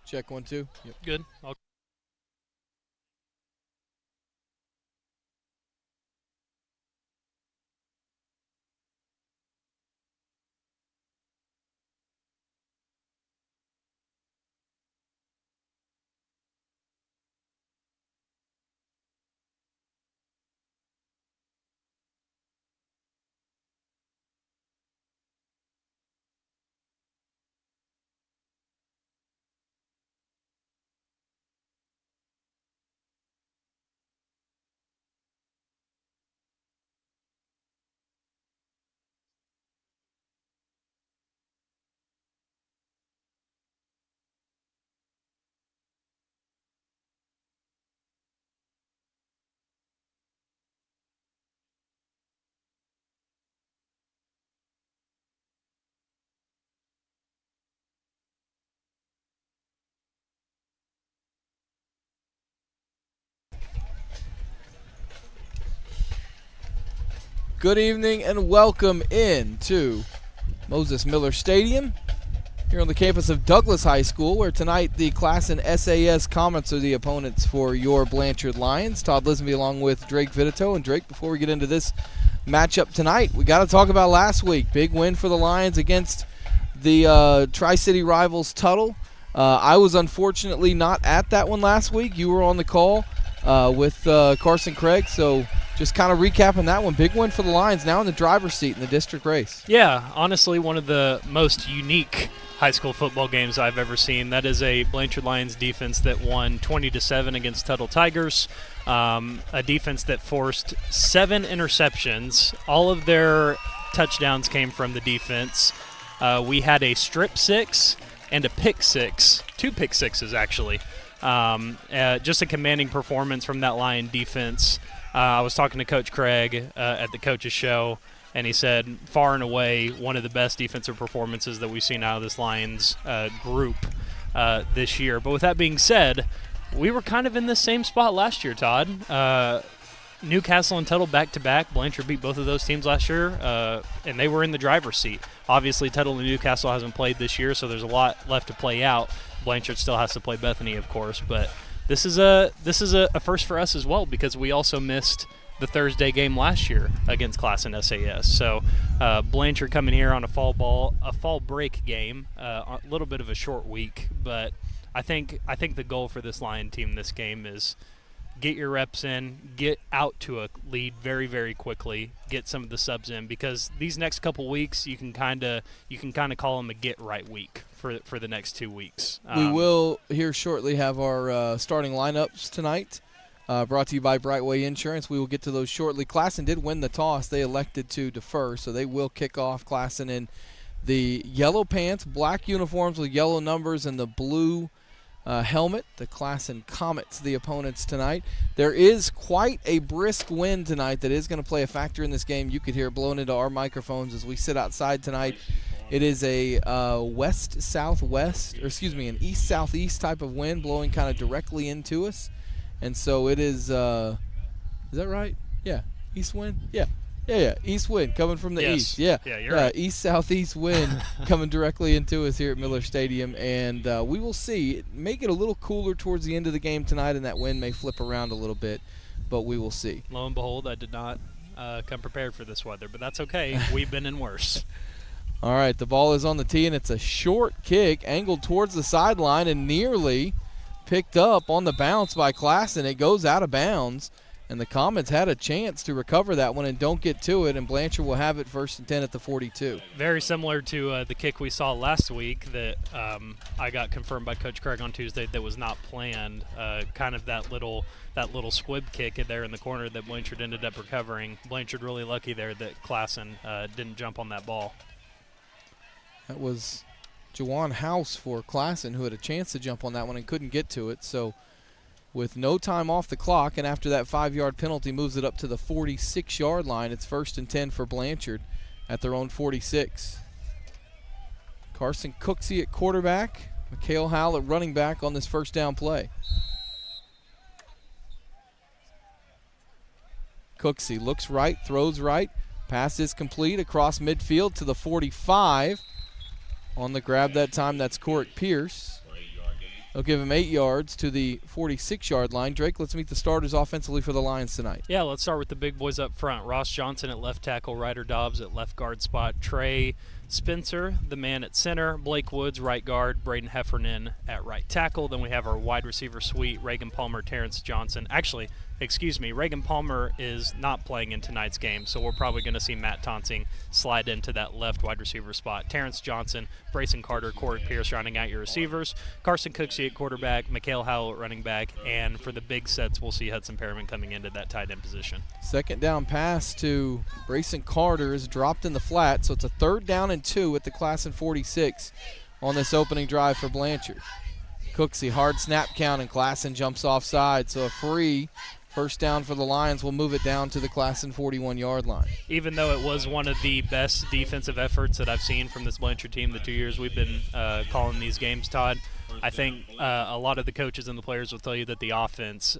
Check 1, 2. Yep. Good. Good evening and welcome into Moses Miller Stadium here on the campus of Douglas High School, where tonight the Classen SAS Comets are the opponents for your Blanchard Lions. Todd Lisby along with Drake Vitito. And Drake, before we get into this matchup tonight, we got to talk about last week. Big win for the Lions against the Tri-City rivals Tuttle. I was unfortunately not at that one last week. You were on the call with Carson Craig, so just kind of recapping that one. Big win for the Lions, now in the driver's seat in the district race. Yeah, honestly, one of the most unique high school football games I've ever seen. That is a Blanchard Lions defense that won 20-7 against Tuttle Tigers, a defense that forced 7 interceptions. All of their touchdowns came from the defense. We had a strip six and a pick six, 2 pick sixes actually. Just a commanding performance from that Lion defense. I was talking to Coach Craig at the coach's show, and he said far and away one of the best defensive performances that we've seen out of this Lions group this year. But with that being said, we were kind of in the same spot last year, Todd. Newcastle and Tuttle back-to-back. Blanchard beat both of those teams last year, and they were in the driver's seat. Obviously, Tuttle and Newcastle hasn't played this year, so there's a lot left to play out. Blanchard still has to play Bethany, of course, but this is a first for us as well, because we also missed the Thursday game last year against Classen SAS. So Blanchard coming here on a fall break game, a little bit of a short week, but I think the goal for this Lion team this game is get your reps in, get out to a lead very, very quickly, get some of the subs in, because these next couple weeks you can kind of call them a get right week for the next 2 weeks. We will here shortly have our starting lineups tonight, brought to you by Brightway Insurance. We will get to those shortly. Classen did win the toss. They elected to defer, so they will kick off. Classen in the yellow pants, black uniforms with yellow numbers, and the blue helmet. The Classen Comets, the opponents tonight. There is quite a brisk wind tonight that is going to play a factor in this game. You could hear it blowing into our microphones as we sit outside tonight. It is a an east-southeast type of wind blowing kind of directly into us. And so it is that right? Yeah, east wind? Yeah, east wind coming from the east. Yeah, you're right. East-southeast wind coming directly into us here at Miller Stadium. And we will see. It may get a little cooler towards the end of the game tonight, and that wind may flip around a little bit, but we will see. Lo and behold, I did not come prepared for this weather, but that's okay. We've been in worse. All right, the ball is on the tee, and it's a short kick angled towards the sideline and nearly picked up on the bounce by Classen. It goes out of bounds, and the Comets had a chance to recover that one and don't get to it, and Blanchard will have it 1st and 10 at the 42. Very similar to the kick we saw last week that I got confirmed by Coach Craig on Tuesday that was not planned. Kind of that little squib kick there in the corner that Blanchard ended up recovering. Blanchard really lucky there that Classen didn't jump on that ball. That was Jawan House for Classen, who had a chance to jump on that one and couldn't get to it. So with no time off the clock, and after that 5-yard penalty moves it up to the 46-yard line, it's 1st and 10 for Blanchard at their own 46. Carson Cooksey at quarterback, Mikhail Howell at running back on this first down play. Cooksey looks right, throws right, pass is complete across midfield to the 45. On the grab that time, that's Corrick Pierce. They'll give him 8 yards to the 46-yard line. Drake, let's meet the starters offensively for the Lions tonight. Yeah, let's start with the big boys up front. Ross Johnson at left tackle, Ryder Dobbs at left guard spot, Trey Spencer, the man at center, Blake Woods, right guard, Braden Heffernan at right tackle. Then we have our wide receiver suite, Reagan Palmer, Terrence Johnson. Actually, Reagan Palmer is not playing in tonight's game, so we're probably going to see Matt Tonsing slide into that left wide receiver spot. Terrence Johnson, Brayson Carter, Corey Pierce rounding out your receivers, Carson Cooksey at quarterback, Mikhail Howell at running back, and for the big sets, we'll see Hudson Perriman coming into that tight end position. Second down pass to Brayson Carter is dropped in the flat, so it's a 3rd down and 2 at the Classen 46 on this opening drive for Blanchard. Cooksey, hard snap count, and Classen jumps offside, so a free first down for the Lions will move it down to the Classen 41-yard line. Even though it was one of the best defensive efforts that I've seen from this Blanchard team the 2 years we've been calling these games, Todd, I think a lot of the coaches and the players will tell you that the offense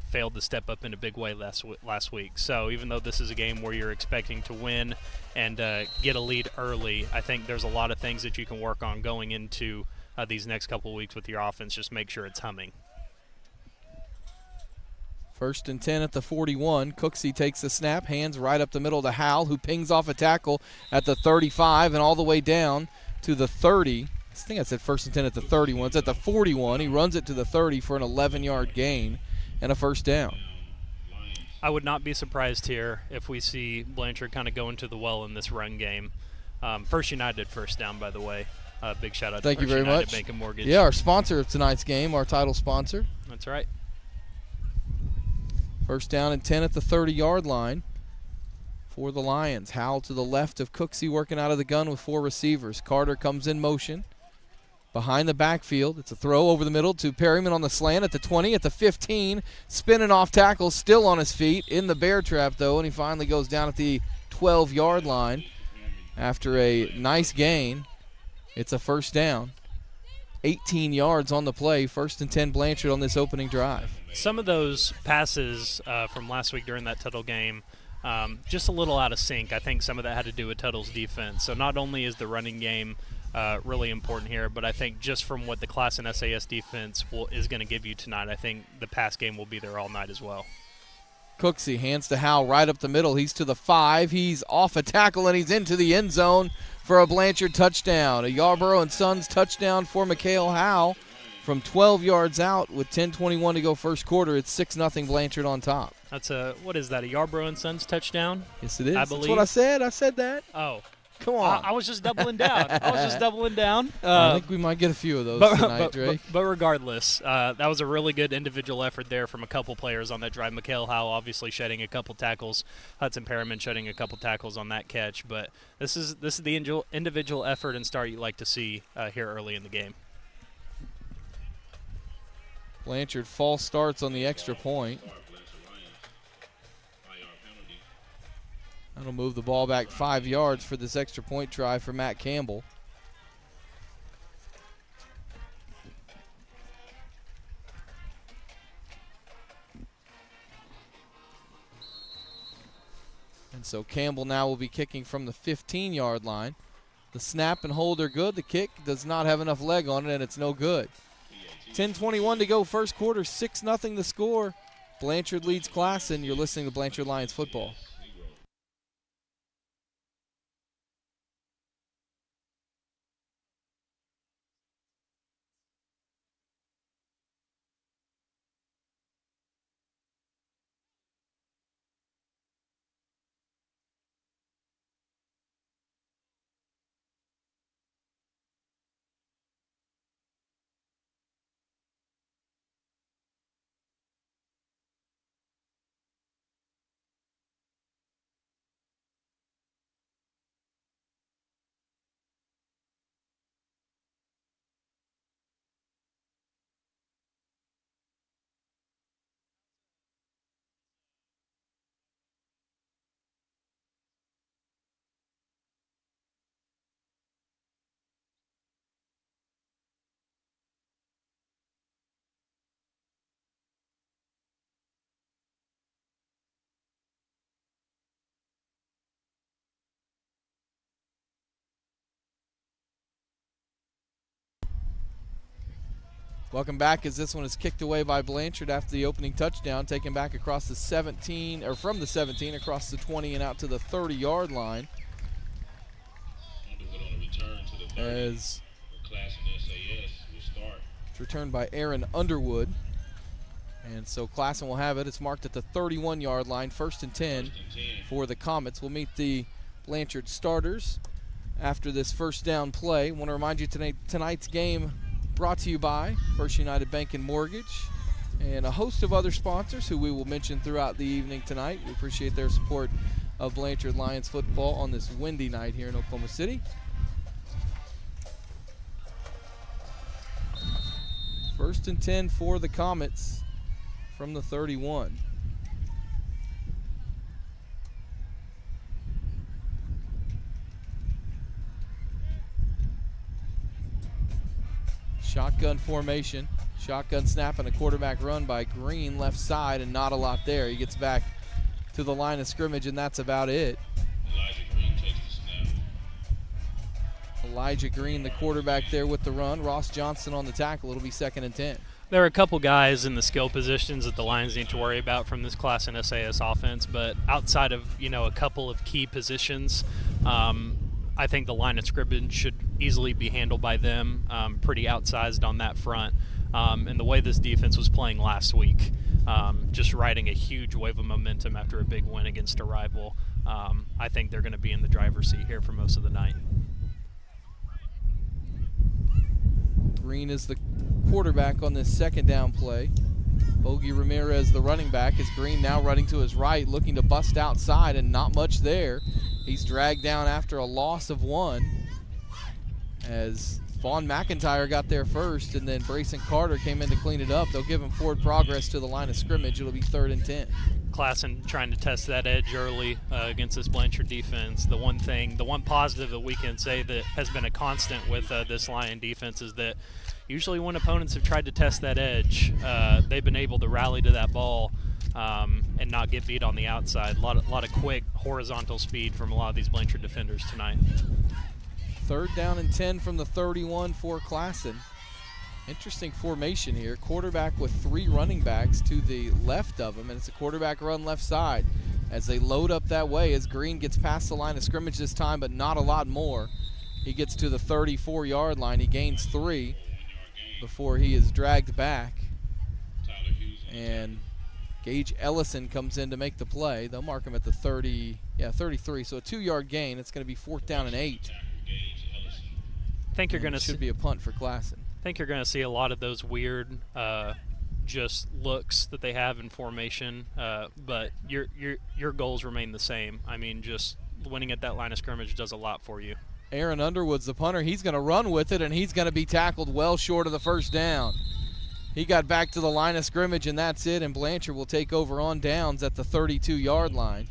failed to step up in a big way last week. So even though this is a game where you're expecting to win and get a lead early, I think there's a lot of things that you can work on going into these next couple of weeks with your offense. Just make sure it's humming. 1st and 10 at the 41. Cooksey takes the snap, hands right up the middle to Howell, who pings off a tackle at the 35 and all the way down to the 30. I think I said 1st and 10 at the 31. It's at the 41. He runs it to the 30 for an 11-yard gain and a first down. I would not be surprised here if we see Blanchard kind of go into the well in this run game. First United first down, by the way. Big shout out to First United Bank and Mortgage. Yeah, our sponsor of tonight's game, our title sponsor. That's right. First down and 10 at the 30-yard line for the Lions. Howell to the left of Cooksey working out of the gun with 4 receivers. Carter comes in motion behind the backfield. It's a throw over the middle to Perryman on the slant at the 20, at the 15. Spinning off tackle, still on his feet in the bear trap, though, and he finally goes down at the 12-yard line after a nice gain. It's a first down. 18 yards on the play. 1st and 10 Blanchard on this opening drive. Some of those passes from last week during that Tuttle game, just a little out of sync. I think some of that had to do with Tuttle's defense. So not only is the running game really important here, but I think just from what the Classen SAS defense is going to give you tonight, I think the pass game will be there all night as well. Cooksey hands to Howell right up the middle. He's to the 5. He's off a tackle, and he's into the end zone for a Blanchard touchdown. A Yarborough and Sons touchdown for Mikhail Howell from 12 yards out with 10:21 to go first quarter. It's 6-0 Blanchard on top. That's what is that, a Yarborough and Sons touchdown? Yes, it is. I believe. That's what I said. I said that. Oh. Come on. I was just doubling down. I think we might get a few of those tonight, Drake. But regardless, that was a really good individual effort there from a couple players on that drive. Mikhail Howell obviously shedding a couple tackles. Hudson Perriman shedding a couple tackles on that catch. But this is the individual effort and start you like to see here early in the game. Blanchard false starts on the extra point. That'll move the ball back 5 yards for this extra point try for Matt Campbell. And so Campbell now will be kicking from the 15-yard line. The snap and hold are good. The kick does not have enough leg on it, and it's no good. 10:21 to go first quarter, 6-0 the score. Blanchard leads Classen. You're listening to Blanchard Lions football. Welcome back as this one is kicked away by Blanchard after the opening touchdown, taken back across the 17, or from the 17 across the 20 and out to the 30-yard line. As it's returned by Aaron Underwood. And so Classen will have it. It's marked at the 31-yard line, 1st and 10 for the Comets. We'll meet the Blanchard starters after this first down play. Want to remind you tonight's game brought to you by First United Bank and Mortgage and a host of other sponsors who we will mention throughout the evening tonight. We appreciate their support of Blanchard Lions football on this windy night here in Oklahoma City. First and 10 for the Comets from the 31. Shotgun formation, shotgun snap and a quarterback run by Green left side, and not a lot there. He gets back to the line of scrimmage, and that's about it. Elijah Green, the quarterback there with the run. Ross Johnson on the tackle. It'll be 2nd and 10. There are a couple guys in the skill positions that the Lions need to worry about from this Classen SAS offense, but outside of, a couple of key positions, I think the line of scrimmage should easily be handled by them, pretty outsized on that front. And the way this defense was playing last week, just riding a huge wave of momentum after a big win against a rival, I think they're going to be in the driver's seat here for most of the night. Green is the quarterback on this 2nd down play. Bogey Ramirez the running back, as Green now running to his right, looking to bust outside, and not much there. He's dragged down after a loss of 1 as Vaughn McIntyre got there first, and then Brayson Carter came in to clean it up. They'll give him forward progress to the line of scrimmage. It'll be 3rd and 10. Classen trying to test that edge early against this Blanchard defense. The one positive that we can say that has been a constant with this Lion defense is that usually when opponents have tried to test that edge, they've been able to rally to that ball and not get beat on the outside. A lot of quick horizontal speed from a lot of these Blanchard defenders tonight. 3rd down and 10 from the 31 for Classen. Interesting formation here. Quarterback with 3 running backs to the left of him, and it's a quarterback run left side as they load up that way as Green gets past the line of scrimmage this time, but not a lot more. He gets to the 34-yard line. He gains 3 before he is dragged back. And Gage Ellison comes in to make the play. They'll mark him at the 33. So a 2-yard gain. It's going to be 4th down and 8. I think you're going to should be a punt for Classen. I think you're going to see a lot of those weird just looks that they have in formation, but your goals remain the same. I mean, just winning at that line of scrimmage does a lot for you. Aaron Underwood's the punter. He's going to run with it, and he's going to be tackled well short of the 1st down. He got back to the line of scrimmage, and that's it, and Blanchard will take over on downs at the 32-yard line.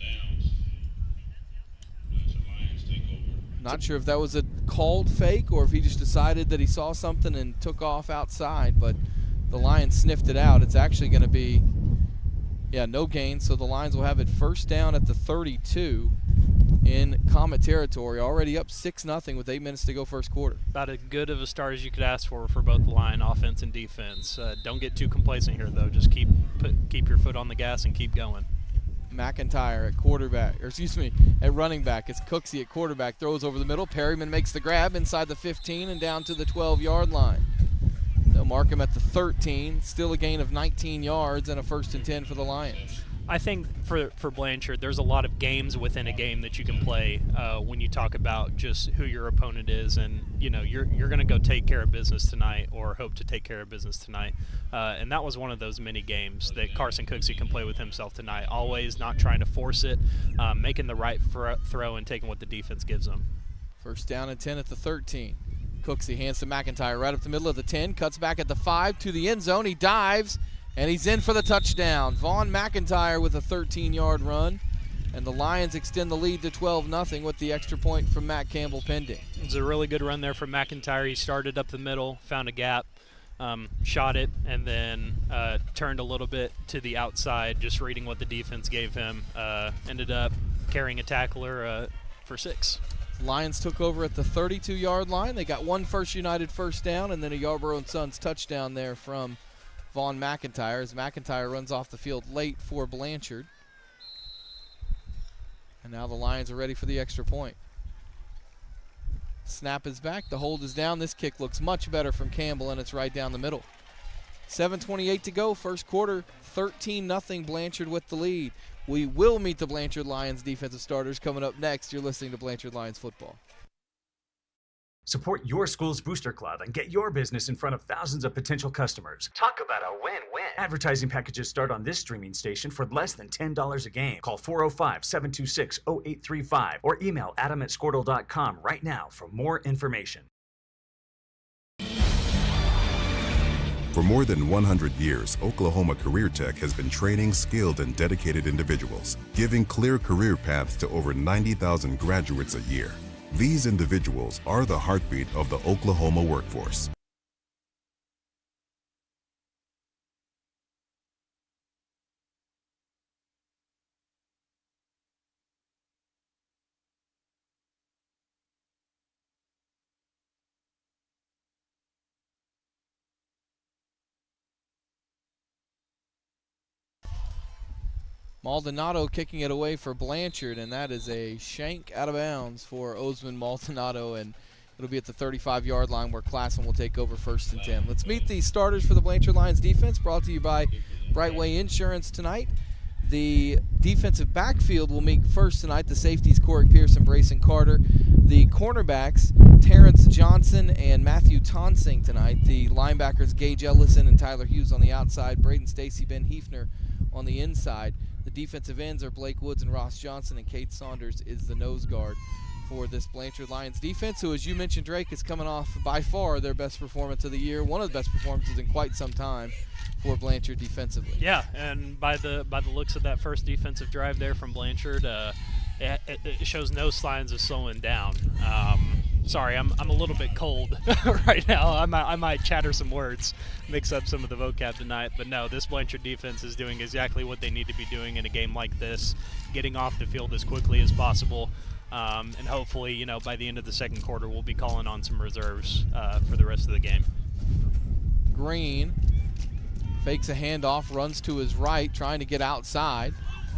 Not sure if that was a called fake or if he just decided that he saw something and took off outside, but the Lions sniffed it out. It's actually going to be, no gain, so the Lions will have it 1st down at the 32 in Comet territory, already up 6-0 with 8 minutes to go 1st quarter. About as good of a start as you could ask for both the line offense and defense. Don't get too complacent here, though. Just keep your foot on the gas and keep going. McIntyre at running back. It's Cooksey at quarterback. Throws over the middle. Perryman makes the grab inside the 15 and down to the 12-yard line. They'll mark him at the 13. Still a gain of 19 yards and a 1st and 10 for the Lions. I think for Blanchard, there's a lot of games within a game that you can play when you talk about just who your opponent is, and you're going to go take care of business tonight or hope to take care of business tonight, and that was one of those mini games that Carson Cooksey can play with himself tonight. Always not trying to force it, making the right throw and taking what the defense gives them. 1st down and 10 at the 13. Cooksey hands to McIntyre right up the middle of the 10, cuts back at the 5 to the end zone. He dives. And he's in for the touchdown. Vaughn McIntyre with a 13-yard run. And the Lions extend the lead to 12-0 with the extra point from Matt Campbell pending. It was a really good run there from McIntyre. He started up the middle, found a gap, shot it, and then turned a little bit to the outside, just reading what the defense gave him. Ended up carrying a tackler for 6. Lions took over at the 32-yard line. They got one First United first down and then a Yarborough & Sons touchdown there from Vaughn McIntyre as McIntyre runs off the field late for Blanchard. And now the Lions are ready for the extra point. Snap is back. The hold is down. This kick looks much better from Campbell, and it's right down the middle. 7:28 to go. First quarter, 13-0 Blanchard with the lead. We will meet the Blanchard Lions defensive starters coming up next. You're listening to Blanchard Lions football. Support your school's booster club and get your business in front of thousands of potential customers. Talk about a win-win. Advertising packages start on this streaming station for less than $10 a game. Call 405-726-0835 or email adam@squirtle.com right now for more information. For more than 100 years, Oklahoma Career Tech has been training skilled and dedicated individuals, giving clear career paths to over 90,000 graduates a year. These individuals are the heartbeat of the Oklahoma workforce. Maldonado kicking it away for Blanchard, and that is a shank out of bounds for Osman Maldonado, and it'll be at the 35-yard line where Classen will take over 1st and 10. Let's meet the starters for the Blanchard Lions defense, brought to you by Brightway Insurance tonight. The defensive backfield will meet first tonight. The safeties, Corey Pierce and Brayson Carter. The cornerbacks, Terrence Johnson and Matthew Tonsing tonight. The linebackers, Gage Ellison and Tyler Hughes on the outside. Braden Stacy, Ben Hefner on the inside. The defensive ends are Blake Woods and Ross Johnson, and Kate Saunders is the nose guard for this Blanchard Lions defense, who, as you mentioned, Drake, is coming off by far their best performance of the year, one of the best performances in quite some time for Blanchard defensively. Yeah, and by the looks of that first defensive drive there from Blanchard, it shows no signs of slowing down. Sorry, I'm a little bit cold right now. I might chatter some words, mix up some of the vocab tonight. But no, this Blanchard defense is doing exactly what they need to be doing in a game like this, getting off the field as quickly as possible. And hopefully, by the end of the second quarter, we'll be calling on some reserves for the rest of the game. Green fakes a handoff, runs to his right, trying to get outside.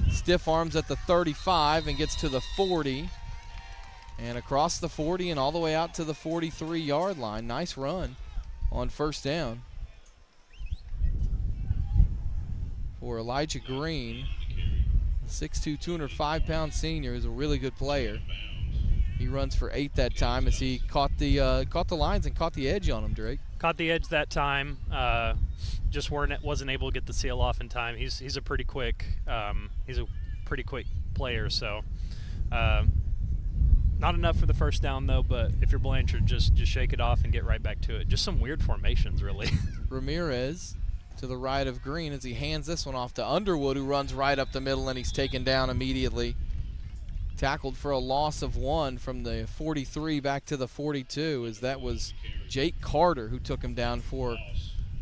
Stiff arms at the 35 and gets to the 40. And across the 40 and all the way out to the 43-yard line. Nice run on first down for Elijah Green. 6'2", 205-pound senior is a really good player. He runs for 8 that time as he caught the lines and caught the edge on him, Drake. Caught the edge that time. Just wasn't able to get the seal off in time. He's a pretty quick player. So not enough for the first down though. But if you're Blanchard, just shake it off and get right back to it. Just some weird formations, really. Ramirez to the right of Green as he hands this one off to Underwood, who runs right up the middle, and he's taken down immediately. Tackled for a loss of 1 from the 43 back to the 42, as that was Jake Carter who took him down for,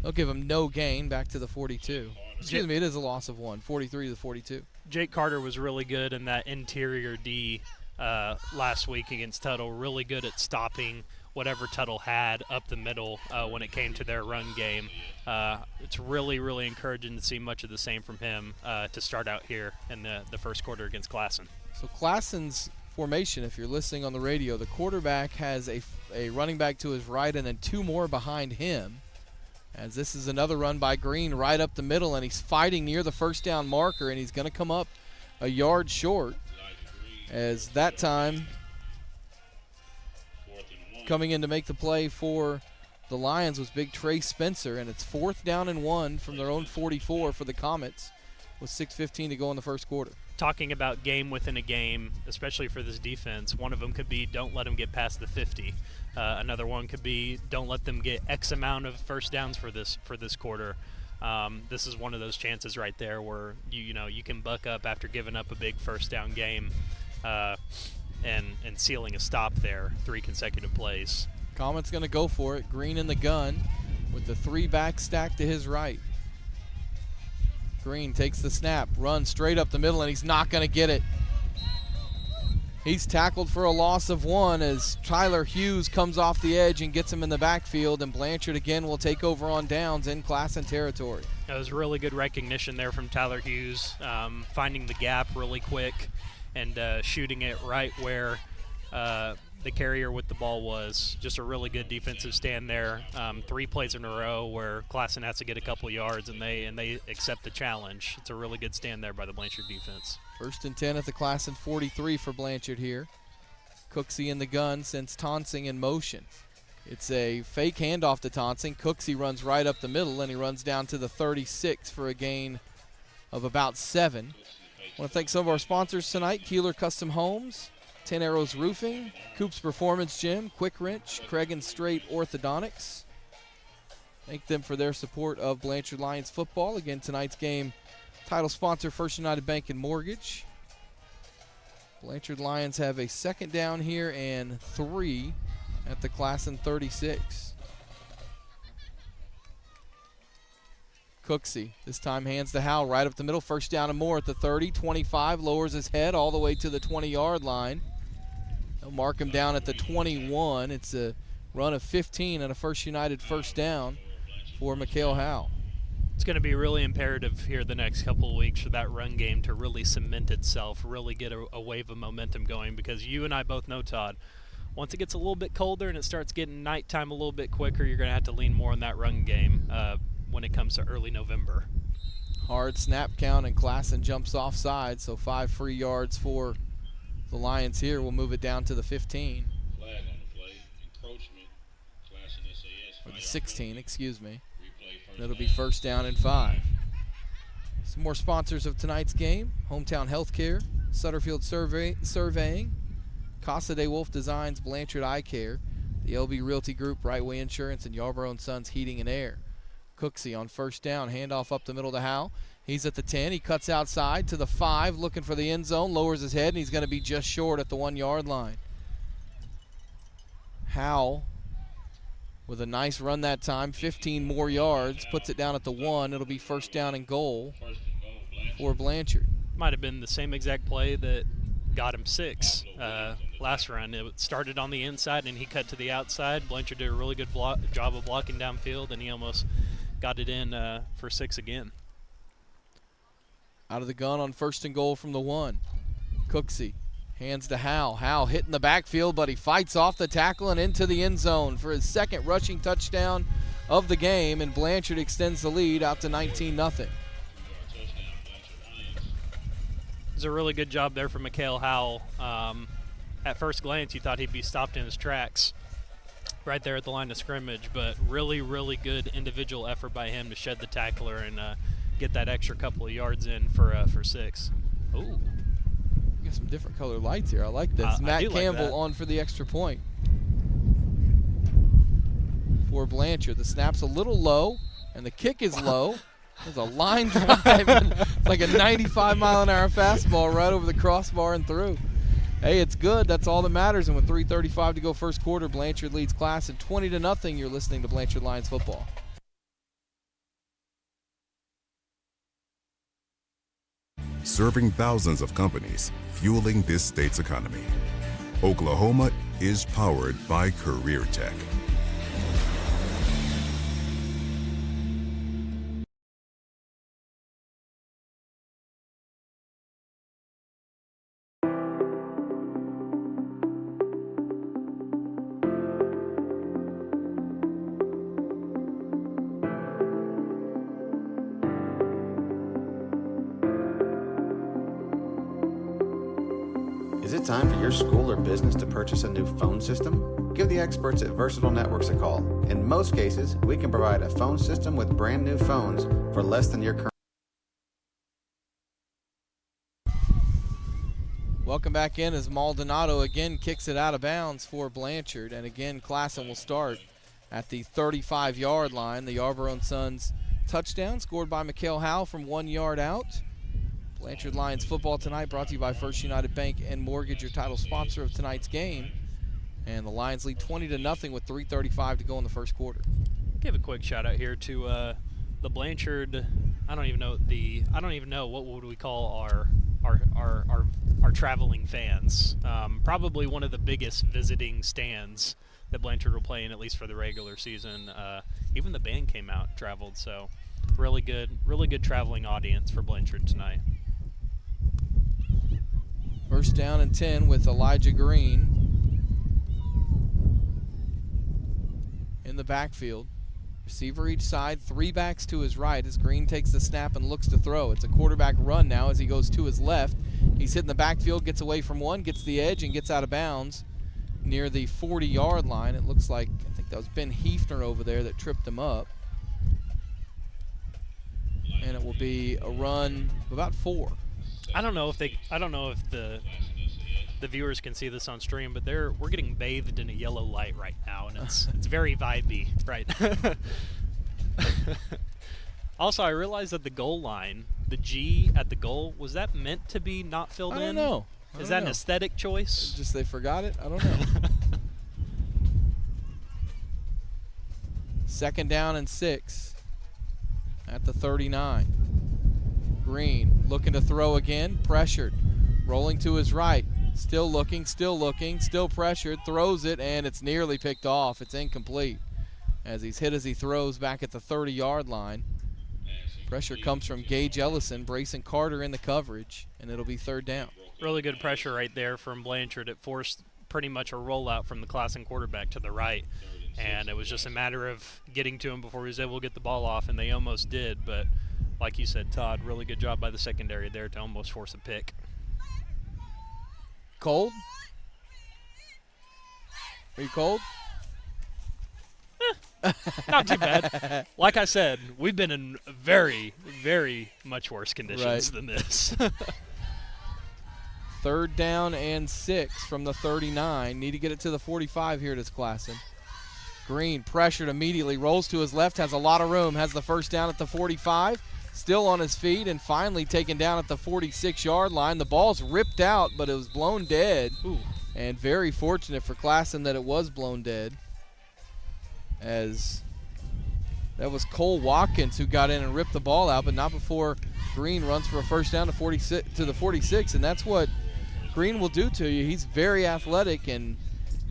they'll give him no gain back to the 42. Excuse me, it is a loss of 1, 43 to the 42. Jake Carter was really good in that interior D last week against Tuttle, really good at stopping whatever Tuttle had up the middle when it came to their run game. It's really, really encouraging to see much of the same from him to start out here in the first quarter against Classen. So Klassen's formation, if you're listening on the radio, the quarterback has a running back to his right and then 2 more behind him. As this is another run by Green right up the middle, and he's fighting near the first down marker, and he's going to come up a yard short. As that time, coming in to make the play for the Lions was big Trey Spencer, and it's 4th down and 1 from their own 44 for the Comets with 6:15 to go in the first quarter. Talking about game within a game, especially for this defense, one of them could be don't let them get past the 50. Another one could be don't let them get X amount of first downs for this quarter. This is one of those chances right there where you can buck up after giving up a big first down game and sealing a stop there, 3 consecutive plays. Comet's going to go for it. Green in the gun with the 3 back stack to his right. Green takes the snap, runs straight up the middle, and he's not going to get it. He's tackled for a loss of 1 as Tyler Hughes comes off the edge and gets him in the backfield, and Blanchard again will take over on downs in Classen territory. That was really good recognition there from Tyler Hughes, finding the gap really quick and shooting it right where the carrier with the ball was. Just a really good defensive stand there. 3 plays in a row where Classen has to get a couple yards, and they accept the challenge. It's a really good stand there by the Blanchard defense. 1st and 10 at the Classen 43 for Blanchard here. Cooksey in the gun sends Tonsing in motion. It's a fake handoff to Tonsing. Cooksey runs right up the middle, and he runs down to the 36 for a gain of about 7. I want to thank some of our sponsors tonight: Keeler Custom Homes, 10 Arrows Roofing, Coop's Performance Gym, Quick Wrench, Craig and Straight Orthodontics. Thank them for their support of Blanchard Lions football. Again, tonight's game title sponsor, First United Bank and Mortgage. Blanchard Lions have a 2nd down here and 3 at the Classen 36. Cooksey this time hands to Howell right up the middle. 1st down and more at the 30, 25, lowers his head all the way to the 20-yard line. They'll mark him down at the 21. It's a run of 15 and a First United 1st down for Mikhail Howell. It's going to be really imperative here the next couple of weeks for that run game to really cement itself, really get a wave of momentum going, because you and I both know, Todd, once it gets a little bit colder and it starts getting nighttime a little bit quicker, you're going to have to lean more on that run game when it comes to early November. Hard snap count, and Classen jumps offside, so 5 free yards for the Lions here. We'll move it down to the 15. Flag on the play, encroachment, Classen SAS. Or the 16, excuse me. That'll be 1st down and 5. Some more sponsors of tonight's game: Hometown Healthcare, Sutterfield Surveying, Casa de Wolf Designs, Blanchard Eye Care, the LB Realty Group, Right Way Insurance, and Yarborough & Sons Heating and Air. Cooksey on 1st down, handoff up the middle to Howell. He's at the 10. He cuts outside to the 5, looking for the end zone, lowers his head, and he's going to be just short at the 1-yard line. Howell with a nice run that time, 15 more yards, puts it down at the 1. It'll be 1st down and goal for Blanchard. Might have been the same exact play that got him 6 last run. It started on the inside, and he cut to the outside. Blanchard did a really good job of blocking downfield, and he almost got it in for 6 again. Out of the gun on 1st and goal from the 1. Cooksey hands to Howell. Howell hitting the backfield, but he fights off the tackle and into the end zone for his 2nd rushing touchdown of the game, and Blanchard extends the lead out to 19-0. It was a really good job there for Mikhail Howell. At first glance, you thought he'd be stopped in his tracks right there at the line of scrimmage, but really, really good individual effort by him to shed the tackler and get that extra couple of yards in for 6. Ooh. We got some different color lights here. I like this. Matt Campbell like on for the extra point for Blanchard. The snap's a little low, and the kick is low. There's a line drive. It's like a 95-mile-an-hour fastball right over the crossbar and through. Hey, it's good. That's all that matters. And with 3:35 to go 1st quarter, Blanchard leads Classen 20-0. You're listening to Blanchard Lions football. Serving thousands of companies, fueling this state's economy. Oklahoma is powered by Career Tech. Is it time for your school or business to purchase a new phone system? Give the experts at Versatile Networks a call. In most cases, we can provide a phone system with brand new phones for less than your current. Welcome back in as Maldonado again kicks it out of bounds for Blanchard. And again, Classen will start at the 35-yard line. The Yarborough & Sons touchdown scored by Mikhail Howell from 1 yard out. Blanchard Lions football tonight brought to you by First United Bank and Mortgage, your title sponsor of tonight's game. And the Lions lead 20-0 with 3:35 to go in the 1st quarter. Give a quick shout out here to the Blanchard. I don't even know what would we call our traveling fans. Probably one of the biggest visiting stands that Blanchard will play in, at least for the regular season. Even the band came out, traveled, so really good traveling audience for Blanchard tonight. First down and 10 with Elijah Green in the backfield. Receiver each side, 3 backs to his right as Green takes the snap and looks to throw. It's a quarterback run now as he goes to his left. He's hitting the backfield, gets away from one, gets the edge, and gets out of bounds near the 40-yard line. It looks like, I think that was Ben Hefner over there that tripped him up. And it will be a run of about 4. I don't know if the viewers can see this on stream, but we're getting bathed in a yellow light right now, and it's very vibey, right? Also, I realized that the goal line, the G at the goal, was that meant to be not filled in? I don't know. Is that an aesthetic choice? It's just they forgot it? I don't know. Second down and 6 at the 39. Green looking to throw again, pressured, rolling to his right, still looking, still pressured, throws it, and it's nearly picked off. It's incomplete as he's hit as he throws back at the 30-yard line. Pressure comes from Gage Ellison, bracing Carter in the coverage, and it'll be third down. Really good pressure right there from Blanchard. It forced pretty much a rollout from the Classen quarterback to the right, and it was just a matter of getting to him before he was able to get the ball off, and they almost did, but like you said, Todd, really good job by the secondary there to almost force a pick. Cold? Are you cold? Not too bad. Like I said, we've been in very, very much worse conditions than this. Third down and 6 from the 39. Need to get it to the 45 here at this Classen. Green pressured immediately, rolls to his left, has a lot of room, has the first down at the 45. Still on his feet and finally taken down at the 46-yard line. The ball's ripped out, but it was blown dead. Ooh. And very fortunate for Classen that it was blown dead, as that was Cole Watkins who got in and ripped the ball out, but not before Green runs for a first down to the 46, and that's what Green will do to you. He's very athletic, and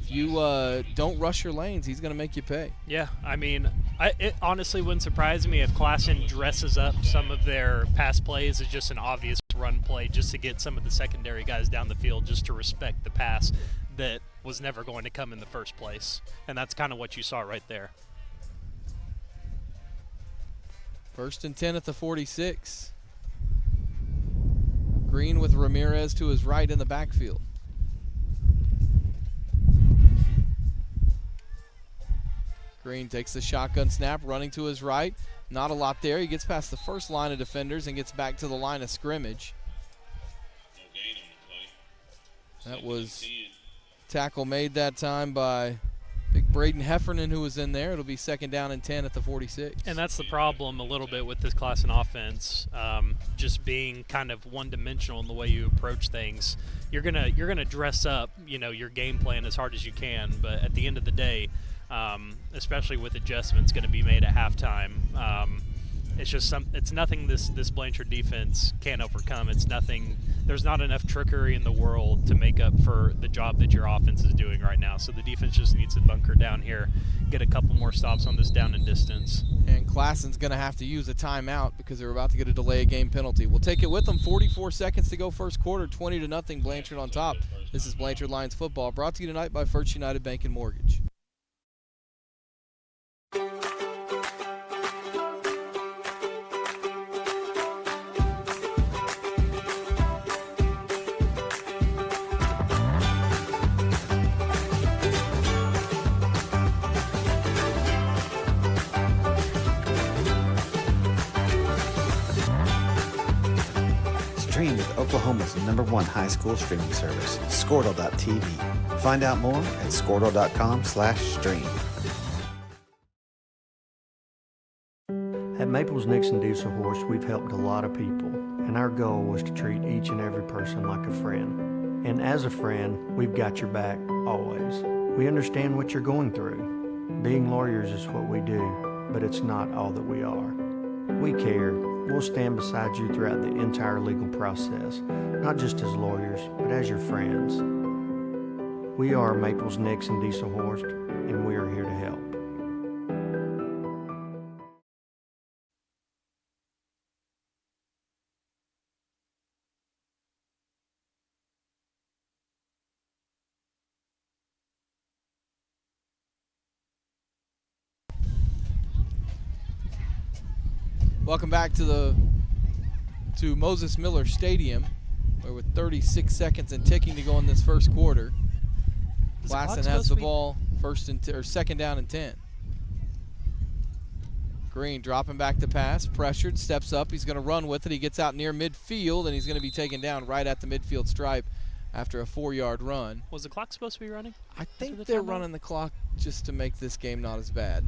if you don't rush your lanes, he's going to make you pay. Yeah, I mean, it honestly wouldn't surprise me if Classen dresses up some of their pass plays as just an obvious run play just to get some of the secondary guys down the field just to respect the pass that was never going to come in the first place. And that's kind of what you saw right there. First and 10 at the 46. Green with Ramirez to his right in the backfield. Green takes the shotgun snap, running to his right. Not a lot there. He gets past the first line of defenders and gets back to the line of scrimmage. That was tackle made that time by big Braden Heffernan, who was in there. It'll be second down and 10 at the 46. And that's the problem a little bit with this Classen offense, just being kind of one-dimensional in the way you approach things. You're gonna dress up, your game plan as hard as you can, but at the end of the day, especially with adjustments going to be made at halftime, it's nothing this Blanchard defense can't overcome. It's nothing. There's not enough trickery in the world to make up for the job that your offense is doing right now. So the defense just needs to bunker down here, get a couple more stops on this down and distance. And Klassen's going to have to use a timeout because they're about to get a delay of game penalty. We'll take it with them. 44 seconds to go first quarter, 20-0, Blanchard on top. This is Blanchard Lions football, brought to you tonight by First United Bank and Mortgage. Stream with Oklahoma's #1 high school streaming service, Squirtle.tv. Find out more at Squirtle.com/stream. At Maples Nixon Diesel Horse, we've helped a lot of people, and our goal was to treat each and every person like a friend. And as a friend, we've got your back, always. We understand what you're going through. Being lawyers is what we do, but it's not all that we are. We care, We'll stand beside you throughout the entire legal process, not just as lawyers, but as your friends. We are Maples, Nix, and Dieselhorst, and we are here to help. Welcome back to Moses Miller Stadium, where with 36 seconds and ticking to go in this first quarter, Classen has the ball second down and 10. Green dropping back to pass, pressured, steps up, he's going to run with it. He gets out near midfield, and he's going to be taken down right at the midfield stripe after a 4-yard run. Was the clock supposed to be running? I think they're running the clock just to make this game not as bad.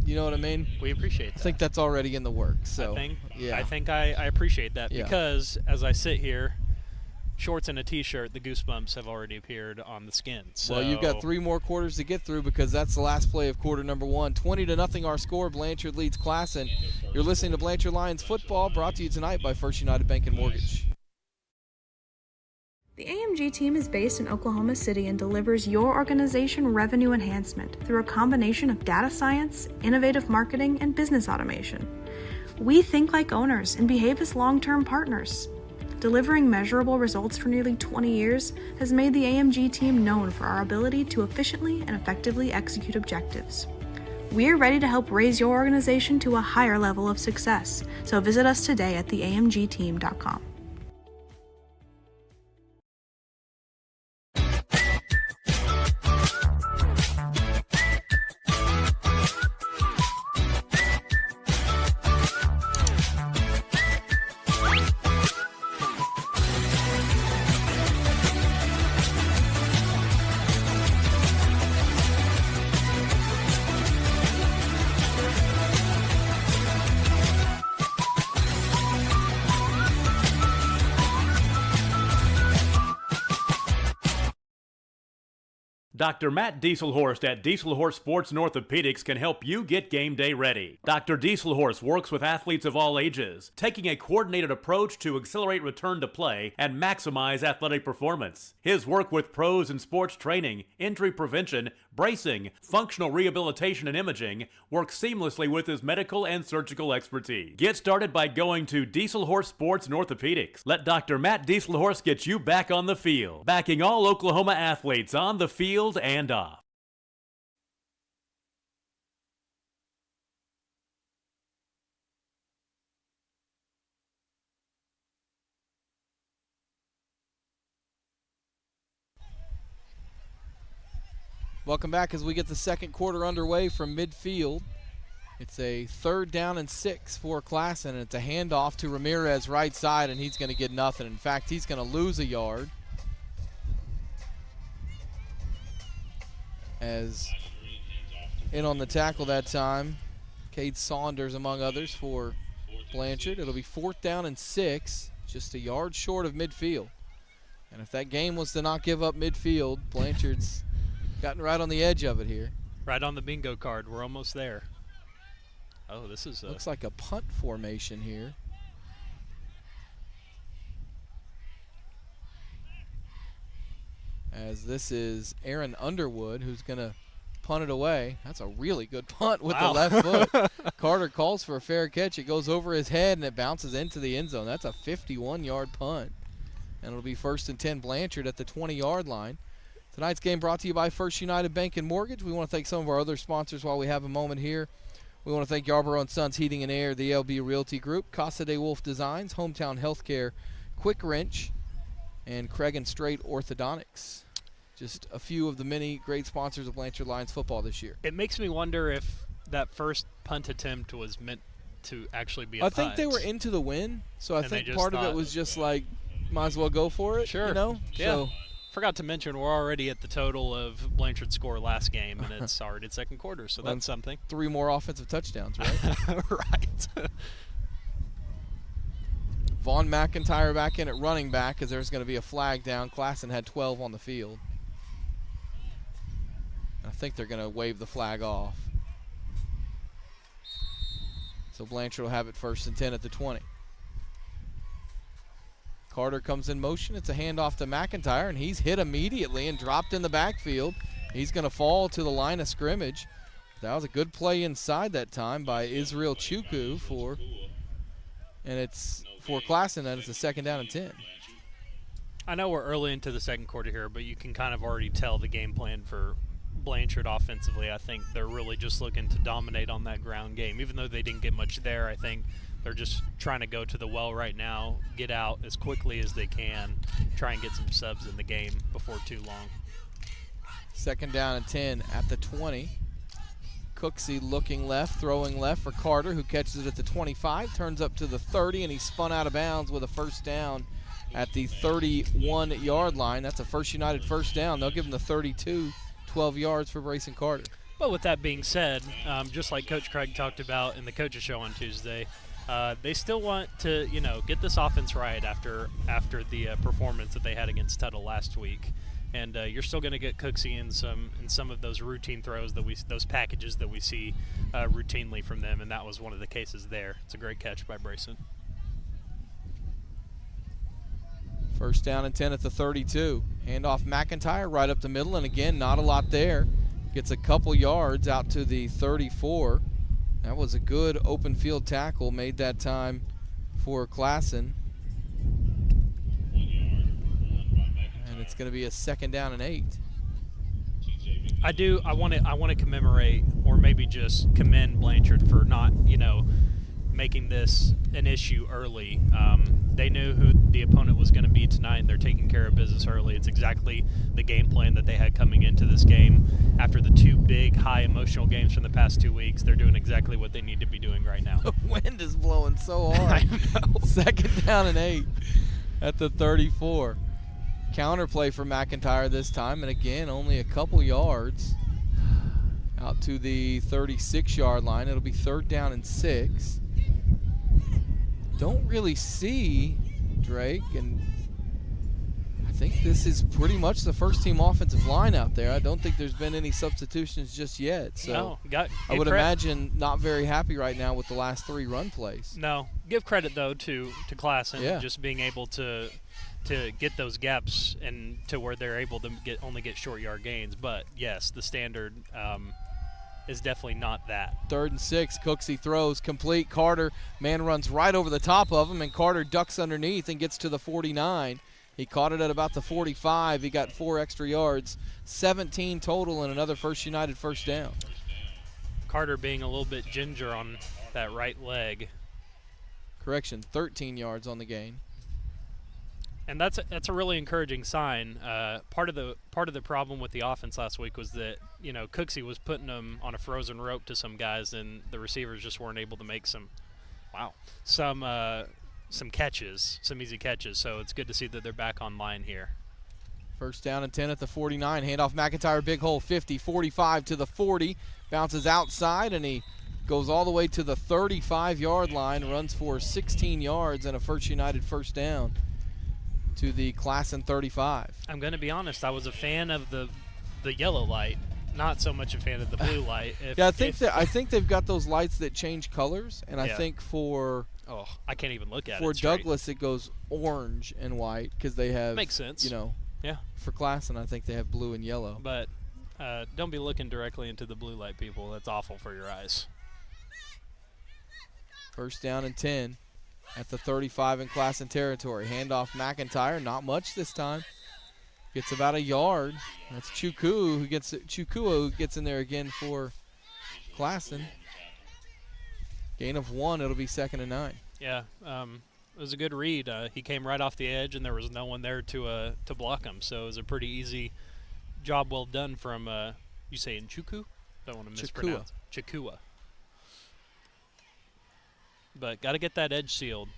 You know what I mean? We appreciate that. I think that's already in the works. So I think I appreciate that because as I sit here, shorts and a t-shirt, the goosebumps have already appeared on the skin. So well, you've got 3 more quarters to get through because that's the last play of quarter number 1. 20-0 our score. Blanchard leads Classen. You're listening to Blanchard Lions football, brought to you tonight by First United Bank and Mortgage. The AMG team is based in Oklahoma City and delivers your organization revenue enhancement through a combination of data science, innovative marketing, and business automation. We think like owners and behave as long-term partners. Delivering measurable results for nearly 20 years has made the AMG team known for our ability to efficiently and effectively execute objectives. We're ready to help raise your organization to a higher level of success, so visit us today at theamgteam.com. Dr. Matt Dieselhorst at Dieselhorst Sports and Orthopedics can help you get game day ready. Dr. Dieselhorst works with athletes of all ages, taking a coordinated approach to accelerate return to play and maximize athletic performance. His work with pros in sports training, injury prevention, bracing, functional rehabilitation, and imaging works seamlessly with his medical and surgical expertise. Get started by going to Dieselhorst Sports and Orthopedics. Let Dr. Matt Dieselhorst get you back on the field, backing all Oklahoma athletes on the field and off. Welcome back as we get the second quarter underway from midfield. It's a 3rd down and 6 for Classen, and it's a handoff to Ramirez right side, and he's going to get nothing. In fact, he's going to lose a yard. As in on the tackle that time, Cade Saunders among others for Blanchard. It'll be 4th down and 6, just a yard short of midfield. And if that game was to not give up midfield, Blanchard's gotten right on the edge of it here. Right on the bingo card. We're almost there. Oh, this is looks like a punt formation here. As this is Aaron Underwood who's going to punt it away. That's a really good punt with the left foot. Carter calls for a fair catch. It goes over his head and it bounces into the end zone. That's a 51-yard punt. And it'll be 1st and 10 Blanchard at the 20-yard line. Tonight's game brought to you by First United Bank and Mortgage. We want to thank some of our other sponsors while we have a moment here. We want to thank Yarborough & Sons Heating and Air, the LB Realty Group, Casa de Wolf Designs, Hometown Healthcare, Quick Wrench, and Craig & Strait Orthodontics. Just a few of the many great sponsors of Blanchard Lions football this year. It makes me wonder if that first punt attempt was meant to actually be a punt. I think they were into the win, so I think part of it was just like, might as well go for it. Sure. You know? Yeah. So, forgot to mention we're already at the total of Blanchard's score last game, and it's already second quarter, so that's something. 3 more offensive touchdowns, right? Right. Vaughn McIntyre back in at running back as there's going to be a flag down. Classen had 12 on the field. I think they're going to wave the flag off. So Blanchard will have it 1st and 10 at the 20. Carter comes in motion. It's a handoff to McIntyre, and he's hit immediately and dropped in the backfield. He's going to fall to the line of scrimmage. That was a good play inside that time by Israel Chukwu and it's for Classen, and it's a 2nd down and 10. I know we're early into the second quarter here, but you can kind of already tell the game plan for Blanchard offensively. I think they're really just looking to dominate on that ground game. Even though they didn't get much there, I think they're just trying to go to the well right now, get out as quickly as they can, try and get some subs in the game before too long. 2nd down and 10 at the 20. Cooksey looking left, throwing left for Carter, who catches it at the 25, turns up to the 30, and he's spun out of bounds with a 1st down at the 31-yard line. That's a First United 1st down. They'll give him the 32, 12 yards for Brayson Carter. But with that being said, just like Coach Craig talked about in the coaches show on Tuesday, they still want to, get this offense right after the performance that they had against Tuttle last week. And you're still going to get Cooksey in some of those routine throws those packages that we see routinely from them, and that was one of the cases there. It's a great catch by Brayson. 1st down and 10 at the 32. Handoff McIntyre right up the middle, and again, not a lot there. Gets a couple yards out to the 34. That was a good open field tackle made that time for Classen. And it's going to be a 2nd down and 8. I want to commemorate, or maybe just commend Blanchard for not, making this an issue early. They knew who the opponent was going to be tonight, and they're taking care of business early. It's exactly the game plan that they had coming into this game. After the 2 big, high emotional games from the past 2 weeks, they're doing exactly what they need to be doing right now. The wind is blowing so hard. I know. 2nd down and 8 at the 34. Counterplay for McIntyre this time, and again, only a couple yards out to the 36-yard line. It'll be 3rd down and 6. Don't really see Drake, and I think this is pretty much the first-team offensive line out there. I don't think there's been any substitutions just yet. So I would imagine not very happy right now with the last 3 run plays. No. Give credit, though, to Classen, just being able to get those gaps and to where they're able to only get short yard gains. But, yes, the standard is definitely not that. 3rd and 6, Cooksey throws complete. Carter, man runs right over the top of him, and Carter ducks underneath and gets to the 49. He caught it at about the 45. He got 4 extra yards, 17 total, and another First United 1st down. Carter being a little bit ginger on that right leg. Correction, 13 yards on the gain. And that's a really encouraging sign. Part of the problem with the offense last week was that Cooksey was putting them on a frozen rope to some guys, and the receivers just weren't able to make some catches, some easy catches. So it's good to see that they're back online here. 1st down and 10 at the 49. Handoff McIntyre, big hole, 50, 45 to the 40. Bounces outside, and he goes all the way to the 35-yard line, runs for 16 yards and a First United 1st down to the Classen 35. I'm going to be honest, I was a fan of the yellow light, not so much a fan of the blue light. I think they've got those lights that change colors, and I think for I can't even look at it. For Douglas, it goes orange and white because they have makes sense. Yeah. For Classen, I think they have blue and yellow. But don't be looking directly into the blue light, people. That's awful for your eyes. 1st down and 10 at the 35 in Classen territory. Handoff McIntyre, not much this time. Gets about a yard. That's Chukwu who gets in there again for Classen. Gain of 1. It'll be 2nd and 9. Yeah, it was a good read. He came right off the edge, and there was no one there to block him. So it was a pretty easy job, well done from you saying Chukwu? Don't want to mispronounce. Chukwu. But got to get that edge sealed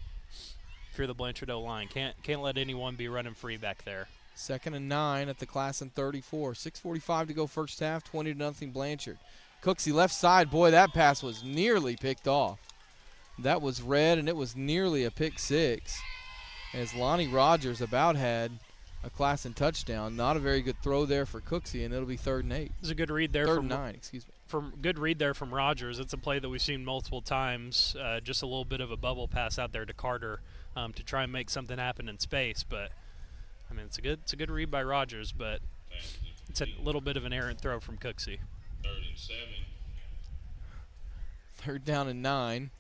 if you're the Blanchard O-line. Can't let anyone be running free back there. 2nd and 9 at the Classen 34. 6:45 to go first half, 20-0 Blanchard. Cooksey left side. Boy, that pass was nearly picked off. That was red, and it was nearly a pick 6. As Lonnie Rogers about had a Classen touchdown. Not a very good throw there for Cooksey, and it'll be 3rd and 8. It was a good read there. 3rd and 9, excuse me. good read there from Rogers. It's a play that we've seen multiple times. Just a little bit of a bubble pass out there to Carter to try and make something happen in space. But I mean, it's a good read by Rogers, but it's a little bit of an errant throw from Cooksey. 3rd and 7. 3rd down and 9.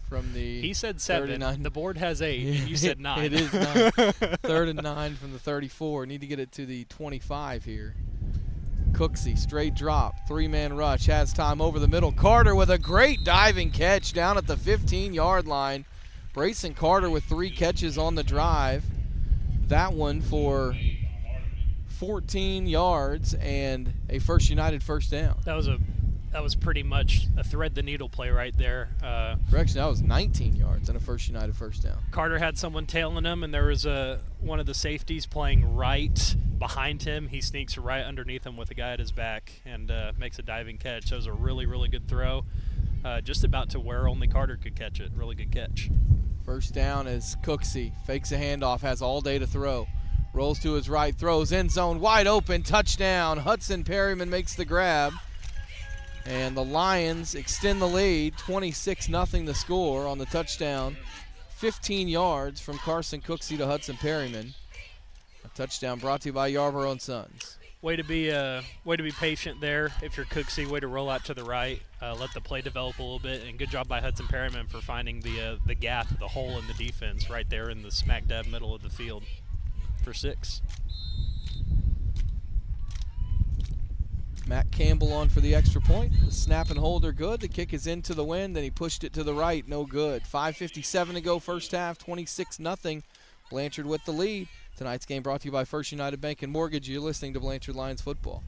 From the he said 7. 39. The board has 8. And you said 9. It is 9. 3rd and 9 from the 34. Need to get it to the 25 here. Cooksey, straight drop, 3-man rush, has time over the middle. Carter with a great diving catch down at the 15-yard line. Brayson Carter with 3 catches on the drive. That one for 14 yards and a First United first down. That was pretty much a thread the needle play right there. Correction, that was 19 yards and a First United first down. Carter had someone tailing him, and there was one of the safeties playing right behind him. He sneaks right underneath him with a guy at his back and makes a diving catch. That was a really, really good throw. Just about to where only Carter could catch it. Really good catch. First down as Cooksey fakes a handoff, has all day to throw. Rolls to his right, throws end zone wide open, touchdown. Hudson Perryman makes the grab. And the Lions extend the lead, 26-0 the score on the touchdown. 15 yards from Carson Cooksey to Hudson Perryman. A touchdown brought to you by Yarborough & Sons. Way to be patient there. If you're Cooksey, way to roll out to the right, let the play develop a little bit, and good job by Hudson Perryman for finding the gap, the hole in the defense right there in the smack dab middle of the field for 6. Matt Campbell on for the extra point. The snap and hold are good. The kick is into the wind, and he pushed it to the right. No good. 5:57 to go first half, 26-0. Blanchard with the lead. Tonight's game brought to you by First United Bank and Mortgage. You're listening to Blanchard Lions football.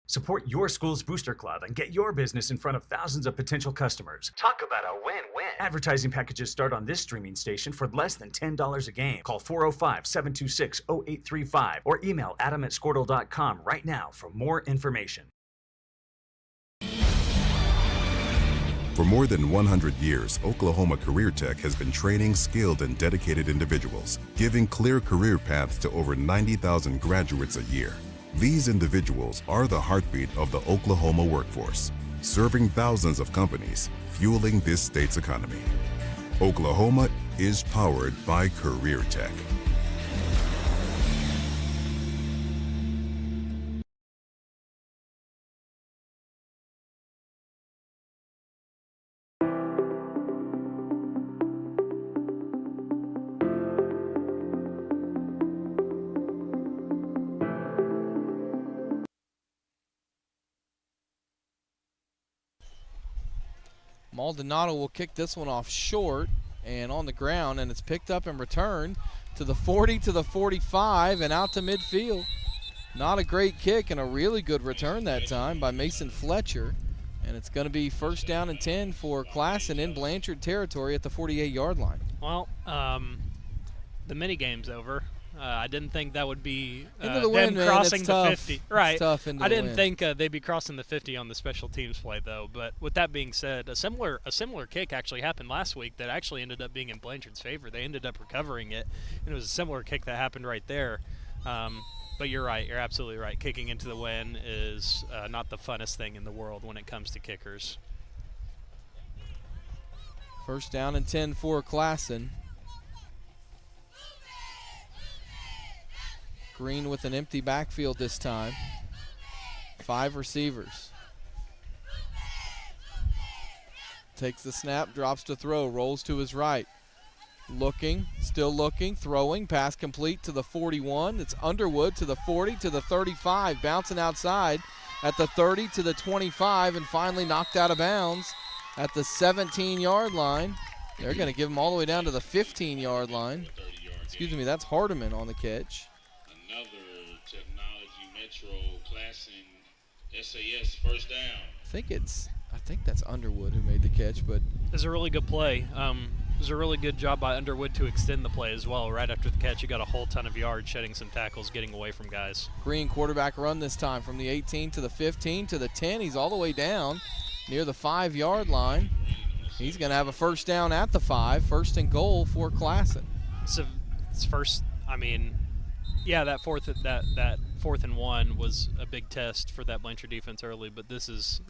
Support your school's booster club and get your business in front of thousands of potential customers. Talk about a win-win. Advertising packages start on this streaming station for less than $10 a game. Call 405-726-0835 or email adam@squirtle.com right now for more information. For more than 100 years, Oklahoma Career Tech has been training skilled and dedicated individuals, giving clear career paths to over 90,000 graduates a year. These individuals are the heartbeat of the Oklahoma workforce, serving thousands of companies, fueling this state's economy. Oklahoma is powered by Career Tech. Maldonado will kick this one off short and on the ground, and it's picked up and returned to the 40, to the 45, and out to midfield. Not a great kick and a really good return that time by Mason Fletcher. And it's going to be first down and 10 for Classen in Blanchard territory at the 48-yard line. Well, the mini game's over. I didn't think that would be into the wind, them crossing it's the tough. 50. Right. It's tough into I the didn't wind. think they'd be crossing the 50 on the special teams play, though. But with that being said, a similar kick actually happened last week that actually ended up being in Blanchard's favor. They ended up recovering it, and it was a similar kick that happened right there. But you're right. You're absolutely right. Kicking into the wind is not the funnest thing in the world when it comes to kickers. First down and 10 for Classen. Green with an empty backfield this time. 5 receivers. Takes the snap, drops to throw, rolls to his right. Looking, still looking, throwing, pass complete to the 41. It's Underwood to the 40, to the 35, bouncing outside at the 30 to the 25, and finally knocked out of bounds at the 17-yard line. They're going to give him all the way down to the 15-yard line. Excuse me, that's Hardiman on the catch. Another Technology Metro Classen SAS first down. I think that's Underwood who made the catch, but It was a really good play. It was a really good job by Underwood to extend the play as well. Right after the catch, he got a whole ton of yards, shedding some tackles, getting away from guys. Green quarterback run this time from the 18 to the 15 to the 10. He's all the way down near the 5-yard line. He's going to have a first down at the 5, first and goal for Classen. So it's first, I mean, yeah, that 4th and 1 was a big test for that Blanchard defense early, but this is,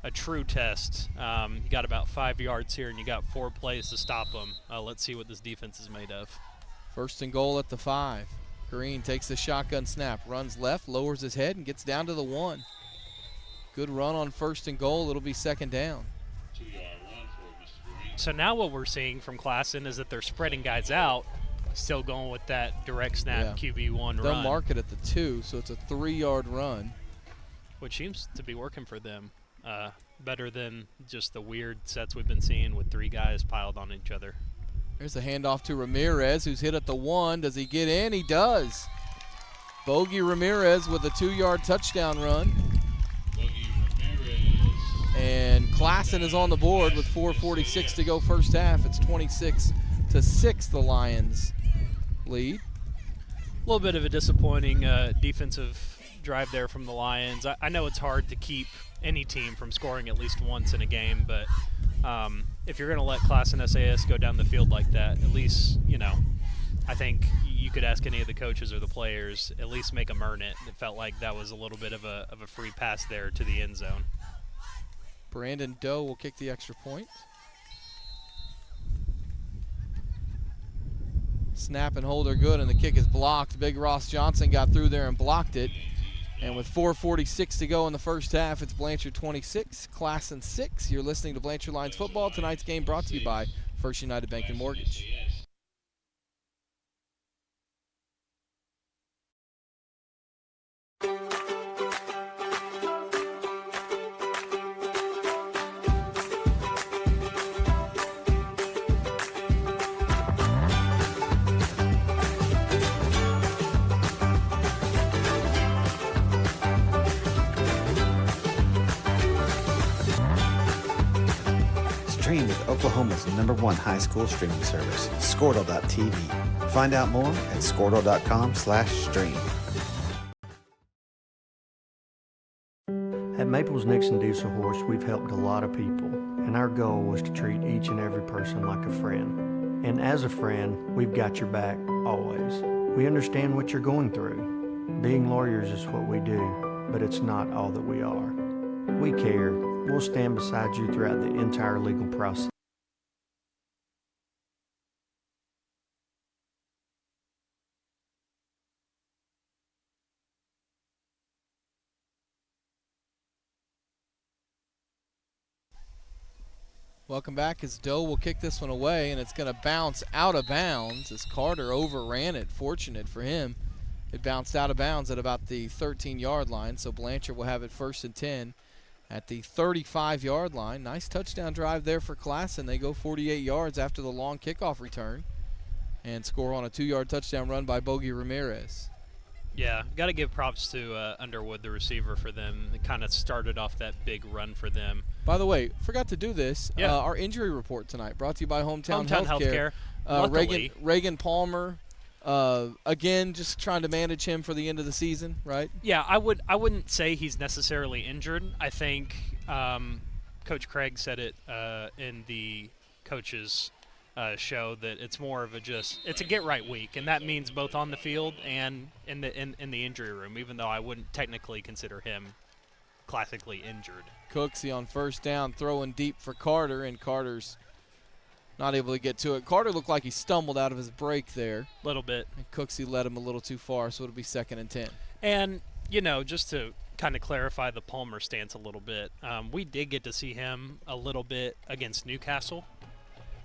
a true test. You got about 5 yards here, and you got 4 plays to stop them. Let's see what this defense is made of. 1st and goal at the 5. Green takes the shotgun snap, runs left, lowers his head, and gets down to the 1. Good run on 1st and goal. It'll be 2nd down. 2-yard run for Mr. Green. So now what we're seeing from Classen is that they're spreading guys out, still going with that direct snap QB1 run. They'll mark it at the 2, so it's a 3-yard run. Which seems to be working for them. Better than just the weird sets we've been seeing with 3 guys piled on each other. There's a handoff to Ramirez, who's hit at the 1. Does he get in? He does. Bogey Ramirez with a 2-yard touchdown run. And Classen is on the board with 4:46 to go first half. It's 26-6 the Lions lead. A little bit of a disappointing defensive drive there from the Lions. I know it's hard to keep any team from scoring at least once in a game, but if you're going to let Classen SAS go down the field like that, at least, I think you could ask any of the coaches or the players, at least make them earn it. It felt like that was a little bit of a free pass there to the end zone. Brandon Doe will kick the extra point. Snap and hold are good, and the kick is blocked. Big Ross Johnson got through there and blocked it. And with 4:46 to go in the first half, it's Blanchard 26, Classen 6. You're listening to Blanchard Lions Football. Tonight's game brought to you by First United Bank and Mortgage. Stream with Oklahoma's #1 high school streaming service, Squirtle.tv. Find out more at Squirtle.com/stream. At Maples Nixon Diesel Horse, we've helped a lot of people, and our goal was to treat each and every person like a friend. And as a friend, we've got your back always. We understand what you're going through. Being lawyers is what we do, but it's not all that we are. We care. We'll stand beside you throughout the entire legal process. Welcome back as Doe will kick this one away, and it's going to bounce out of bounds as Carter overran it. Fortunate for him, it bounced out of bounds at about the 13-yard line, so Blanchard will have it 1st and 10 at the 35-yard line. Nice touchdown drive there for Classen. They go 48 yards after the long kickoff return and score on a 2-yard touchdown run by Bogey Ramirez. Yeah, got to give props to Underwood, the receiver, for them. It kind of started off that big run for them. By the way, forgot to do this. Yeah. Our injury report tonight brought to you by Hometown Healthcare. Reagan Palmer, again, just trying to manage him for the end of the season, right? Yeah, I wouldn't say he's necessarily injured. I think Coach Craig said it in the coaches show that it's more of it's a get right week, and that means both on the field and in the injury room. Even though I wouldn't technically consider him classically injured. Cooksey on 1st down, throwing deep for Carter, and Carter's not able to get to it. Carter looked like he stumbled out of his break there. A little bit. And Cooksey led him a little too far, so it'll be 2nd and 10. And, just to kind of clarify the Palmer stance a little bit, we did get to see him a little bit against Newcastle.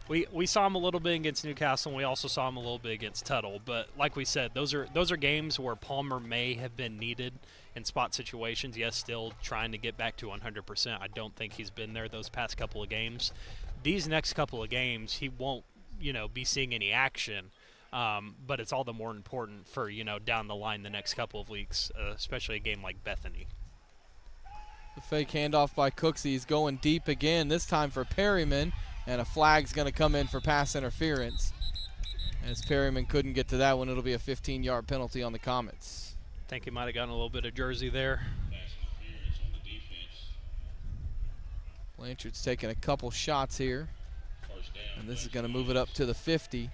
We saw him a little bit against Newcastle, and we also saw him a little bit against Tuttle. But like we said, those are games where Palmer may have been needed in spot situations. Yes, still trying to get back to 100%. I don't think he's been there those past couple of games. These next couple of games, he won't, be seeing any action. But it's all the more important for, down the line the next couple of weeks, especially a game like Bethany. The fake handoff by Cooksey. He's going deep again, this time for Perryman, and a flag's going to come in for pass interference. As Perryman couldn't get to that one, it'll be a 15-yard penalty on the Comets. I think he might have gotten a little bit of jersey there. Blanchard's taking a couple shots here, and this is going to move it up to the 50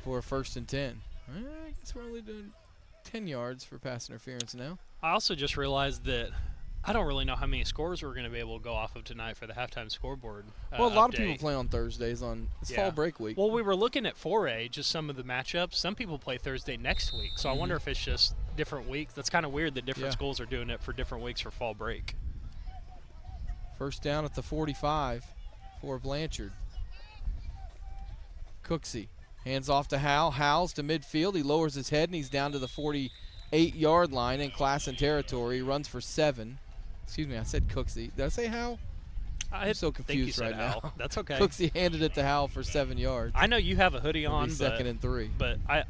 for 1st and 10. I guess we're only doing 10 yards for pass interference now. I also just realized that I don't really know how many scores we're going to be able to go off of tonight for the halftime scoreboard. Well, a lot of update. people play on Thursdays it's fall break week. Well, we were looking at 4A, just some of the matchups. Some people play Thursday next week, so I wonder if it's just different weeks. That's kind of weird that different schools are doing it for different weeks for fall break. First down at the 45 for Blanchard. Cooksey hands off to Howell. Howell's to midfield. He lowers his head, and he's down to the 48-yard line in Classen territory. He runs for 7. Excuse me, I said Cooksey. Did I say Howell? I'm so confused right now. That's okay. Cooksey handed it to Howell for 7 yards. I know you have a hoodie on, but second and 3. But I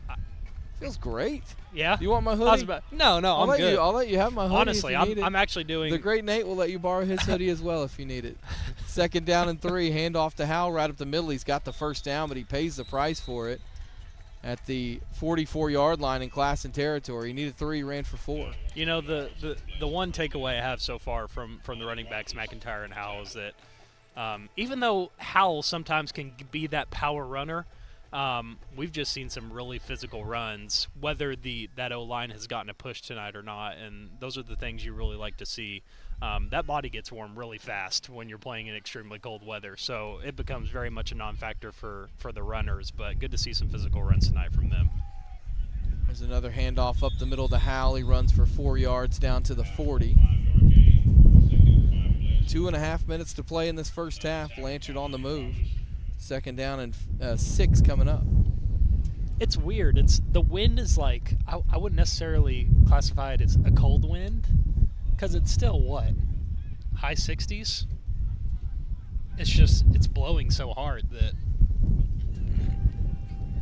feels great. Yeah. You want my hoodie? No, I'm good. I'll let you have my hoodie. Honestly, if you need it. I'm actually doing. The great Nate will let you borrow his hoodie as well if you need it. Second down and 3. Hand off to Howell right up the middle. He's got the first down, but he pays the price for it at the 44-yard line in Classen territory. He needed 3, ran for 4. You know, the one takeaway I have so far from the running backs, McIntyre and Howell, is that even though Howell sometimes can be that power runner, we've just seen some really physical runs, whether that O-line has gotten a push tonight or not, and those are the things you really like to see. That body gets warm really fast when you're playing in extremely cold weather, so it becomes very much a non-factor for the runners, but good to see some physical runs tonight from them. There's another handoff up the middle to Howell. He runs for 4 yards down to the 40. 2.5 minutes to play in this first half. Blanchard on the move. Second down and 6 coming up. It's weird. The wind is like, I wouldn't necessarily classify it as a cold wind, because it's still what? High 60s? It's blowing so hard that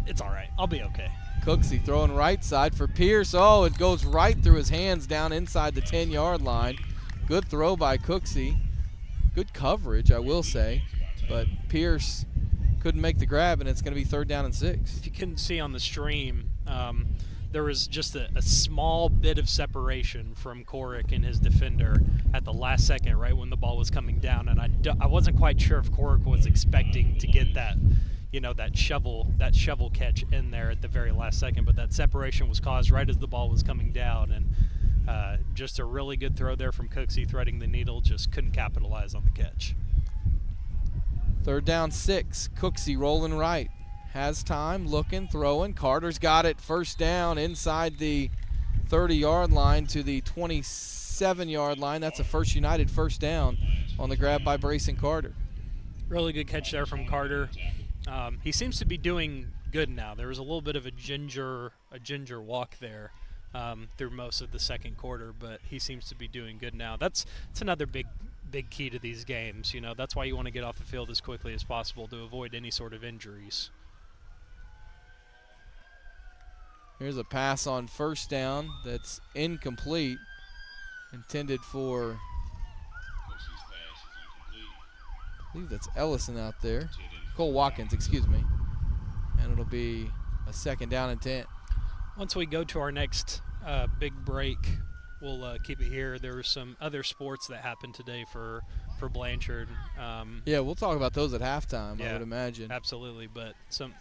it's all right. I'll be okay. Cooksey throwing right side for Pierce. Oh, it goes right through his hands down inside the 10-yard line. Good throw by Cooksey. Good coverage, I will say. But Pierce couldn't make the grab, and it's going to be 3rd down and 6. If you couldn't see on the stream, there was just a small bit of separation from Corrick and his defender at the last second, right when the ball was coming down, and I wasn't quite sure if Corrick was expecting to get that, that shovel catch in there at the very last second, but that separation was caused right as the ball was coming down, and just a really good throw there from Cooksey, threading the needle, just couldn't capitalize on the catch. 3rd down 6. Cooksey rolling right. Has time, looking, throwing. Carter's got it. First down inside the 30-yard line to the 27-yard line. That's a First United first down on the grab by Brayson Carter. Really good catch there from Carter. He seems to be doing good now. There was a little bit of a ginger walk there through most of the second quarter, but he seems to be doing good now. That's another big key to these games. That's why you want to get off the field as quickly as possible to avoid any sort of injuries. Here's a pass on first down that's incomplete, intended for, I believe that's Ellison out there. Cole Watkins, excuse me. And it'll be a 2nd down and 10. Once we go to our next big break, we'll keep it here. There were some other sports that happened today for Blanchard. Yeah, we'll talk about those at halftime, I would imagine. Absolutely, but some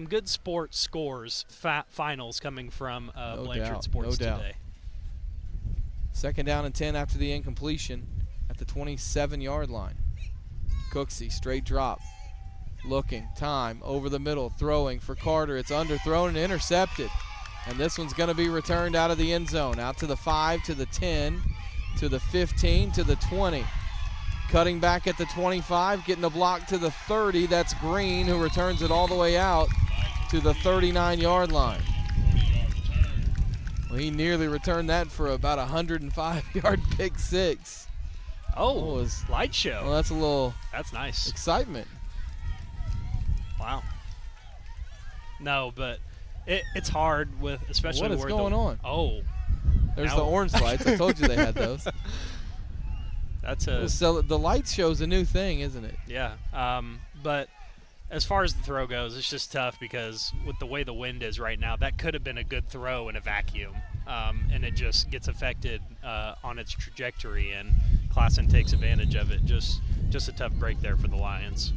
good sports scores, finals coming from Blanchard sports today. 2nd down and 10 after the incompletion at the 27-yard line. Cooksey, straight drop. Looking, time, over the middle, throwing for Carter. It's underthrown and intercepted. And this one's going to be returned out of the end zone. Out to the 5, to the 10, to the 15, to the 20. Cutting back at the 25, getting the block to the 30. That's Green, who returns it all the way out to the 39-yard line. Well, he nearly returned that for about a 105-yard pick 6. Oh, light show. Well, that's nice. Excitement. Wow. No, but it's hard with, especially what is going on? Oh, there's the orange lights. I told you they had those. That's so the light show's a new thing, isn't it? Yeah. But as far as the throw goes, it's just tough because with the way the wind is right now, that could have been a good throw in a vacuum, and it just gets affected on its trajectory, and Classen takes advantage of it. Just a tough break there for the Lions.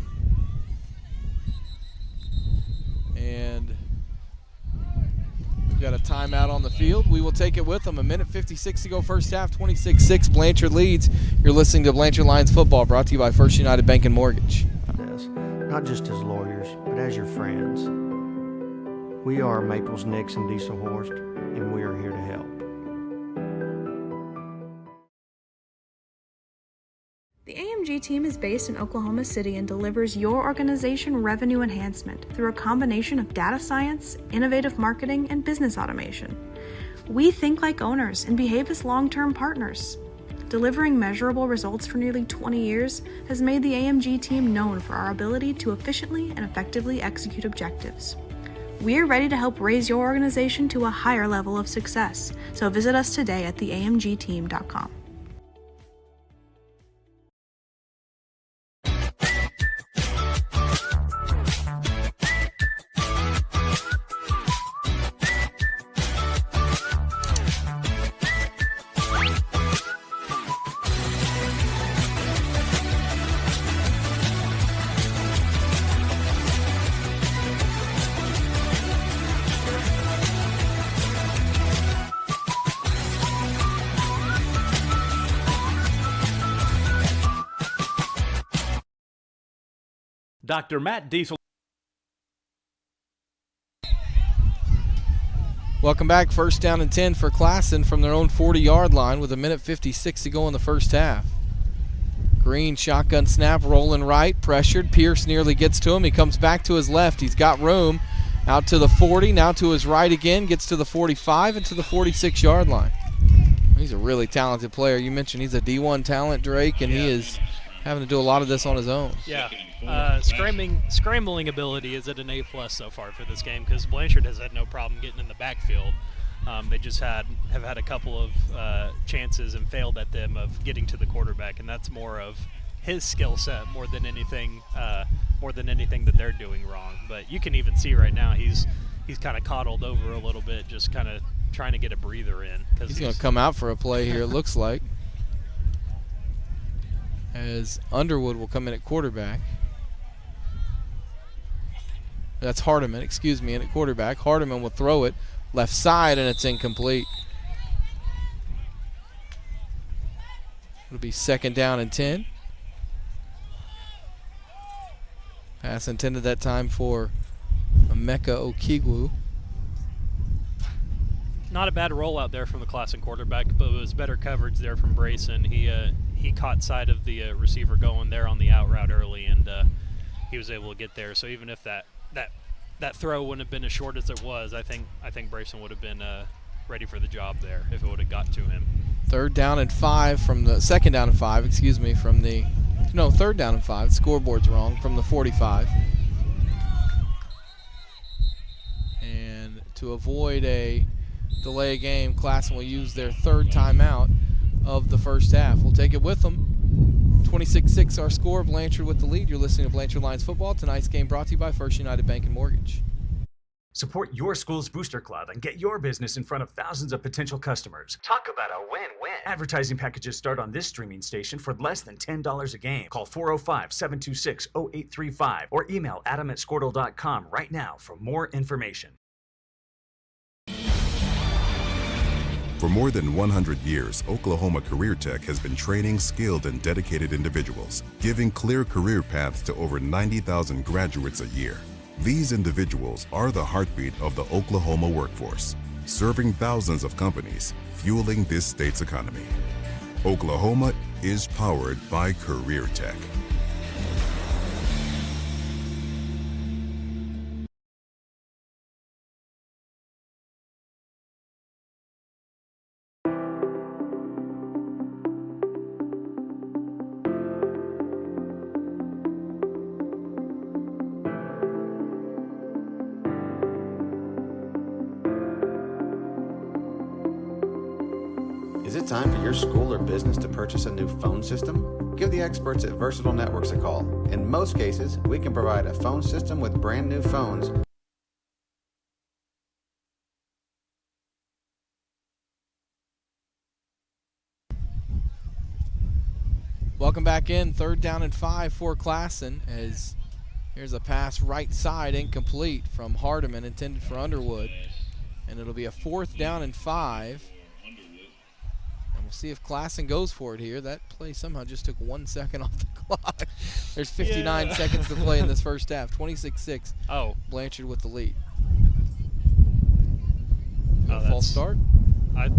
And we've got a timeout on the field. We will take it with them. 1:56 to go first half, 26-6. Blanchard leads. You're listening to Blanchard Lions football, brought to you by First United Bank and Mortgage. This, not just as lawyers, but as your friends. We are Maples, Nix, and Dieselhorst, and we are here to help. The AMG team is based in Oklahoma City and delivers your organization revenue enhancement through a combination of data science, innovative marketing, and business automation. We think like owners and behave as long-term partners. Delivering measurable results for nearly 20 years has made the AMG team known for our ability to efficiently and effectively execute objectives. We're ready to help raise your organization to a higher level of success, so visit us today at theamgteam.com. Dr. Matt Diesel. Welcome back. First down and 10 for Classen from their own 40-yard line with 1:56 to go in the first half. Green shotgun snap, rolling right, pressured. Pierce nearly gets to him. He comes back to his left. He's got room. Out to the 40, now to his right again, gets to the 45 and to the 46-yard line. He's a really talented player. You mentioned he's a D1 talent, Drake, and he is having to do a lot of this on his own. Yeah. Scrambling ability is at an A+ so far for this game because Blanchard has had no problem getting in the backfield. They just have had a couple of chances and failed at them of getting to the quarterback, and that's more of his skill set more than anything that they're doing wrong. But you can even see right now he's kind of coddled over a little bit, just kind of trying to get a breather in. He's going to come out for a play here, it looks like, as Underwood will come in at quarterback. That's Hardiman, in at quarterback. Hardiman will throw it left side, and it's incomplete. It'll be second down and 10. Pass intended that time for Emeka Okigwu. Not a bad rollout there from the Classen quarterback, but it was better coverage there from Brayson. He caught sight of the receiver going there on the out route early, and he was able to get there. So even if that throw wouldn't have been as short as it was, I think Brayson would have been ready for the job there if it would have got to him. Third down and 5 from the second down and 5, from the third down and 5. The scoreboard's wrong, from the 45. And to avoid a delay game, Classen will use their third timeout of the first half. We'll take it with them. 26-6 our score. Blanchard with the lead. You're listening to Blanchard Lions football. Tonight's game brought to you by First United Bank and Mortgage. Support your school's booster club and get your business in front of thousands of potential customers. Talk about a win-win. Advertising packages start on this streaming station for less than $10 a game. Call 405-726-0835 or email adam@squirtle.com right now for more information. For more than 100 years, Oklahoma Career Tech has been training skilled and dedicated individuals, giving clear career paths to over 90,000 graduates a year. These individuals are the heartbeat of the Oklahoma workforce, serving thousands of companies, fueling this state's economy. Oklahoma is powered by Career Tech. Is it time for your school or business to purchase a new phone system? Give the experts at Versatile Networks a call. In most cases, we can provide a phone system with brand new phones. Welcome back in. Third down and 5 for Classen, as here's a pass right side, incomplete from Hardiman, intended for Underwood. And it'll be a 4th down and 5. And we'll see if Classen goes for it here. That play somehow just took 1 second off the clock. There's 59 seconds to play in this first half. 26-6. Oh. Blanchard with the lead. Oh, false start? I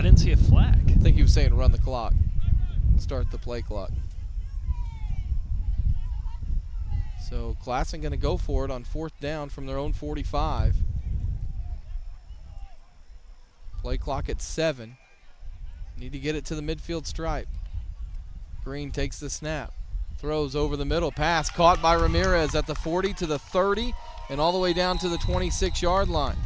didn't see a flag. I think he was saying run the clock. Start the play clock. So Classen going to go for it on 4th down from their own 45. Play clock at 7. Need to get it to the midfield stripe. Green takes the snap. Throws over the middle. Pass caught by Ramirez at the 40 to the 30 and all the way down to the 26-yard line.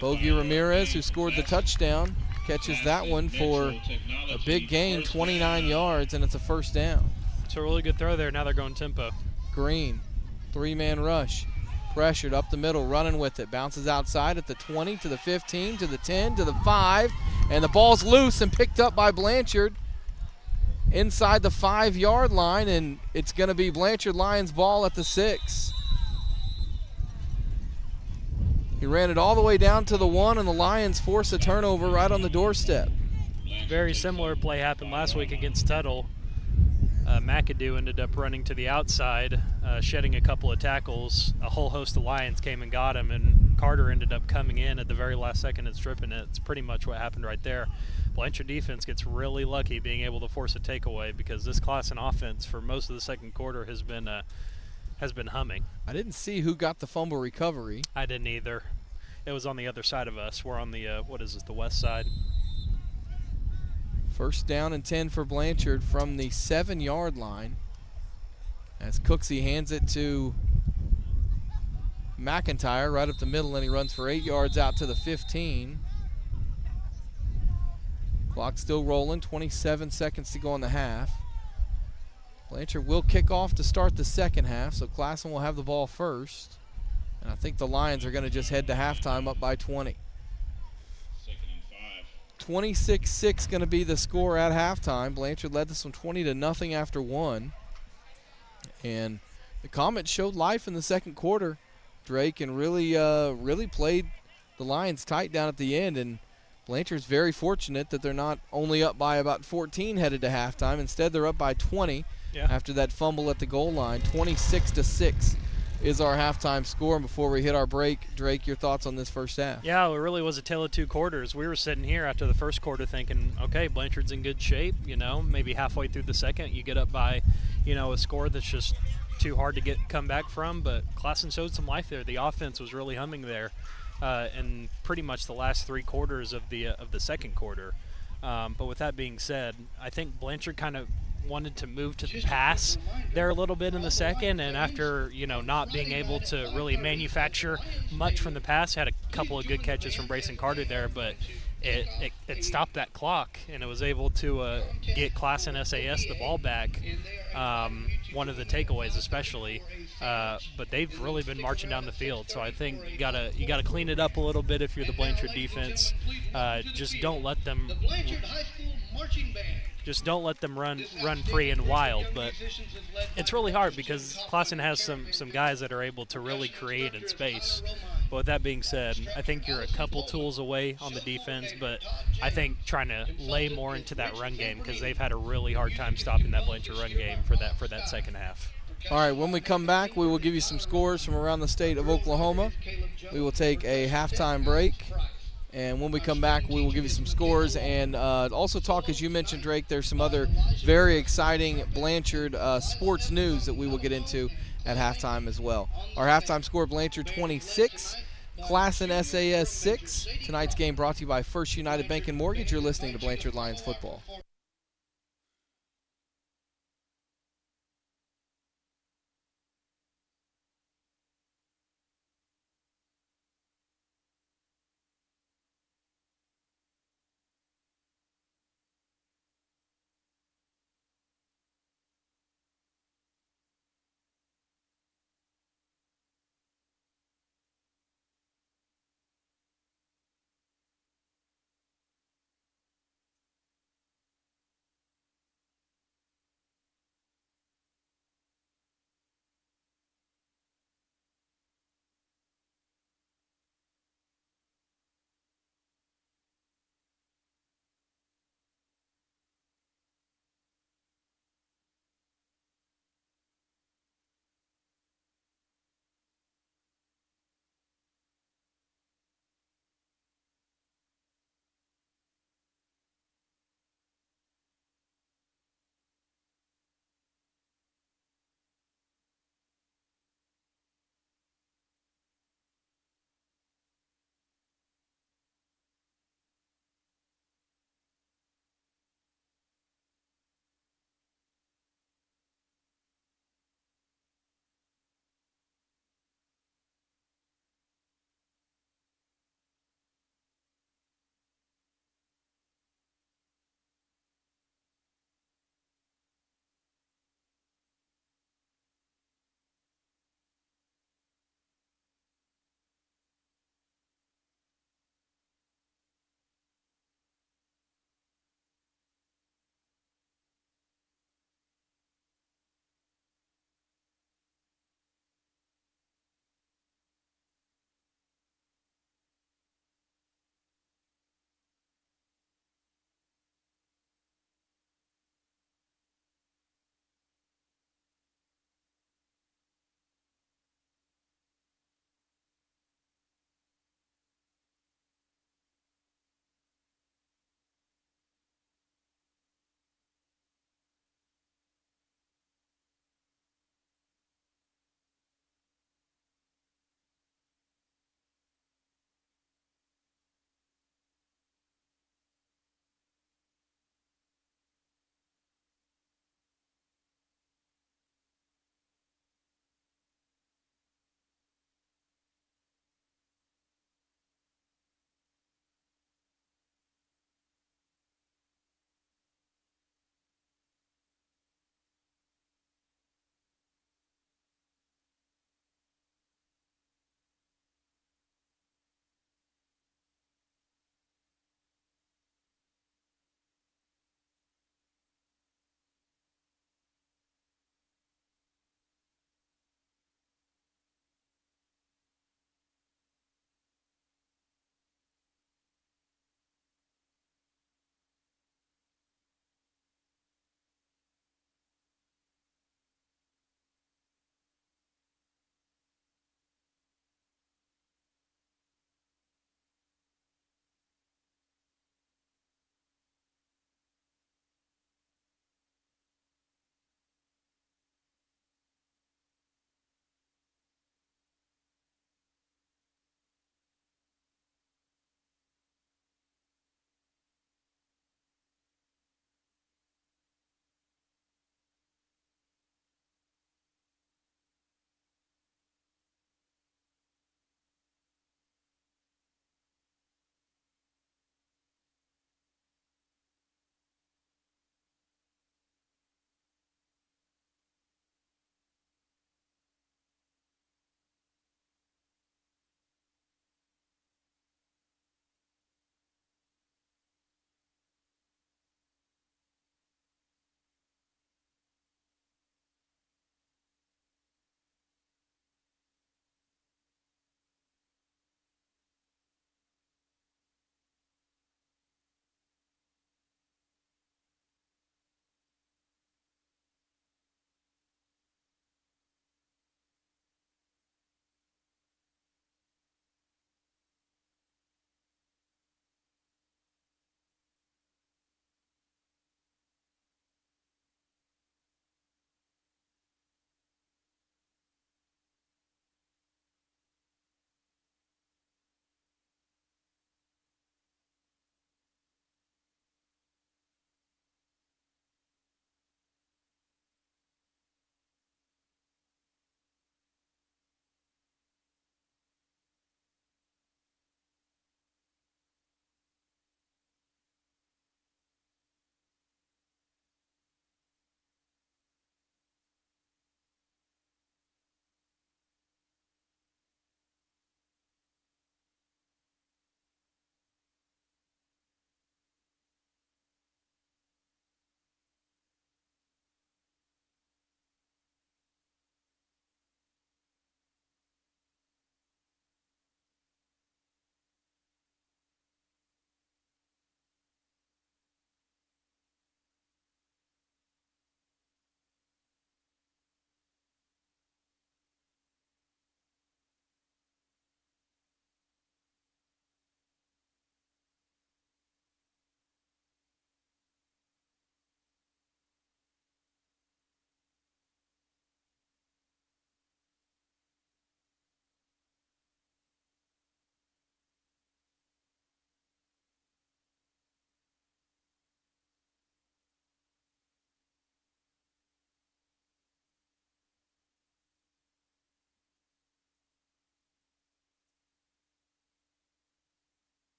Bogey Ramirez, who scored the touchdown, catches that one for a big gain, 29 yards, and it's a 1st down. It's a really good throw there. Now they're going tempo. Green, 3-man rush. Pressured up the middle, running with it. Bounces outside at the 20 to the 15 to the 10 to the 5. And the ball's loose and picked up by Blanchard inside the 5-yard line. And it's going to be Blanchard Lions ball at the 6. He ran it all the way down to the 1, and the Lions force a turnover right on the doorstep. Very similar play happened last week against Tuttle. McAdoo ended up running to the outside, shedding a couple of tackles. A whole host of Lions came and got him, and Carter ended up coming in at the very last second and stripping it. It's pretty much what happened right there. Blanchard defense gets really lucky being able to force a takeaway because this Classen offense for most of the second quarter has been humming. I didn't see who got the fumble recovery. I didn't either. It was on the other side of us. We're on the, the west side. 1st down and 10 for Blanchard from the 7-yard line. As Cooksey hands it to McIntyre right up the middle, and he runs for 8 yards out to the 15. Clock still rolling, 27 seconds to go in the half. Blanchard will kick off to start the second half, so Classen will have the ball first. And I think the Lions are going to just head to halftime up by 20. 26-6 going to be the score at halftime. Blanchard led this one 20-0 after 1. And the Comets showed life in the second quarter, Drake, and really played the Lions tight down at the end. And Blanchard's very fortunate that they're not only up by about 14 headed to halftime. Instead, they're up by 20 after that fumble at the goal line. 26-6 is our halftime score. And before we hit our break, Drake, your thoughts on this first half? Yeah, it really was a tale of two quarters. We were sitting here after the first quarter thinking, okay, Blanchard's in good shape. Maybe halfway through the second, you get up by, a score that's just too hard to come back from. But Classen showed some life there. The offense was really humming there, in pretty much the last 3 quarters of the second quarter. But with that being said, I think Blanchard kind of wanted to move to the pass there a little bit in the second, and after not being able to really manufacture much from the pass, had a couple of good catches from Brayson Carter there, but it stopped that clock, and it was able to get Classen SAS the ball back. One of the takeaways especially, but they've really been marching down the field. So I think you gotta clean it up a little bit if you're the Blanchard defense. Just don't let them run free and wild. But it's really hard because Classen has some guys that are able to really create in space. But with that being said, I think you're a couple tools away on the defense, but I think trying to lay more into that run game because they've had a really hard time stopping that Blanchard run game for that second half. All right, when we come back, we will give you some scores from around the state of Oklahoma. We will take a halftime break. And when we come back, we will give you some scores and also talk, as you mentioned, Drake, there's some other very exciting Blanchard sports news that we will get into at halftime as well. Our halftime score, Blanchard 26, Classen SAS 6. Tonight's game brought to you by First United Bank and Mortgage. You're listening to Blanchard Lions football.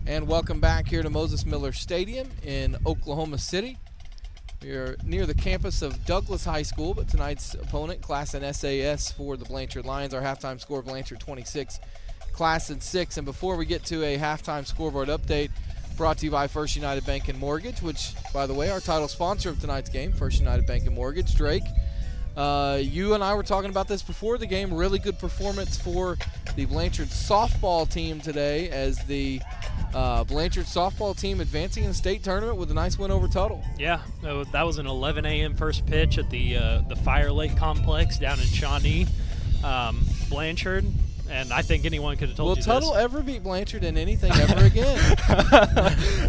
And welcome back here to Moses Miller Stadium in Oklahoma City. We are near the campus of Douglas High School, but tonight's opponent, Classen SAS for the Blanchard Lions. Our halftime score, Blanchard 26, Classen 6. And before we get to a halftime scoreboard update, brought to you by First United Bank and Mortgage, which, by the way, our title sponsor of tonight's game, First United Bank and Mortgage. Drake, you and I were talking about this before the game. Really good performance for the Blanchard softball team today, as the Blanchard softball team advancing in the state tournament with a nice win over Tuttle. Yeah, that was an 11 a.m. first pitch at the Fire Lake Complex down in Shawnee. Blanchard, and I think anyone could have told you this. Will Tuttle ever beat Blanchard in anything ever again?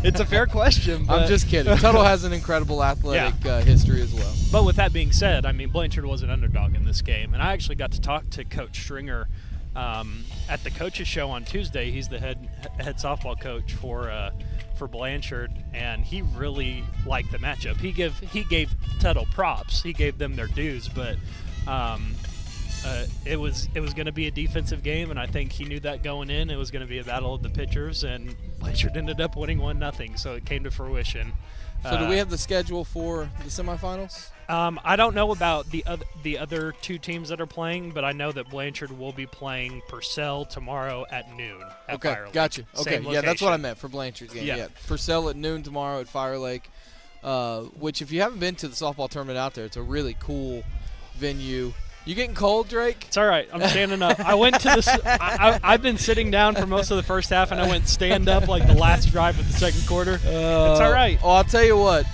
It's a fair question. I'm just kidding. Tuttle has an incredible athletic history as well. But with that being said, I mean, Blanchard was an underdog in this game, and I actually got to talk to Coach Stringer at the coaches show on Tuesday. He's the head softball coach for Blanchard, and he really liked the matchup. He gave Tuttle props. He gave them their dues, but it was going to be a defensive game, and I think he knew that going in. It was going to be a battle of the pitchers, and Blanchard ended up winning 1-0, so it came to fruition. So do we have the schedule for the semifinals? I don't know about the other two teams that are playing, but I know that Blanchard will be playing Purcell tomorrow at noon at Fire Lake. Gotcha. Okay, yeah, that's what I meant for Blanchard's game. Yeah. Purcell at noon tomorrow at Fire Lake, which if you haven't been to the softball tournament out there, it's a really cool venue. You getting cold, Drake? It's all right. I'm standing up. I went to this. I've been sitting down for most of the first half, and I went stand up like the last drive of the second quarter. It's all right. Oh, I'll tell you what.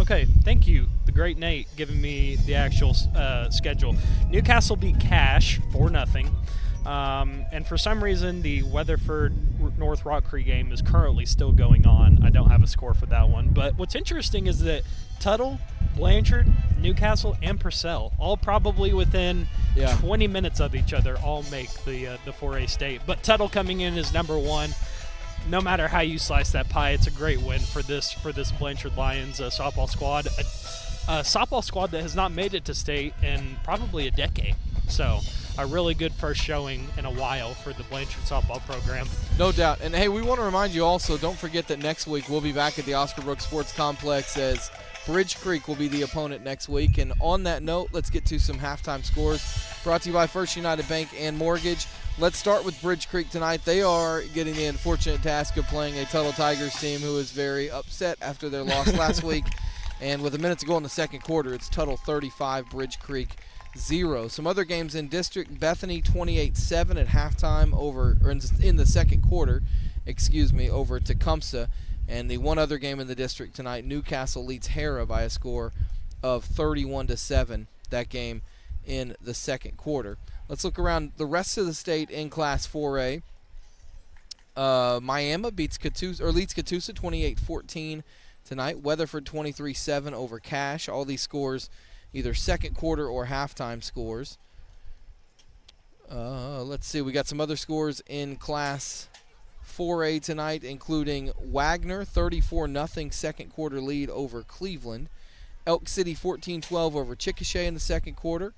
Okay. Thank you, the great Nate, giving me the actual schedule. Newcastle beat Cache 4-0. And for some reason, the Weatherford North Rock Creek game is currently still going on. I don't have a score for that one. But what's interesting is that Tuttle, Blanchard, Newcastle, and Purcell, all probably within 20 minutes of each other, all make the 4A state. But Tuttle coming in as number one. No matter how you slice that pie, it's a great win for this Blanchard Lions softball squad. A softball squad that has not made it to state in probably a decade. So a really good first showing in a while for the Blanchard softball program. No doubt. And, hey, we want to remind you also, don't forget that next week we'll be back at the Oscar Brooks Sports Complex, as Bridge Creek will be the opponent next week. And on that note, let's get to some halftime scores brought to you by First United Bank and Mortgage. Let's start with Bridge Creek tonight. They are getting the unfortunate task of playing a Tuttle Tigers team who is very upset after their loss last week. And with a minute to go in the second quarter, it's Tuttle 35, Bridge Creek 0. Some other games in district: Bethany 28-7 at halftime in the second quarter, over Tecumseh. And the one other game in the district tonight, Newcastle leads Hera by a score of 31-7. That game in the second quarter. Let's look around the rest of the state in Class 4A. Miami leads Catoosa 28-14 tonight. Weatherford 23-7 over Cache. All these scores either second quarter or halftime scores. Let's see. We got some other scores in Class 4A tonight, including Wagner 34-0 second quarter lead over Cleveland. Elk City 14-12 over Chickasha in the second quarter.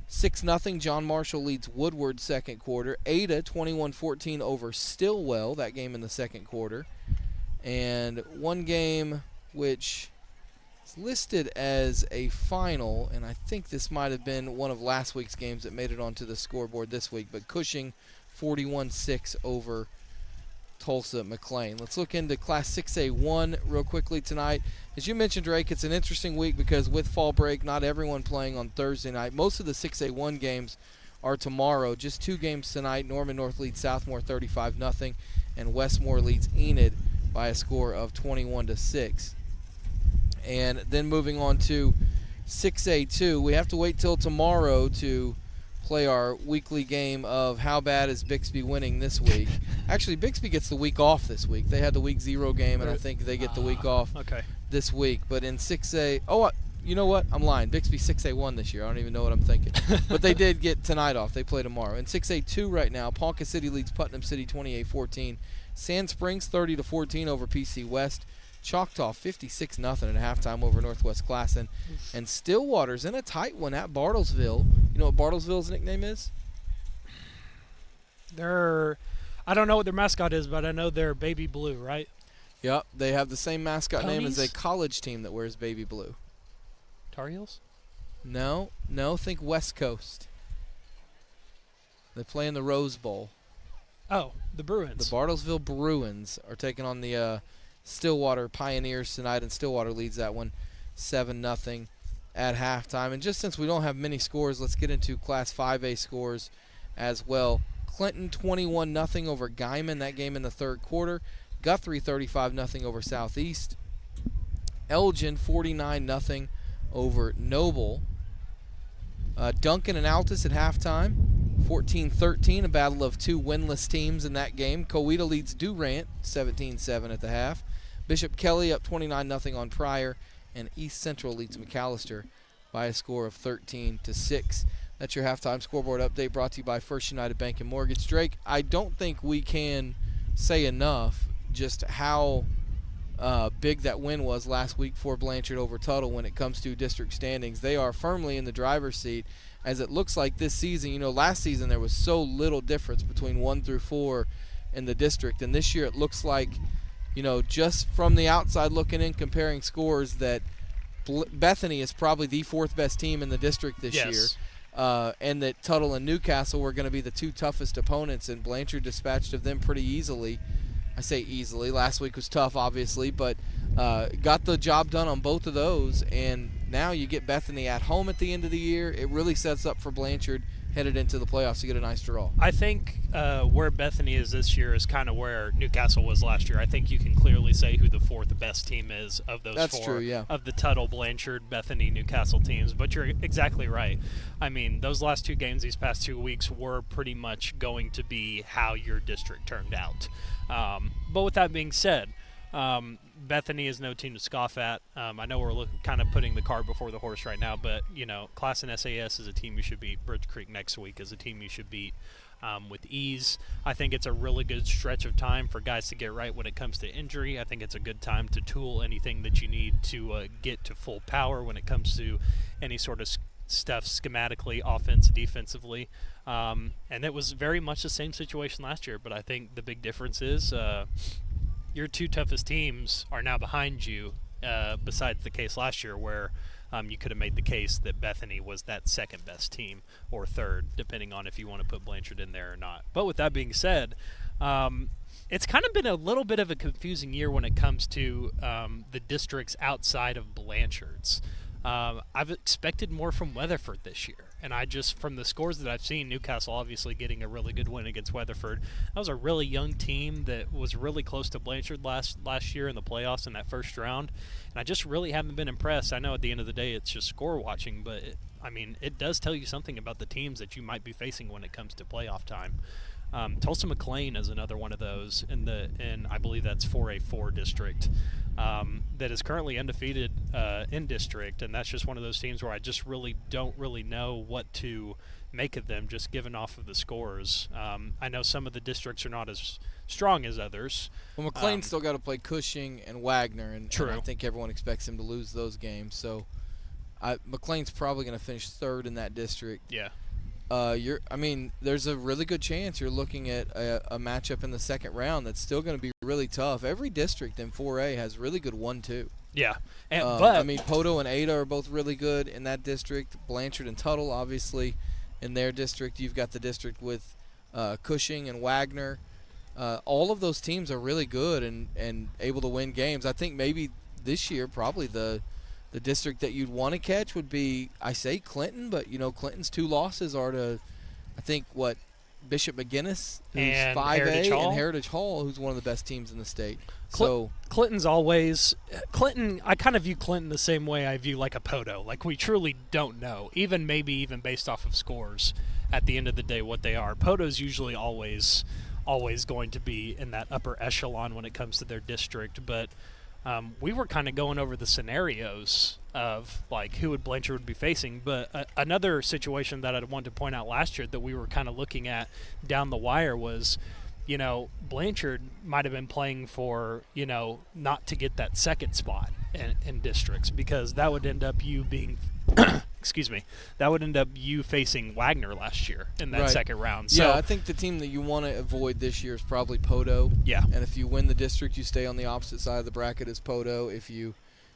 6-0 John Marshall leads Woodward second quarter. Ada 21-14 over Stillwell, that game in the second quarter. And one game which is listed as a final, and I think this might have been one of last week's games that made it onto the scoreboard this week, but Cushing 41-6 over Tulsa McLean. Let's look into Class 6A1 real quickly tonight. As you mentioned, Drake, it's an interesting week because with fall break, not everyone playing on Thursday night. Most of the 6A1 games are tomorrow. Just two games tonight. Norman North leads Southmore 35-0, and Westmore leads Enid by a score of 21-6. And then moving on to 6A2, we have to wait till tomorrow to play our weekly game of how bad is Bixby winning this week. Actually, Bixby gets the week off this week. They had the week 0 game, and I think they get the week off this week. But in 6A, you know what? I'm lying. Bixby 6A1 this year. I don't even know what I'm thinking. But they did get tonight off. They play tomorrow. In 6A2 right now, Ponca City leads Putnam City 28-14. Sand Springs 30-14 over PC West. Choctaw 56-0 at halftime over Northwest Classen. And Stillwater's in a tight one at Bartlesville. You know what Bartlesville's nickname is? I I don't know what their mascot is, but I know they're baby blue, right? Yep, they have the same mascot name as a Ponies? college team that wears baby blue. Tar Heels? No, think West Coast. They play in the Rose Bowl. Oh, the Bruins. The Bartlesville Bruins are taking on the Stillwater Pioneers tonight, and Stillwater leads that one 7-0 at halftime. And just since we don't have many scores, let's get into Class 5A scores as well. Clinton 21-0 over Guyman, that game in the third quarter. Guthrie 35-0 over Southeast. Elgin 49-0 over Noble. Duncan and Altus at halftime, 14-13, a battle of two winless teams in that game. Coweta leads Durant 17-7 at the half. Bishop Kelly up 29-0 on Pryor, and East Central leads McAllister by a score of 13-6. That's your halftime scoreboard update brought to you by First United Bank and Mortgage. Drake, I don't think we can say enough just how big that win was last week for Blanchard over Tuttle when it comes to district standings. They are firmly in the driver's seat, as it looks like this season. Last season there was so little difference between 1 through 4 in the district, and this year it looks like, just from the outside looking in, comparing scores, that Bethany is probably the fourth best team in the district this year. And that Tuttle and Newcastle were going to be the two toughest opponents, and Blanchard dispatched of them pretty easily. I say easily. Last week was tough, obviously, but got the job done on both of those, and now you get Bethany at home at the end of the year. It really sets up for Blanchard headed into the playoffs to get a nice draw. I think where Bethany is this year is kind of where Newcastle was last year. I think you can clearly say who the fourth best team is of those That's four. true, yeah. Of the Tuttle, Blanchard, Bethany, Newcastle teams. But you're exactly right. I mean, those last two games these past 2 weeks were pretty much going to be how your district turned out. But with that being said, Bethany is no team to scoff at. I know we're kind of putting the cart before the horse right now, but, Classen SAS is a team you should beat. Bridge Creek next week is a team you should beat with ease. I think it's a really good stretch of time for guys to get right when it comes to injury. I think it's a good time to tool anything that you need to get to full power when it comes to any sort of stuff schematically, offense, defensively. And it was very much the same situation last year, but I think the big difference is your two toughest teams are now behind you, besides the case last year where you could have made the case that Bethany was that second best team or third, depending on if you want to put Blanchard in there or not. But with that being said, it's kind of been a little bit of a confusing year when it comes to the districts outside of Blanchard's. I've expected more from Weatherford this year, and from the scores that I've seen, Newcastle obviously getting a really good win against Weatherford. That was a really young team that was really close to Blanchard last year in the playoffs in that first round, and I just really haven't been impressed. I know at the end of the day it's just score watching, but it does tell you something about the teams that you might be facing when it comes to playoff time. Tulsa McLean is another one of those in I believe that's 4A4 district that is currently undefeated in district, and that's just one of those teams where I just really don't know what to make of them just given off of the scores. I know some of the districts are not as strong as others. Well, McLean's still got to play Cushing and Wagner, and I think everyone expects him to lose those games. So McLean's probably going to finish third in that district. Yeah. There's a really good chance you're looking at a matchup in the second round that's still going to be really tough. Every district in 4A has really good 1-2. Yeah. Poto and Ada are both really good in that district. Blanchard and Tuttle, obviously, in their district. You've got the district with Cushing and Wagner. All of those teams are really good and able to win games. I think maybe this year probably the district that you'd want to catch would be, I say Clinton, but, Clinton's two losses are to, I think, Bishop McGinnis, who's and 5A, and Heritage Hall, who's one of the best teams in the state. Clinton's I kind of view Clinton the same way I view like a Poto. Like, we truly don't know, even based off of scores at the end of the day, what they are. Poto's usually always going to be in that upper echelon when it comes to their district, but we were kind of going over the scenarios of like who Blanchard would be facing, but another situation that I wanted to point out last year that we were kind of looking at down the wire was, Blanchard might have been playing for, not to get that second spot in districts, because that would end up you being that would end up you facing Wagner last year in that second round. So yeah, I think the team that you want to avoid this year is probably Podo. Yeah. And if you win the district, you stay on the opposite side of the bracket as Podo. If you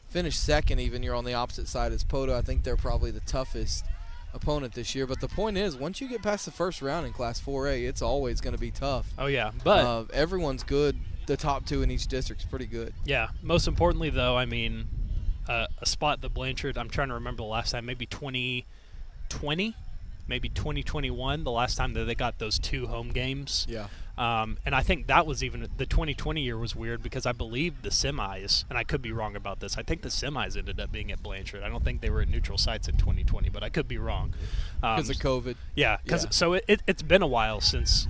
finish second even, you're on the opposite side as Podo. I think they're probably the toughest opponent this year. But the point is, once you get past the first round in Class 4A, it's always going to be tough. Oh, yeah. But everyone's good. The top two in each district is pretty good. Yeah. Most importantly, though, I mean, a spot that Blanchard, I'm trying to remember the last time, maybe 2020, maybe 2021, the last time that they got those 2 home games. Yeah. And I think that was even the 2020 year was weird because I believe the semis, and I could be wrong about this, I think the semis ended up being at Blanchard. I don't think they were at neutral sites in 2020, but I could be wrong. Because of COVID. Yeah, so it's been a while since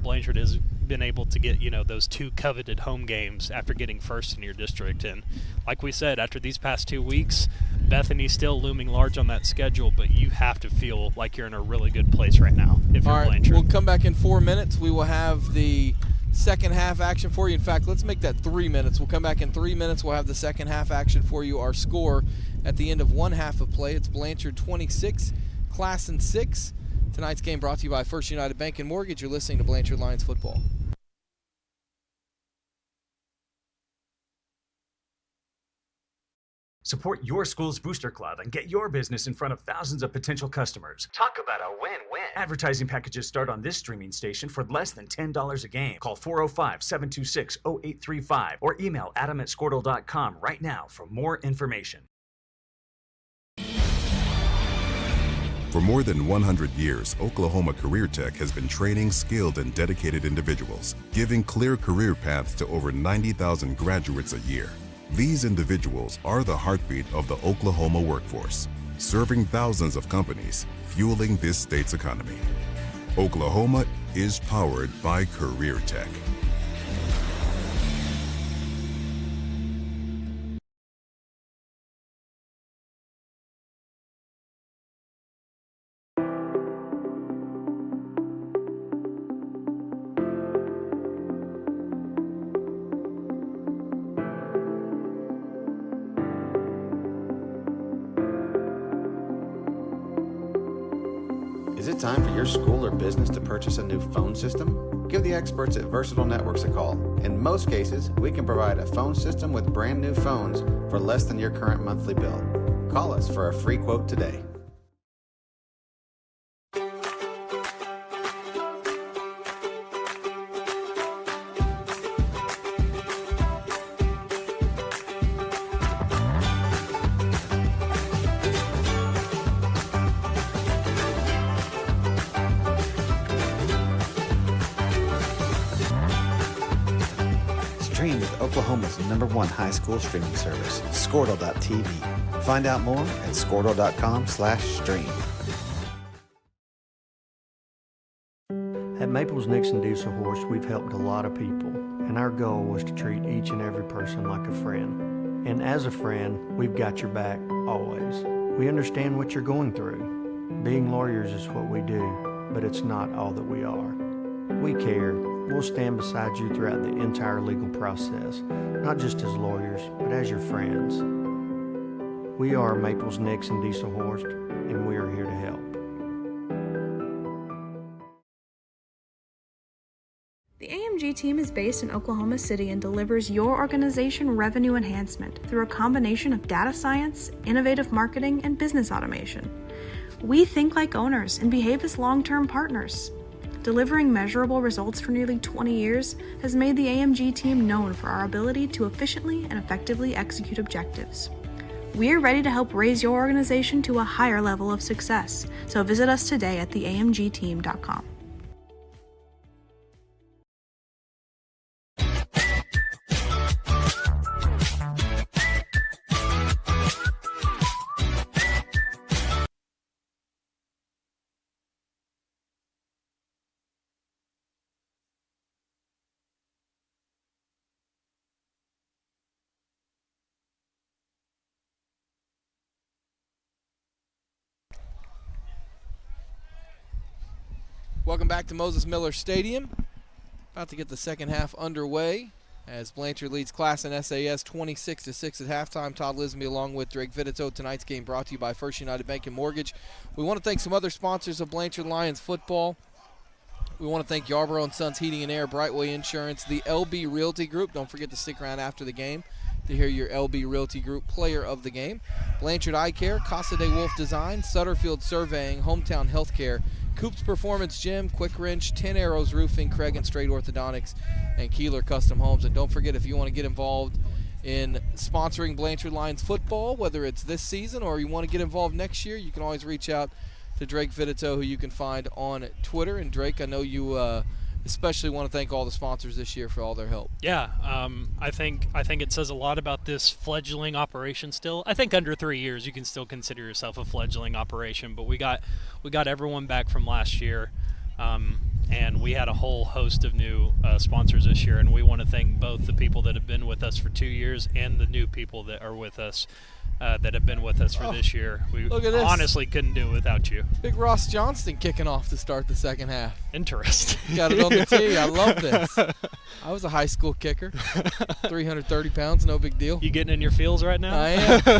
Blanchard has been able to get, those 2 coveted home games after getting first in your district. And like we said, after these past 2 weeks, Bethany's still looming large on that schedule, but you have to feel like you're in a really good place right now if you're Blanchard. We'll come back in 4 minutes. We will have the second half action for you. In fact, let's make that 3 minutes. We'll come back in 3 minutes. We'll have the second half action for you. Our score at the end of one half of play, it's Blanchard 26, Classen 6. Tonight's game brought to you by First United Bank and Mortgage. You're listening to Blanchard Lions football. Support your school's booster club and get your business in front of thousands of potential customers. Talk about a win-win. Advertising packages start on this streaming station for less than $10 a game. Call 405-726-0835 or email adam@squirtle.com right now for more information. For more than 100 years, Oklahoma Career Tech has been training skilled and dedicated individuals, giving clear career paths to over 90,000 graduates a year. These individuals are the heartbeat of the Oklahoma workforce, serving thousands of companies, fueling this state's economy. Oklahoma is powered by Career Tech. Is it time for your school or business to purchase a new phone system? Give the experts at Versatile Networks a call. In most cases, we can provide a phone system with brand new phones for less than your current monthly bill. Call us for a free quote today. Stream with Oklahoma's #1 high school streaming service, Squirtle.tv. Find out more at squirtle.com/stream. At Maples Nixon Diesel Horse, we've helped a lot of people, and our goal was to treat each and every person like a friend. And as a friend, we've got your back always. We understand what you're going through. Being lawyers is what we do, but it's not all that we are. We care. We'll stand beside you throughout the entire legal process, not just as lawyers, but as your friends. We are Maples Nixon Diesel Horse, and we are here to help. The AMG team is based in Oklahoma City and delivers your organization revenue enhancement through a combination of data science, innovative marketing, and business automation. We think like owners and behave as long-term partners. Delivering measurable results for nearly 20 years has made the AMG team known for our ability to efficiently and effectively execute objectives. We're ready to help raise your organization to a higher level of success, so visit us today at theamgteam.com. Welcome back to Moses Miller Stadium. About to get the second half underway as Blanchard leads Classen SAS 26-6 at halftime. Todd Lisby along with Drake Vitito. Tonight's game brought to you by First United Bank and Mortgage. We want to thank some other sponsors of Blanchard Lions football. We want to thank Yarborough & Sons Heating and Air, Brightway Insurance, the LB Realty Group. Don't forget to stick around after the game to hear your LB Realty Group player of the game. Blanchard Eye Care, Casa de Wolf Design, Sutterfield Surveying, Hometown Healthcare, Coops Performance Gym, Quick Wrench, 10 Arrows Roofing, Craig and Straight Orthodontics, and Keeler Custom Homes. And don't forget, if you want to get involved in sponsoring Blanchard Lions football, whether it's this season or you want to get involved next year, you can always reach out to Drake Vitito, who you can find on Twitter. And Drake, I know you especially want to thank all the sponsors this year for all their help. Yeah, I think it says a lot about this fledgling operation still. I think under 3 years you can still consider yourself a fledgling operation, but we got everyone back from last year, and we had a whole host of new sponsors this year, and we want to thank both the people that have been with us for 2 years and the new people that are with us that have been with us for this year. We honestly couldn't do it without you. Big Ross Johnston kicking off to start the second half. Interesting. Got it on the tee. I love this. I was a high school kicker. 330 pounds, no big deal. You getting in your feels right now? I am.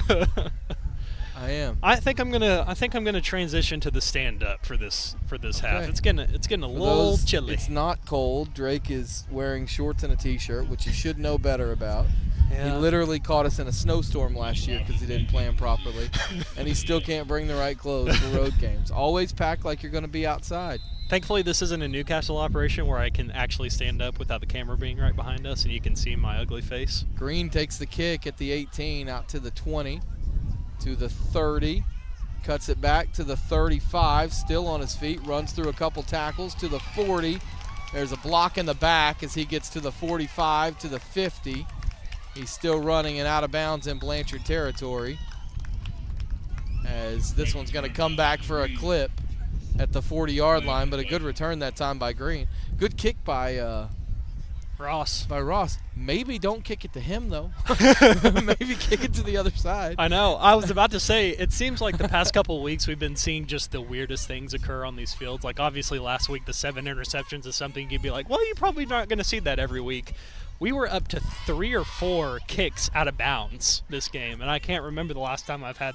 I am. I think I'm gonna transition to the stand up for this half. It's getting a little chilly. It's not cold. Drake is wearing shorts and a t-shirt, which you should know better about. Yeah. He literally caught us in a snowstorm last year because he didn't plan properly, and he still can't bring the right clothes for road games. Always pack like you're going to be outside. Thankfully, this isn't a Newcastle operation where I can actually stand up without the camera being right behind us, and you can see my ugly face. Green takes the kick at the 18, out to the 20, to the 30, cuts it back to the 35, still on his feet, runs through a couple tackles to the 40. There's a block in the back as he gets to the 45, to the 50. He's still running and out of bounds in Blanchard territory, as this one's going to come back for a clip at the 40-yard line, but a good return that time by Green. Good kick by Ross. Maybe don't kick it to him, though. Maybe kick it to the other side. I know. I was about to say, it seems like the past couple of weeks we've been seeing just the weirdest things occur on these fields. Like, obviously, last week the 7 interceptions is something you'd be like, well, you're probably not going to see that every week. We were up to 3 or 4 kicks out of bounds this game, and I can't remember the last time I've had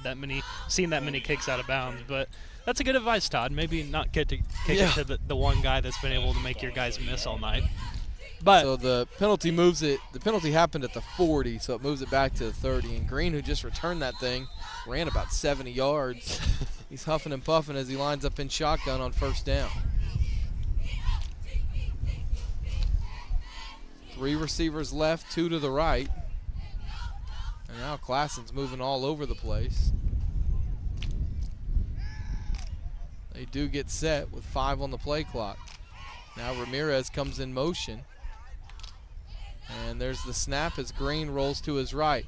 seen that many kicks out of bounds. But that's a good advice, Todd. Maybe not kick it to the one guy that's been able to make your guys miss all night. But so the penalty moves it. The penalty happened at the 40, so it moves it back to the 30. And Green, who just returned that thing, ran about 70 yards. He's huffing and puffing as he lines up in shotgun on first down. 3 receivers left, 2 to the right. And now Classen's moving all over the place. They do get set with 5 on the play clock. Now Ramirez comes in motion. And there's the snap as Green rolls to his right.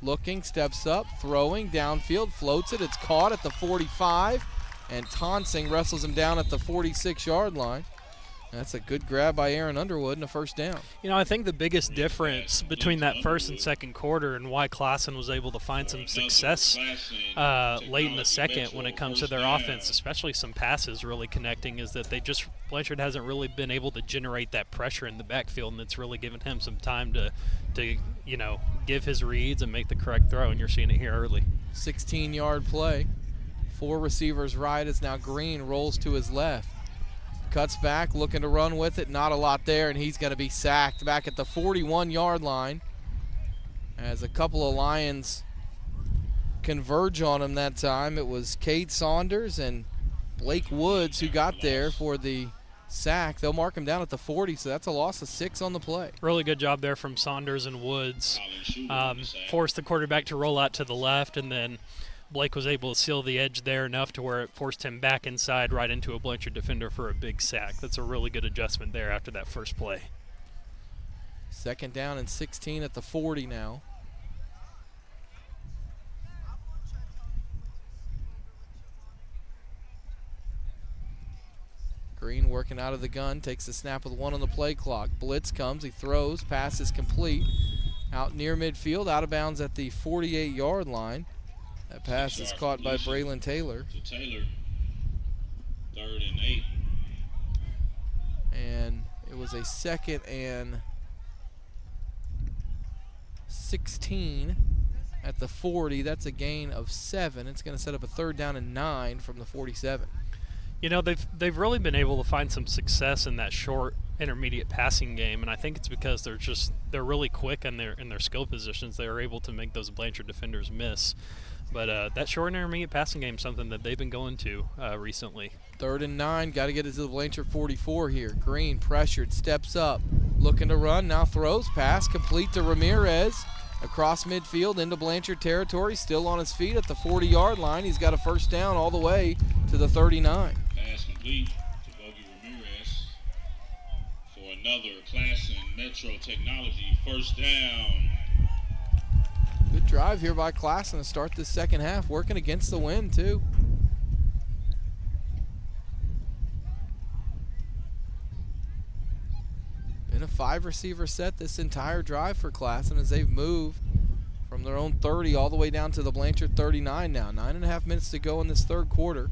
Looking, steps up, throwing, downfield, floats it. It's caught at the 45. And Tonsing wrestles him down at the 46-yard line. That's a good grab by Aaron Underwood and a first down. You know, I think the biggest difference between that first and second quarter and why Classen was able to find some success late in the second when it comes to their offense, especially some passes really connecting, is that Blanchard hasn't really been able to generate that pressure in the backfield, and it's really given him some time to give his reads and make the correct throw, and you're seeing it here early. 16-yard play. 4 receivers right as now Green rolls to his left. Cuts back, looking to run with it. Not a lot there, and he's going to be sacked back at the 41-yard line as a couple of Lions converge on him that time. It was Cade Saunders and Blake Woods who got there for the sack. They'll mark him down at the 40, so that's a loss of 6 on the play. Really good job there from Saunders and Woods. Forced the quarterback to roll out to the left, and then Blake was able to seal the edge there enough to where it forced him back inside right into a Blanchard defender for a big sack. That's a really good adjustment there after that first play. Second down and 16 at the 40 now. Green working out of the gun, takes the snap with 1 on the play clock. Blitz comes, he throws, pass is complete. Out near midfield, out of bounds at the 48-yard line. That pass is caught by Braylon Taylor. So Taylor, 3rd and 8. And it was a 2nd and 16 at the 40. That's a gain of 7. It's going to set up a 3rd down and 9 from the 47. You know, they've really been able to find some success in that short intermediate passing game, and I think it's because they're really quick in their skill positions. They are able to make those Blanchard defenders miss. But that short intermediate passing game is something that they've been going to recently. 3rd and 9, got to get it to the Blanchard 44 here. Green pressured, steps up, looking to run, now throws, pass complete to Ramirez. Across midfield into Blanchard territory, still on his feet at the 40-yard line. He's got a 1st down all the way to the 39. Pass complete to Bogey Ramirez for another Classen Metro Technology 1st down. Good drive here by Classen to start this second half, working against the wind too. Been a 5-receiver set this entire drive for Classen as they've moved from their own 30 all the way down to the Blanchard 39 now. 9.5 minutes to go in this 3rd quarter.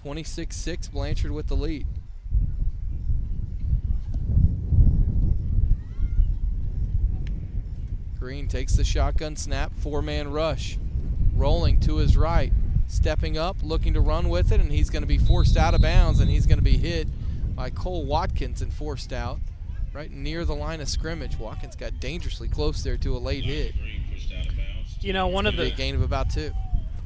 26-6, Blanchard with the lead. Green takes the shotgun snap, 4-man rush. Rolling to his right, stepping up, looking to run with it, and he's going to be forced out of bounds, and he's going to be hit by Cole Watkins and forced out right near the line of scrimmage. Watkins got dangerously close there to a late hit. You know, one of the gain of about 2.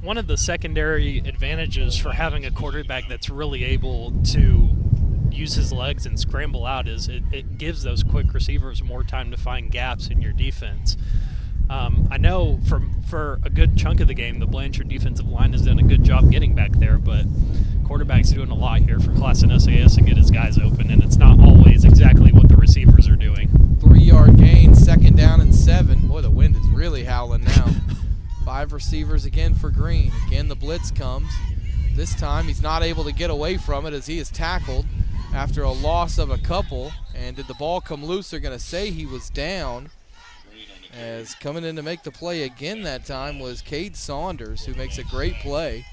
One of the secondary advantages for having a quarterback that's really able to use his legs and scramble out is it gives those quick receivers more time to find gaps in your defense. I know for a good chunk of the game, the Blanchard defensive line has done a good job getting back there, but quarterback's doing a lot here for Classen SAS to get his guys open, and it's not always exactly what the receivers are doing. 3-yard gain, 2nd down and 7. Boy, the wind is really howling now. 5 receivers again for Green. Again, the blitz comes. This time he's not able to get away from it as he is tackled after a loss of a couple. And did the ball come loose? They're going to say he was down. As coming in to make the play again that time was Cade Saunders, who makes a great play.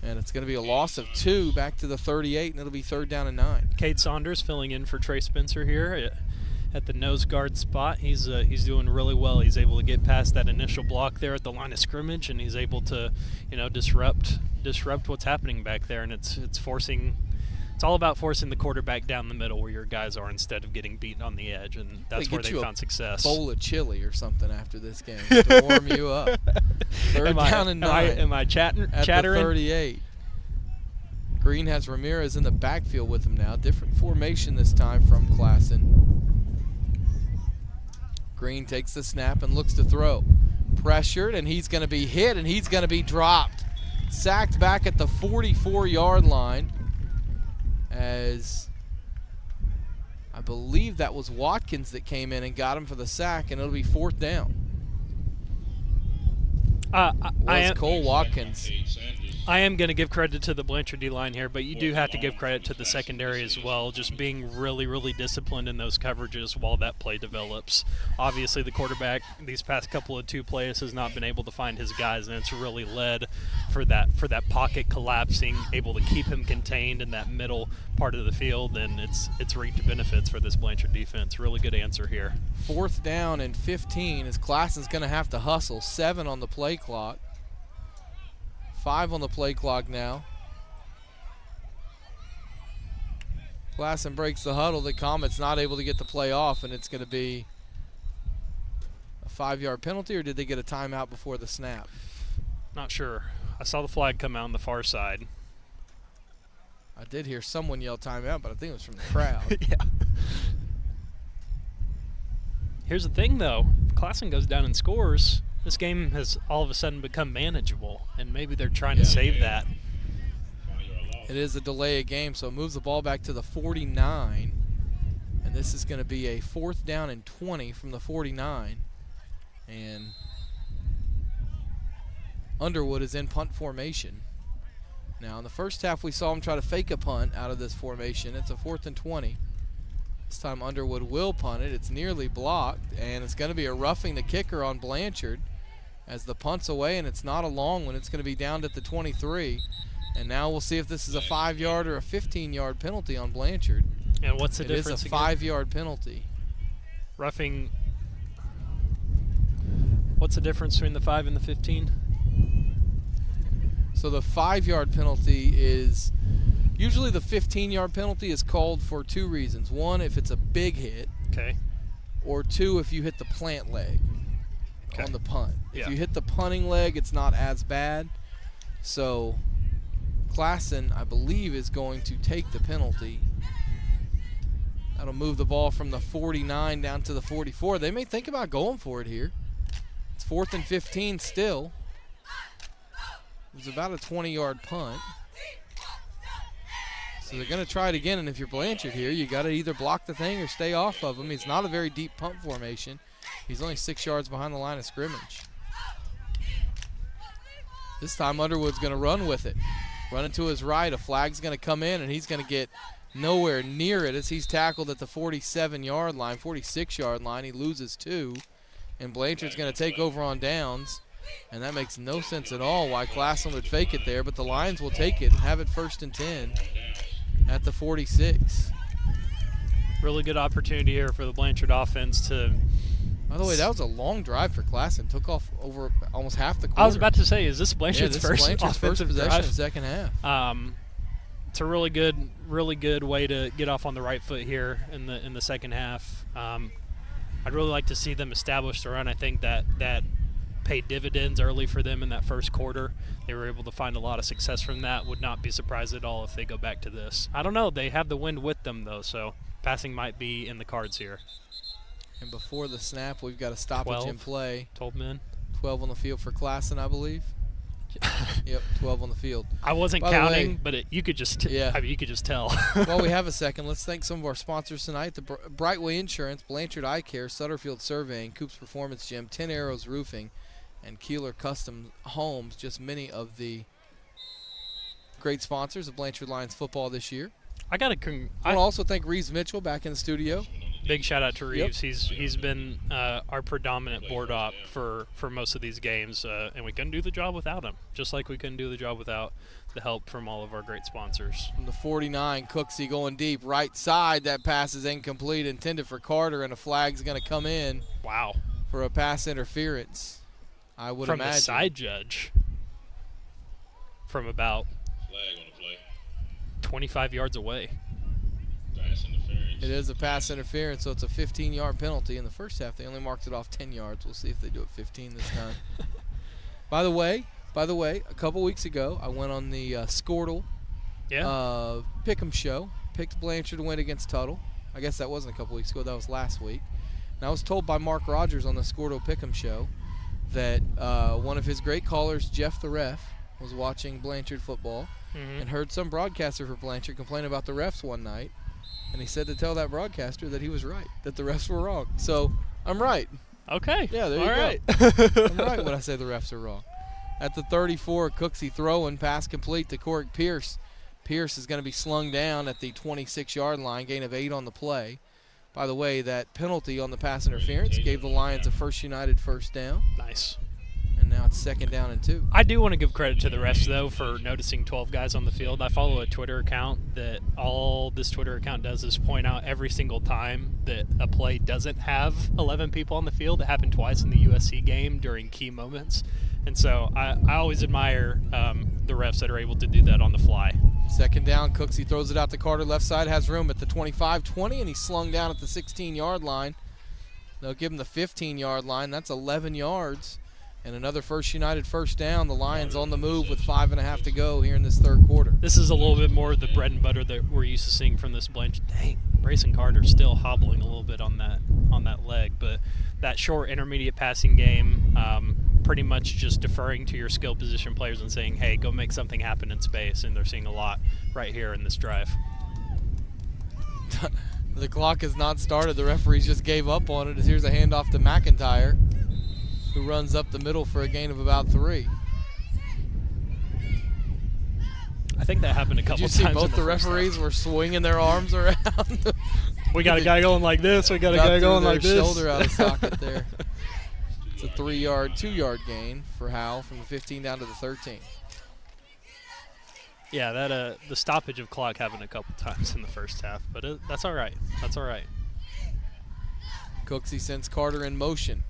And it's going to be a loss of 2 back to the 38, and it'll be 3rd down and 9. Cade Saunders filling in for Trey Spencer here at the nose guard spot. He's doing really well. He's able to get past that initial block there at the line of scrimmage, and he's able to, disrupt what's happening back there. And it's all about forcing the quarterback down the middle where your guys are instead of getting beaten on the edge, and that's where they found success. Bowl of chili or something after this game to warm you up. 3rd down and 9. Am I chattering? At the 38. Green has Ramirez in the backfield with him now. Different formation this time from Classen. Green takes the snap and looks to throw. Pressured, and he's going to be hit, and he's going to be dropped. Sacked back at the 44-yard line, as I believe that was Watkins that came in and got him for the sack, and it'll be 4th down. Cole Watkins. I am going to give credit to the Blanchard D-line here, but you do have to give credit to the secondary as well, just being really, really disciplined in those coverages while that play develops. Obviously, the quarterback these past couple of 2 plays has not been able to find his guys, and it's really led for that pocket collapsing, able to keep him contained in that middle part of the field, and it's reaped benefits for this Blanchard defense. Really good answer here. 4th down and 15 as Classen's going to have to hustle. 7 on the play clock. 5 on the play clock now. Classen breaks the huddle. The Comet's not able to get the play off, and it's going to be a 5-yard penalty, or did they get a timeout before the snap? Not sure. I saw the flag come out on the far side. I did hear someone yell timeout, but I think it was from the crowd. Yeah. Here's the thing, though. If Classen goes down and scores, this game has all of a sudden become manageable, and maybe they're trying to save that. It is a delay of game, so it moves the ball back to the 49, and this is going to be a 4th down and 20 from the 49, and Underwood is in punt formation. Now, in the first half, we saw him try to fake a punt out of this formation. It's a 4th and 20. This time Underwood will punt it. It's nearly blocked, and it's going to be a roughing the kicker on Blanchard as the punt's away, and it's not a long one. It's going to be down at the 23. And now we'll see if this is a 5-yard or a 15-yard penalty on Blanchard. And what's the difference? It is a 5-yard penalty. Roughing What's the difference between the 5 and the 15? So the 5-yard penalty is usually the 15-yard penalty is called for 2 reasons. 1, if it's a big hit. Okay. Or 2, if you hit the plant leg on the punt. Yeah. If you hit the punting leg, it's not as bad. So Classen, I believe, is going to take the penalty. That'll move the ball from the 49 down to the 44. They may think about going for it here. It's 4th and 15 still. It was about a 20-yard punt. So they're going to try it again, and if you're Blanchard here, you got to either block the thing or stay off of him. He's not a very deep punt formation. He's only 6 yards behind the line of scrimmage. This time Underwood's going to run with it. Running to his right, a flag's going to come in, and he's going to get nowhere near it as he's tackled at the 47-yard line, 46-yard line. He loses 2, and Blanchard's going to take over on downs, and that makes no sense at all why Classen would fake it there, but the Lions will take it and have it 1st and 10 at the 46. Really good opportunity here for the Blanchard offense to... By the way, that was a long drive for Classen. Took off over almost half the quarter. I was about to say, is this Blanchard's this first Blanchard's offensive first possession drive? in the second half. It's a really good way to get off on the right foot here in the second half. I'd really like to see them establish the run. I think that paid dividends early for them in that first quarter. They were able to find a lot of success from that. Would not be surprised at all if they go back to this. I don't know. They have the wind with them, though, so passing might be in the cards here. And before the snap, we've got a stoppage in play. 12 men. 12 on the field for Classen, I believe. Yep, 12 on the field. I wasn't counting, but you could just you could just tell. Well, we have a second. Let's thank some of our sponsors tonight: the Brightway Insurance, Blanchard Eye Care, Sutterfield Surveying, Coops Performance Gym, 10 Arrows Roofing, and Keeler Custom Homes. Just many of the great sponsors of Blanchard Lions football this year. I want to also thank Reeves Mitchell back in the studio. Big shout out to Reeves. Yep. He's been our predominant board op for most of these games, and we couldn't do the job without him. Just like we couldn't do the job without the help from all of our great sponsors. From the 49, Cooksey going deep right side. That pass is incomplete, intended for Carter, and a flag's going to come in. Wow. For a pass interference, I would from imagine. The side judge. From about 25 yards away. It is a pass interference, so it's a 15-yard penalty. In the first half, they only marked it off 10 yards. We'll see if they do it 15 this time. By the way, a couple weeks ago, I went on the Squirtle Pick'em show. Picked Blanchard to win against Tuttle. I guess that wasn't a couple weeks ago. That was last week. And I was told by Mark Rogers on the Squirtle Pick'em show that one of his great callers, Jeff the Ref, was watching Blanchard football and heard some broadcaster for Blanchard complain about the refs one night. And he said to tell that broadcaster that he was right, that the refs were wrong. So I'm right. Okay. Yeah, there you All right. go. I'm right when I say the refs are wrong. At the 34, Cooksey throwing, pass complete to Corrick Pierce. Pierce is going to be slung down at the 26-yard line, gain of 8 on the play. By the way, that penalty on the pass interference gave the Lions a First United first down. Nice. And now it's 2nd down and 2. I do want to give credit to the refs, though, for noticing 12 guys on the field. I follow a Twitter account that all this Twitter account does is point out every single time that a play doesn't have 11 people on the field. It happened twice in the USC game during key moments. And so I always admire the refs that are able to do that on the fly. 2nd down, Cooksey throws it out to Carter. Left side has room at the 25-20, and he's slung down at the 16-yard line. They'll give him the 15-yard line. That's 11 yards. And another First United first down. The Lions on the move with 5.5 to go here in this third quarter. This is a little bit more of the bread and butter that we're used to seeing from this Blanchard. Dang, Brayson Carter's still hobbling a little bit on that leg. But that short intermediate passing game, pretty much just deferring to your skill position players and saying, hey, go make something happen in space. And they're seeing a lot right here in this drive. The clock has not started. The referees just gave up on it as here's a handoff to McIntyre, who runs up the middle for a gain of about 3. I think that happened a couple times. Did you see both the referees were swinging their arms around? We got a guy going like this. We got a guy going like this. Shoulder out of socket there. It's a 2-yard gain for Howell from the 15 down to the 13. Yeah, that the stoppage of clock happened a couple times in the first half, but that's all right. That's all right. Cooksey sends Carter in motion.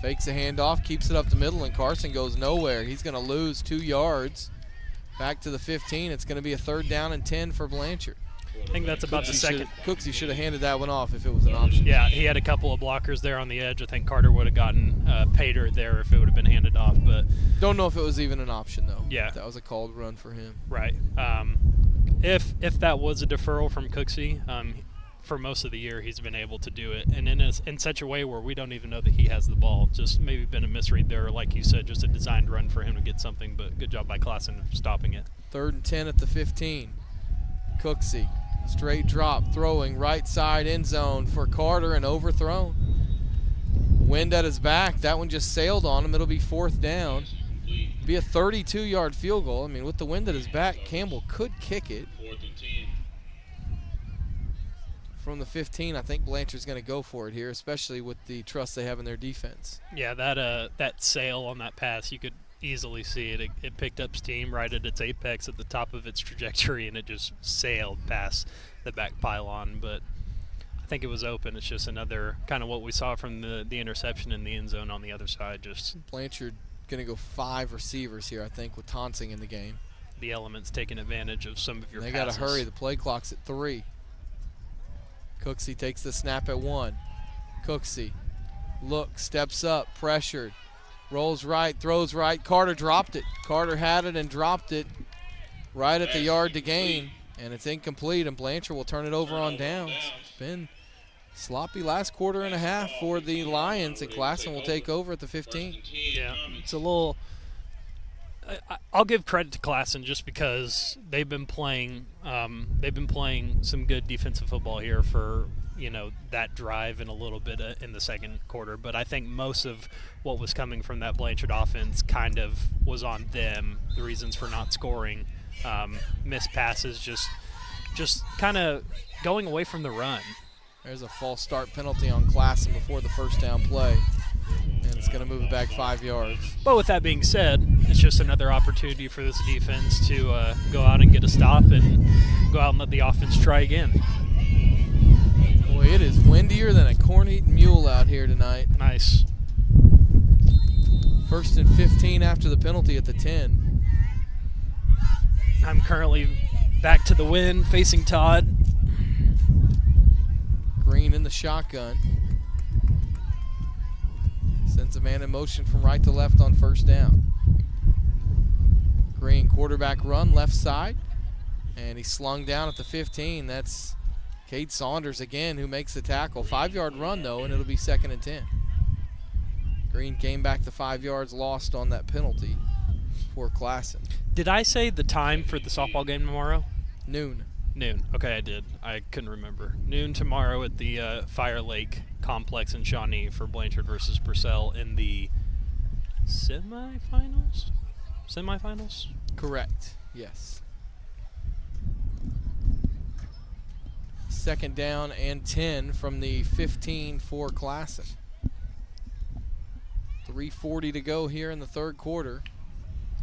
Fakes a handoff, keeps it up the middle, and Carson goes nowhere. He's going to lose 2 yards. Back to the 15. It's going to be a 3rd down and 10 for Blanchard. I think that's about the second. Cooksey should have handed that one off if it was an option. Yeah, he had a couple of blockers there on the edge. I think Carter would have gotten pay dirt there if it would have been handed off. But don't know if it was even an option, though. Yeah. That was a called run for him. Right. If that was a deferral from Cooksey, for most of the year he's been able to do it, and in such a way where we don't even know that he has the ball. Just maybe been a misread there, or like you said, just a designed run for him to get something, but good job by Classen stopping it. 3rd and 10 at the 15. Cooksey, straight drop, throwing right side end zone for Carter and overthrown. Wind at his back, that one just sailed on him. It'll be 4th down. Be a 32-yard field goal. I mean, with the wind at his back, Campbell could kick it. 4th and 10. From the 15, I think Blanchard's going to go for it here, especially with the trust they have in their defense. Yeah, that sail on that pass, you could easily see it. It picked up steam right at its apex at the top of its trajectory, and it just sailed past the back pylon. But I think it was open. It's just another kind of what we saw from the interception in the end zone on the other side. Just Blanchard going to go 5 receivers here, I think, with Tonsing in the game. The elements taking advantage of some of your passes. They got to hurry. The play clock's at 3. Cooksey takes the snap at 1. Cooksey, look, steps up, pressured, rolls right, throws right. Carter dropped it. Carter had it and dropped it right at the yard to gain, and it's incomplete, and Blanchard will turn it over on downs. It's been sloppy last quarter and a half for the Lions, and Classen will take over at the 15. Yeah, it's a little – I'll give credit to Classen just because they've been playing some good defensive football here for, that drive and a little bit in the second quarter. But I think most of what was coming from that Blanchard offense kind of was on them, the reasons for not scoring, missed passes, just kind of going away from the run. There's a false start penalty on Classen before the first down play, and it's going to move it back 5 yards. But with that being said, it's just another opportunity for this defense to go out and get a stop and go out and let the offense try again. Boy, it is windier than a corn-eating mule out here tonight. Nice. 1st and 15 after the penalty at the 10. I'm currently back to the wind, facing Todd. Green in the shotgun. Sends a man in motion from right to left on 1st down. Green quarterback run left side, and he's slung down at the 15. That's Cade Saunders again who makes the tackle. 5-yard run though, and it'll be 2nd and 10. Green came back to 5 yards lost on that penalty for Classen. Did I say the time for the softball game tomorrow? Noon. Okay, I did. I couldn't remember. Noon tomorrow at the Fire Lake Complex in Shawnee for Blanchard versus Purcell in the semifinals? Correct, yes. 2nd down and 10 from the 15 for Classen. 3:40 to go here in the 3rd quarter.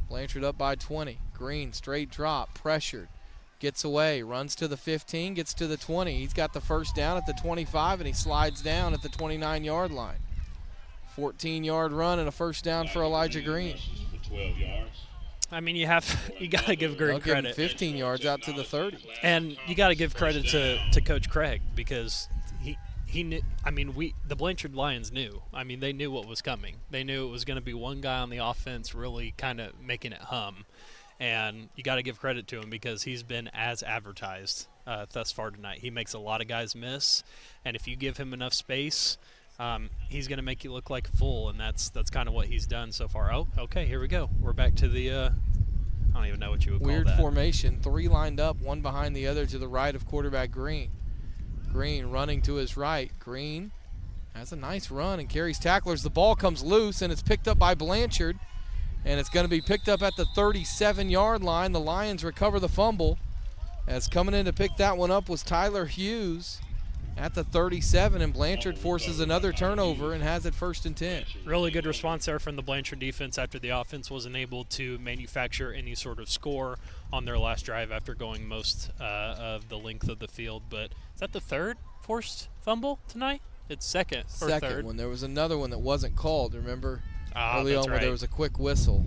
Blanchard up by 20. Green, straight drop, pressured. Gets away, runs to the 15, gets to the 20. He's got the 1st down at the 25, and he slides down at the 29-yard line. 14-yard run and a 1st down for Elijah Green. For 12 yards. I mean, you got to give Green credit. 15 yards out to the 30. And you got to give credit to Coach Craig because he knew. I mean, the Blanchard Lions knew. I mean, they knew what was coming. They knew it was going to be one guy on the offense really kind of making it hum. And you got to give credit to him because he's been as advertised thus far tonight. He makes a lot of guys miss, and if you give him enough space, he's going to make you look like a fool, and that's kind of what he's done so far. Oh, okay, here we go. We're back to the I don't even know what you would call that. Weird formation. 3 lined up, one behind the other to the right of quarterback Green. Green running to his right. Green has a nice run and carries tacklers. The ball comes loose, and it's picked up by Blanchard. And it's going to be picked up at the 37-yard line. The Lions recover the fumble. As coming in to pick that one up was Tyler Hughes at the 37, and Blanchard forces another turnover and has it 1st and 10. Really good response there from the Blanchard defense after the offense wasn't able to manufacture any sort of score on their last drive after going most of the length of the field. But is that the 3rd forced fumble tonight It's second or Second third. one. There was another one that wasn't called, remember? Early That's on where there right. was a quick whistle.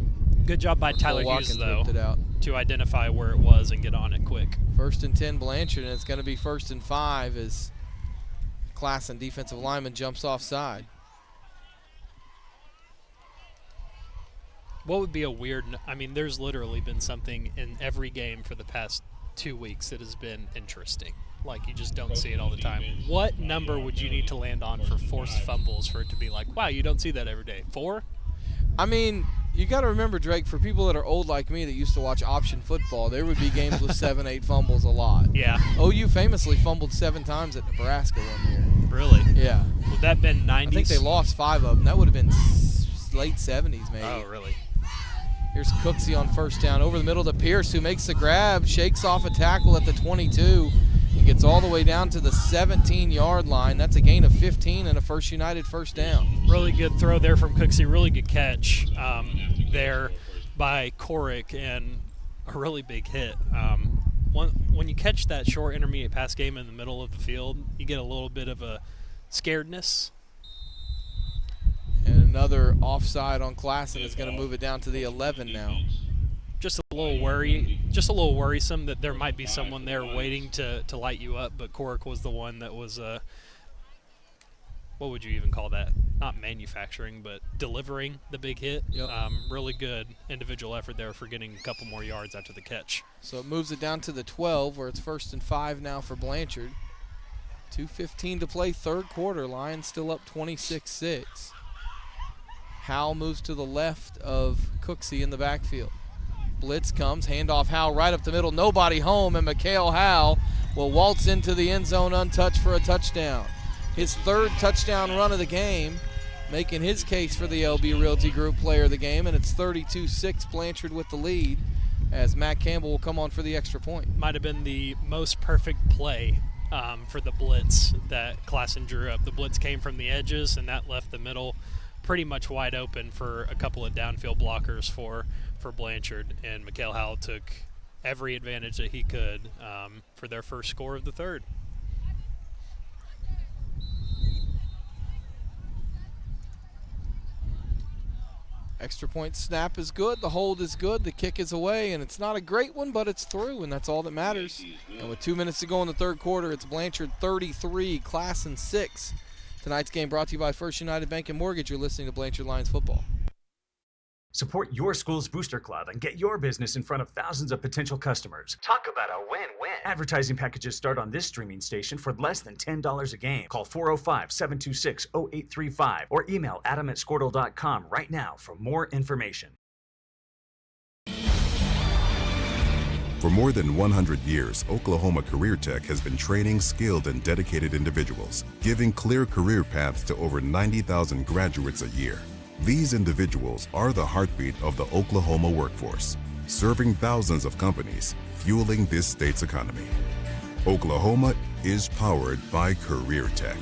Good job by Tyler Cole Hughes, Watkins though, ripped it out. to identify where it was and get on it quick. 1st and 10 Blanchard, and it's going to be 1st and 5 as Classen defensive lineman jumps offside. What would be a weird – I mean, there's literally been something in every game for the past 2 weeks that has been interesting. Like, you just don't see it all the time. What number would you need to land on for forced fumbles for it to be like, wow, you don't see that every day? 4? I mean, you got to remember, Drake, for people that are old like me that used to watch option football, there would be games with 7, 8 fumbles a lot. Yeah. OU famously fumbled 7 times at Nebraska one year. Really? Yeah. Would that have been 90s? I think they lost 5 of them. That would have been late 70s maybe. Oh, really? Here's Cooksey on 1st down. Over the middle to Pierce, who makes the grab, shakes off a tackle at the 22, and gets all the way down to the 17-yard line. That's a gain of 15 and a First United 1st down. Really good throw there from Cooksey. Really good catch there by Corick, and a really big hit. When you catch that short intermediate pass game in the middle of the field, you get a little bit of a scaredness. And another offside on Classen is going to move it down to the 11 now. Just a little worrisome that there might be someone there waiting to light you up, but Corick was the one that was what would you even call that? Not manufacturing, but delivering the big hit. Yep. Really good individual effort there for getting a couple more yards after the catch. So it moves it down to the 12, where it's 1st and 5 now for Blanchard. 2:15 to play, 3rd quarter. Lions still up 26-6. Howell moves to the left of Cooksey in the backfield. Blitz comes, handoff Howell right up the middle, nobody home, and Mikhail Howell will waltz into the end zone untouched for a touchdown. His 3rd touchdown run of the game, making his case for the LB Realty Group player of the game, and it's 32-6 Blanchard with the lead as Matt Campbell will come on for the extra point. Might have been the most perfect play for the blitz that Classen drew up. The blitz came from the edges, and that left the middle pretty much wide open for a couple of downfield blockers for Blanchard, and Mikhail Howell took every advantage that he could for their first score of the 3rd. Extra point snap is good, the hold is good, the kick is away, and it's not a great one, but it's through, and that's all that matters. And with 2 minutes to go in the 3rd quarter, it's Blanchard 33, Classen 6. Tonight's game brought to you by First United Bank and Mortgage. You're listening to Blanchard Lions Football. Support your school's booster club and get your business in front of thousands of potential customers. Talk about a win-win. Advertising packages start on this streaming station for less than $10 a game. Call 405-726-0835 or email adam@squirtle.com right now for more information. For more than 100 years, Oklahoma Career Tech has been training skilled and dedicated individuals, giving clear career paths to over 90,000 graduates a year. These individuals are the heartbeat of the Oklahoma workforce, serving thousands of companies, fueling this state's economy. Oklahoma is powered by Career Tech.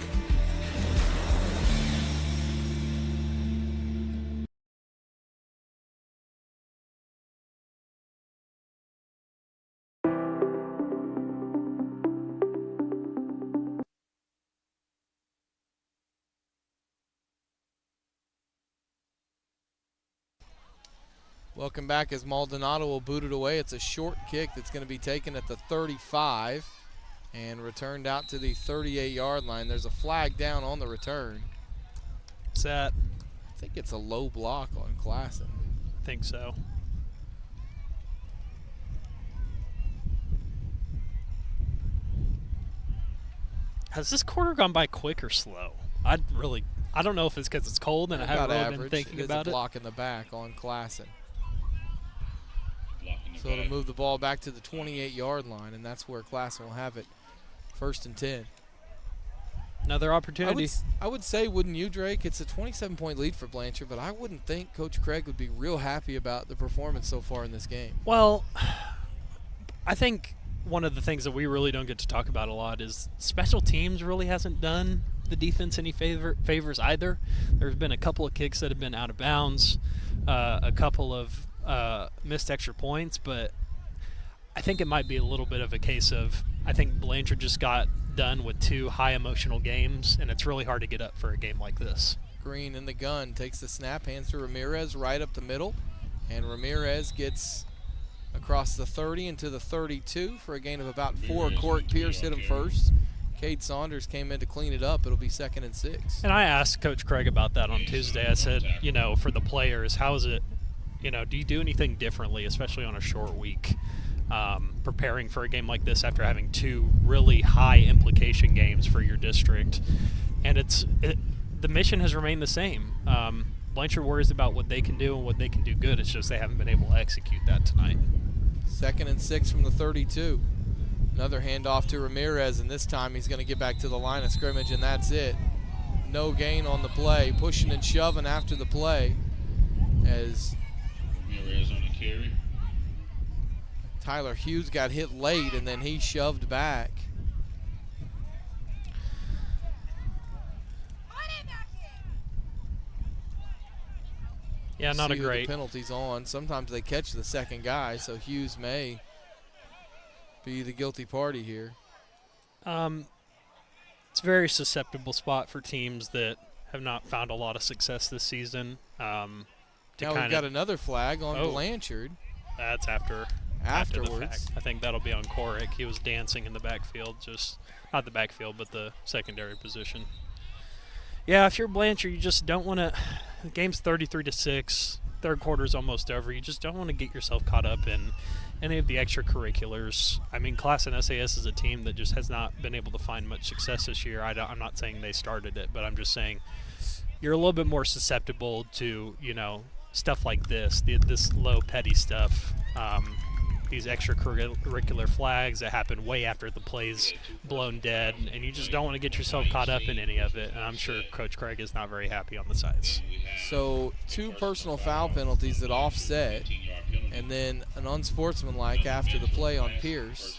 Welcome back as Maldonado will boot it away. It's a short kick that's going to be taken at the 35 and returned out to the 38-yard line. There's a flag down on the return. What's that? I think it's a low block on Classen. I think so. Has this quarter gone by quick or slow? I don't know if it's because it's cold and I haven't really been thinking about it. There's a block in the back on Classen. So it'll move the ball back to the 28-yard line, and that's where Classen will have it. 1st and 10. Another opportunity. I would say, wouldn't you, Drake? It's a 27-point lead for Blanchard, but I wouldn't think Coach Craig would be real happy about the performance so far in this game. Well, I think one of the things that we really don't get to talk about a lot is special teams really hasn't done the defense any favors either. There's been a couple of kicks that have been out of bounds, a couple of missed extra points, but I think it might be a little bit of a case of I think Blanchard just got done with 2 high emotional games, and it's really hard to get up for a game like this. Green in the gun, takes the snap, hands to Ramirez right up the middle, and Ramirez gets across the 30 into the 32 for a gain of about 4. Cork Pierce hit him first. Cade Saunders came in to clean it up. It'll be 2nd and 6. And I asked Coach Craig about that on Tuesday. I said, for the players, how is it, do you do anything differently, especially on a short week, preparing for a game like this after having 2 really high implication games for your district? And the mission has remained the same. Blanchard worries about what they can do and what they can do good. It's just they haven't been able to execute that tonight. 2nd and 6 from the 32. Another handoff to Ramirez, and this time he's going to get back to the line of scrimmage, and that's it. No gain on the play. Pushing and shoving after the play as Ramirez on the carry. Tyler Hughes got hit late, and then he shoved back. Yeah, not a great. The penalties on. Sometimes they catch the second guy, so Hughes may be the guilty party here. It's a very susceptible spot for teams that have not found a lot of success this season. Now we've got another flag on Blanchard. That's afterwards. After the fact. I think that'll be on Corrick. He was dancing in the backfield, just not the backfield, but the secondary position. Yeah, if you're Blanchard, you just don't want to. The game's 33-6. Third quarter's almost over. You just don't want to get yourself caught up in any of the extracurriculars. I mean, Classen SAS is a team that just has not been able to find much success this year. I'm not saying they started it, but I'm just saying you're a little bit more susceptible to, stuff like this low, petty stuff. These extracurricular flags that happen way after the play's blown dead, and you just don't want to get yourself caught up in any of it. And I'm sure Coach Craig is not very happy on the sides. So 2 personal foul penalties that offset, and then an unsportsmanlike after the play on Pierce.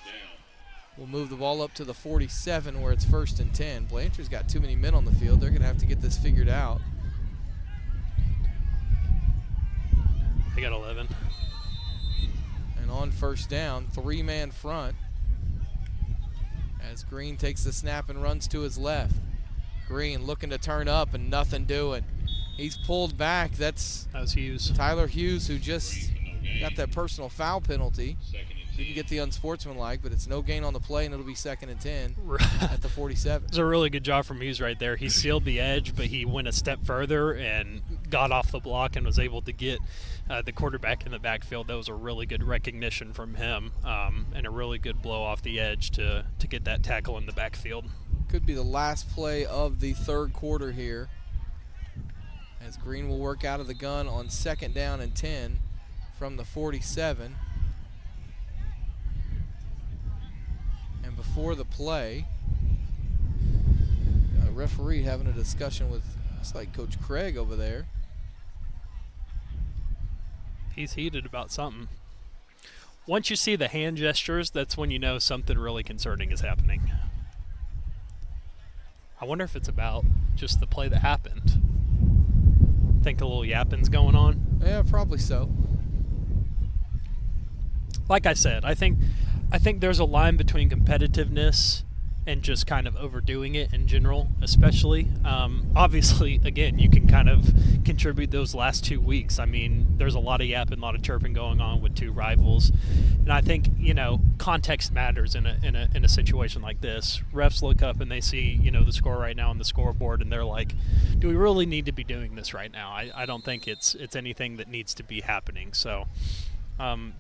We'll move the ball up to the 47 where it's 1st and 10. Blanchard's got too many men on the field. They're going to have to get this figured out. They got 11. And on 1st down, 3-man front as Green takes the snap and runs to his left. Green looking to turn up and nothing doing. He's pulled back. That was Hughes. Tyler Hughes, who just got that personal foul penalty. Didn't get the unsportsmanlike, but it's no gain on the play, and it'll be 2nd and 10 at the 47. It's a really good job from Hughes right there. He sealed the edge, but he went a step further and got off the block and was able to get the quarterback in the backfield. That was a really good recognition from him, and a really good blow off the edge to get that tackle in the backfield. Could be the last play of the 3rd quarter here, as Green will work out of the gun on 2nd down and 10 from the 47. And before the play, a referee having a discussion with, looks like Coach Craig over there. He's heated about something. Once you see the hand gestures, that's when you know something really concerning is happening. I wonder if it's about just the play that happened. Think a little yapping's going on? Yeah, probably so. Like I said, I think there's a line between competitiveness and just kind of overdoing it in general, especially. Obviously, again, you can kind of contribute those last 2 weeks. I mean, there's a lot of yapping, a lot of chirping going on with 2 rivals. And I think, context matters in a situation like this. Refs look up and they see, the score right now on the scoreboard, and they're like, do we really need to be doing this right now? I don't think it's anything that needs to be happening. So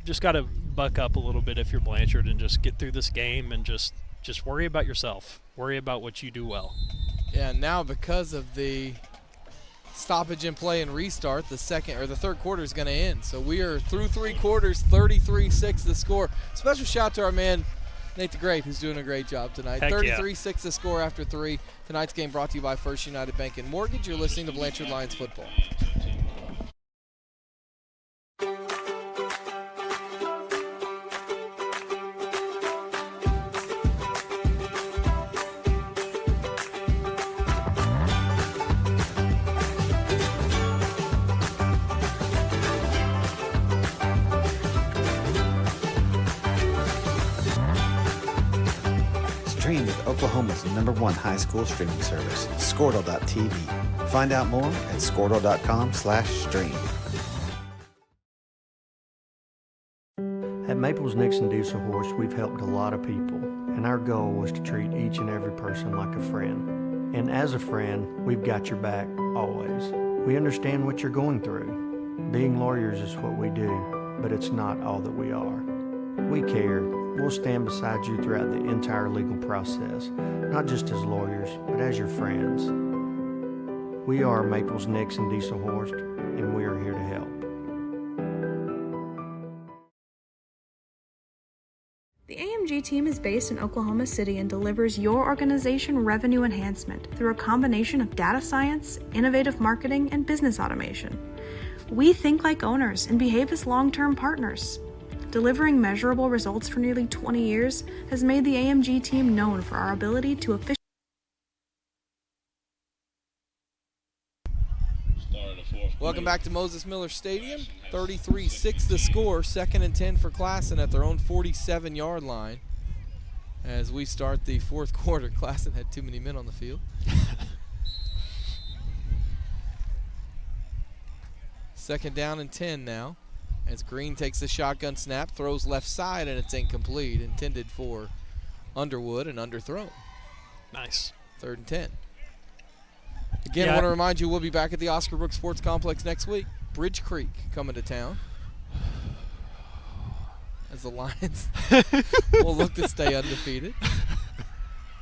just got to buck up a little bit if you're Blanchard and just get through this game and just worry about yourself. Worry about what you do well. Yeah, now because of the stoppage in play and restart, the 3rd quarter is going to end. So we are through 3 quarters, 33-6 the score. Special shout to our man Nate the Great, who's doing a great job tonight. 33-6 the score after 3. Tonight's game brought to you by First United Bank and Mortgage. You're listening to Blanchard Lions football. Oklahoma's #1 high school streaming service, Squirtle.tv. Find out more at Squirtle.com/stream. At Maples Nixon Diesel Horse, we've helped a lot of people, and our goal was to treat each and every person like a friend. And as a friend, we've got your back always. We understand what you're going through. Being lawyers is what we do, but it's not all that we are. We care. We'll stand beside you throughout the entire legal process, not just as lawyers, but as your friends. We are Maples Nixon Diesel Horse, and we are here to help. The AMG team is based in Oklahoma City and delivers your organization revenue enhancement through a combination of data science, innovative marketing, and business automation. We think like owners and behave as long-term partners. Delivering measurable results for nearly 20 years has made the AMG team known for our ability to efficiently. Welcome back to Moses Miller Stadium. 33-6 the score. 2nd and 10 for Classen at their own 47-yard line. As we start the 4th quarter, Classen had too many men on the field. 2nd down and 10 now. As Green takes the shotgun snap, throws left side, and it's incomplete. Intended for Underwood and underthrown. Nice. 3rd and 10. Again, I want to remind you we'll be back at the Oscar Brooks Sports Complex next week. Bridge Creek coming to town. As the Lions will look to stay undefeated.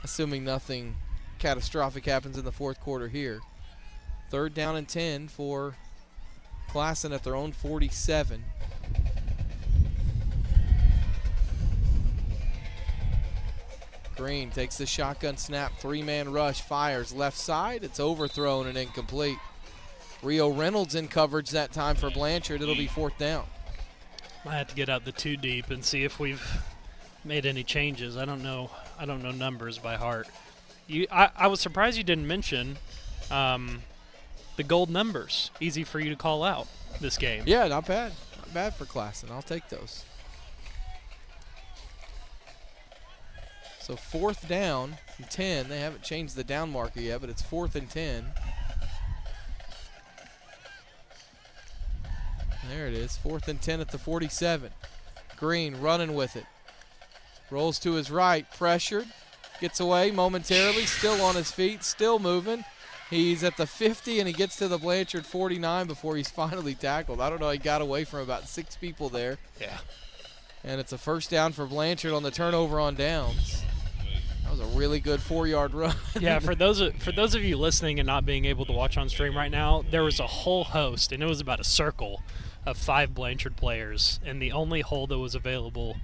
Assuming nothing catastrophic happens in the 4th quarter here. 3rd down and 10 for Classen at their own 47. Green takes the shotgun snap, 3-man rush, fires left side. It's overthrown and incomplete. Rio Reynolds in coverage that time for Blanchard. It'll be 4th down. I have to get out the 2 deep and see if we've made any changes. I don't know numbers by heart. I was surprised you didn't mention the gold numbers. Easy for you to call out this game. Yeah, not bad. Not bad for Classen. I'll take those. So 4th down and 10. They haven't changed the down marker yet, but it's 4th and 10. There it is, 4th and 10 at the 47. Green running with it. Rolls to his right, pressured. Gets away momentarily, still on his feet, still moving. He's at the 50, and he gets to the Blanchard 49 before he's finally tackled. I don't know, he got away from about 6 people there. Yeah. And it's a 1st down for Blanchard on the turnover on downs. That was a really good 4-yard run. Yeah, for those of you listening and not being able to watch on stream right now, there was a whole host, and it was about a circle of 5 Blanchard players, and the only hole that was available,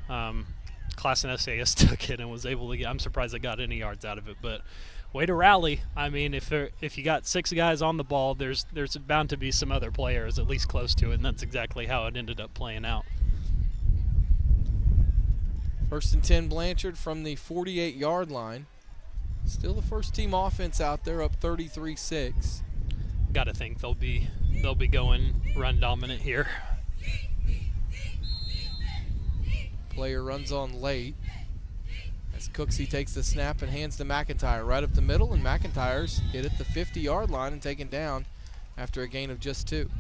Classen SAS took it and was able to get. I'm surprised they got any yards out of it, but way to rally. I mean, if you got 6 guys on the ball, there's bound to be some other players at least close to it, and that's exactly how it ended up playing out. 1st and 10 Blanchard from the 48-yard line. Still the first team offense out there, up 33-6. Got to think they'll be going run dominant here. Player runs on late as Cooksey takes the snap and hands to McIntyre right up the middle, and McIntyre's hit at the 50-yard line and taken down after a gain of just 2.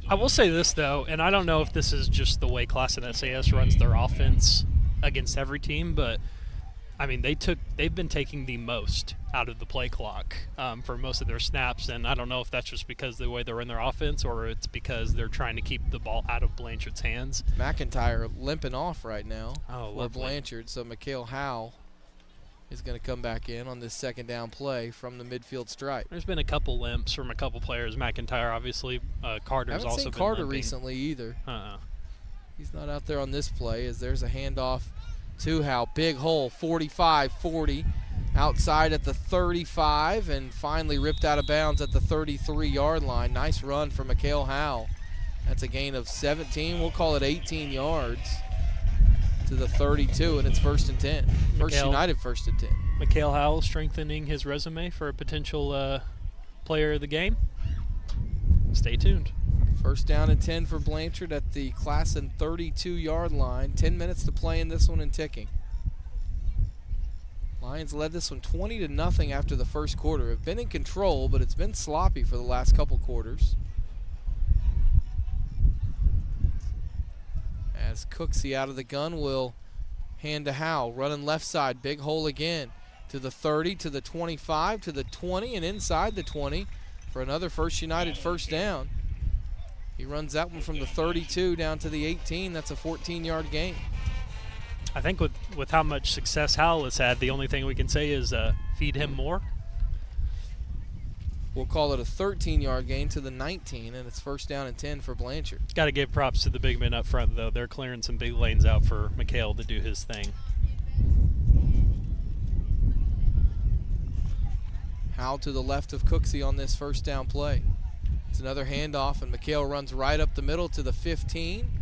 I will say this, though, and I don't know if this is just the way Classen SAS runs their offense against every team, but I mean they've been taking the most out of the play clock for most of their snaps, and I don't know if that's just because of the way they're in their offense or it's because they're trying to keep the ball out of Blanchard's hands. McIntyre limping off right now for lovely. Blanchard, so Mikhail Howe is going to come back in on this 2nd down play from the midfield stripe. There's been a couple limps from a couple players. McIntyre, obviously. Carter's also seen been Carter limping recently either. He's not out there on this play as there's a handoff to Howe. Big hole, 45-40. Outside at the 35 and finally ripped out of bounds at the 33-yard line. Nice run for Mikhail Howe. That's a gain of 17. We'll call it 18 yards to the 32, and it's 1st and 10. First United 1st and 10. Mikhail Howe strengthening his resume for a potential player of the game. Stay tuned. 1st down and 10 for Blanchard at the Classen 32-yard line. 10 minutes to play in this one and ticking. Lions led this one 20-0 after the first quarter. Have been in control, but it's been sloppy for the last couple quarters. As Cooksey out of the gun will hand to Howell, running left side, big hole again. To the 30, to the 25, to the 20, and inside the 20 for another First United first down. He runs that one from the 32 down to the 18. That's a 14-yard gain. I think with how much success Howell has had, the only thing we can say is feed him more. We'll call it a 13-yard gain to the 19, and it's first down and 10 for Blanchard. Got to give props to the big men up front, though. They're clearing some big lanes out for McHale to do his thing. Howell to the left of Cooksey on this first down play. It's another handoff, and McHale runs right up the middle to the 15,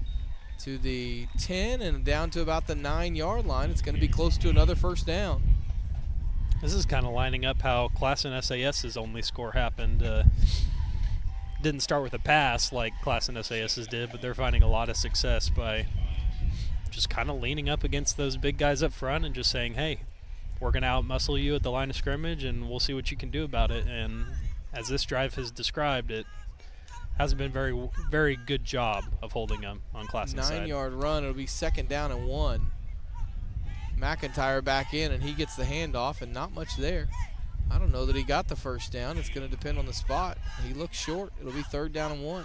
to the 10, and down to about the 9-yard line. It's going to be close to another first down. This is kind of lining up how Classen SAS's only score happened. Didn't start with a pass like Classen SAS's did, but they're finding a lot of success by just kind of leaning up against those big guys up front and just saying, hey, we're going to out-muscle you at the line of scrimmage, and we'll see what you can do about it. And as this drive has described, it hasn't been very good job of holding them on Classen's side. 9-yard run. It'll be second down and 1. McIntyre back in, and he gets the handoff, and not much there. I don't know that he got the first down. It's going to depend on the spot. He looks short. It'll be third down and 1.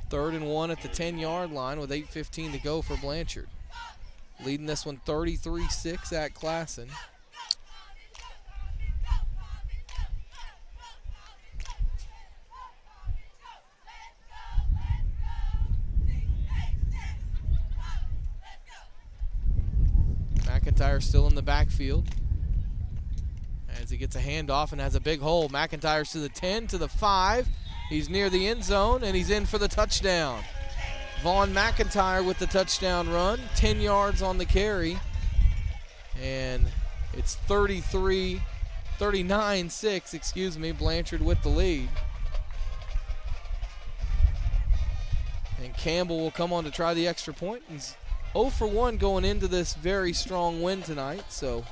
Third and 1 at the 10-yard line with 8:15 to go for Blanchard. Leading this one 33-6 at Classen. McIntyre still in the backfield as he gets a handoff and has a big hole. McIntyre's to the 10, to the 5. He's near the end zone, and he's in for the touchdown. Vaughn McIntyre with the touchdown run, 10 yards on the carry, and it's 39-6, Blanchard with the lead. And Campbell will come on to try the extra point. He's 0 for 1 going into this very strong win tonight, so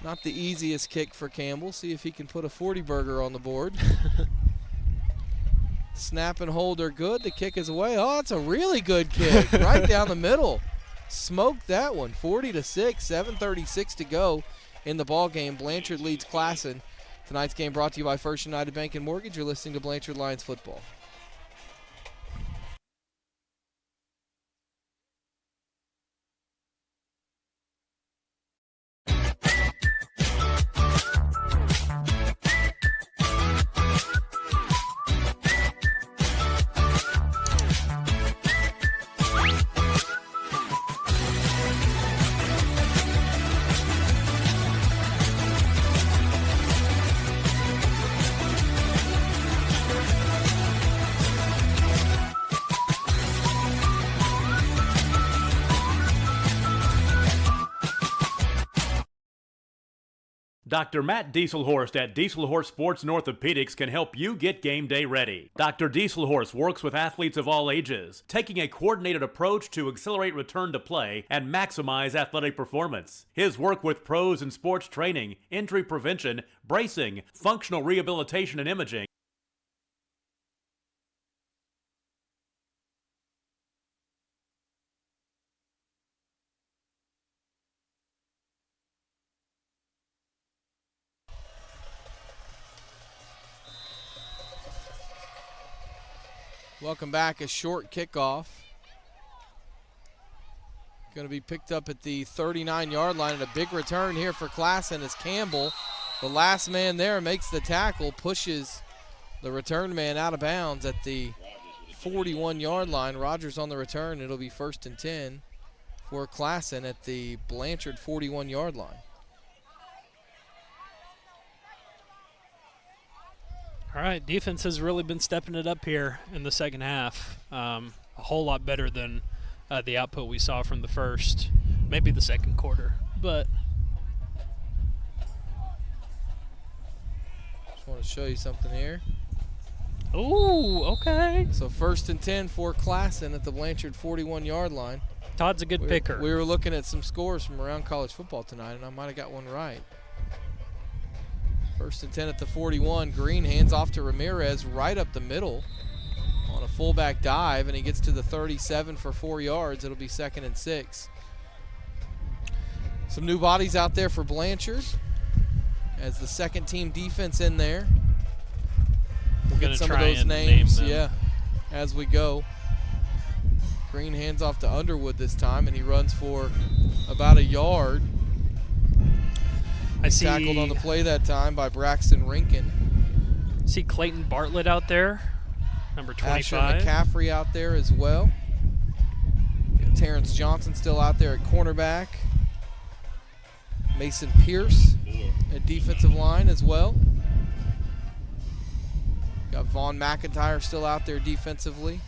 not the easiest kick for Campbell. See if he can put a 40-burger on the board. Snap and hold are good. The kick is away. Oh, it's a really good kick right down the middle. Smoked that one. 40-6, 7:36 to go in the ball game. Blanchard leads Classen. Tonight's game brought to you by First United Bank and Mortgage. You're listening to Blanchard Lions football. Dr. Matt Dieselhorst at Dieselhorst Sports and Orthopedics can help you get game day ready. Dr. Dieselhorst works with athletes of all ages, taking a coordinated approach to accelerate return to play and maximize athletic performance. His work with pros in sports training, injury prevention, bracing, functional rehabilitation, and imaging. Welcome back. A short kickoff. Going to be picked up at the 39-yard line, and a big return here for Classen as Campbell, the last man there, makes the tackle, pushes the return man out of bounds at the 41-yard line. Rogers on the return. It'll be first and 10 for Classen at the Blanchard 41-yard line. All right, defense has really been stepping it up here in the second half. A whole lot better than the output we saw from the first, maybe the second quarter. But just want to show you something here. Ooh, okay. So 1st and 10 for Classen at the Blanchard 41-yard line. Todd's a good picker. We were looking at some scores from around college football tonight, and I might have got one right. 1st and 10 at the 41. Green hands off to Ramirez right up the middle on a fullback dive, and he gets to the 37 for 4 yards. It'll be 2nd and 6. Some new bodies out there for Blanchard as the second-team defense in there. We'll get some of those names, as we go. Green hands off to Underwood this time, and he runs for about a yard. I see tackled on the play that time by Braxton Rinkin. See Clayton Bartlett out there, number 25. Asher McCaffrey out there as well. Terrence Johnson still out there at cornerback. Mason Pierce at defensive line as well. Got Vaughn McIntyre still out there defensively.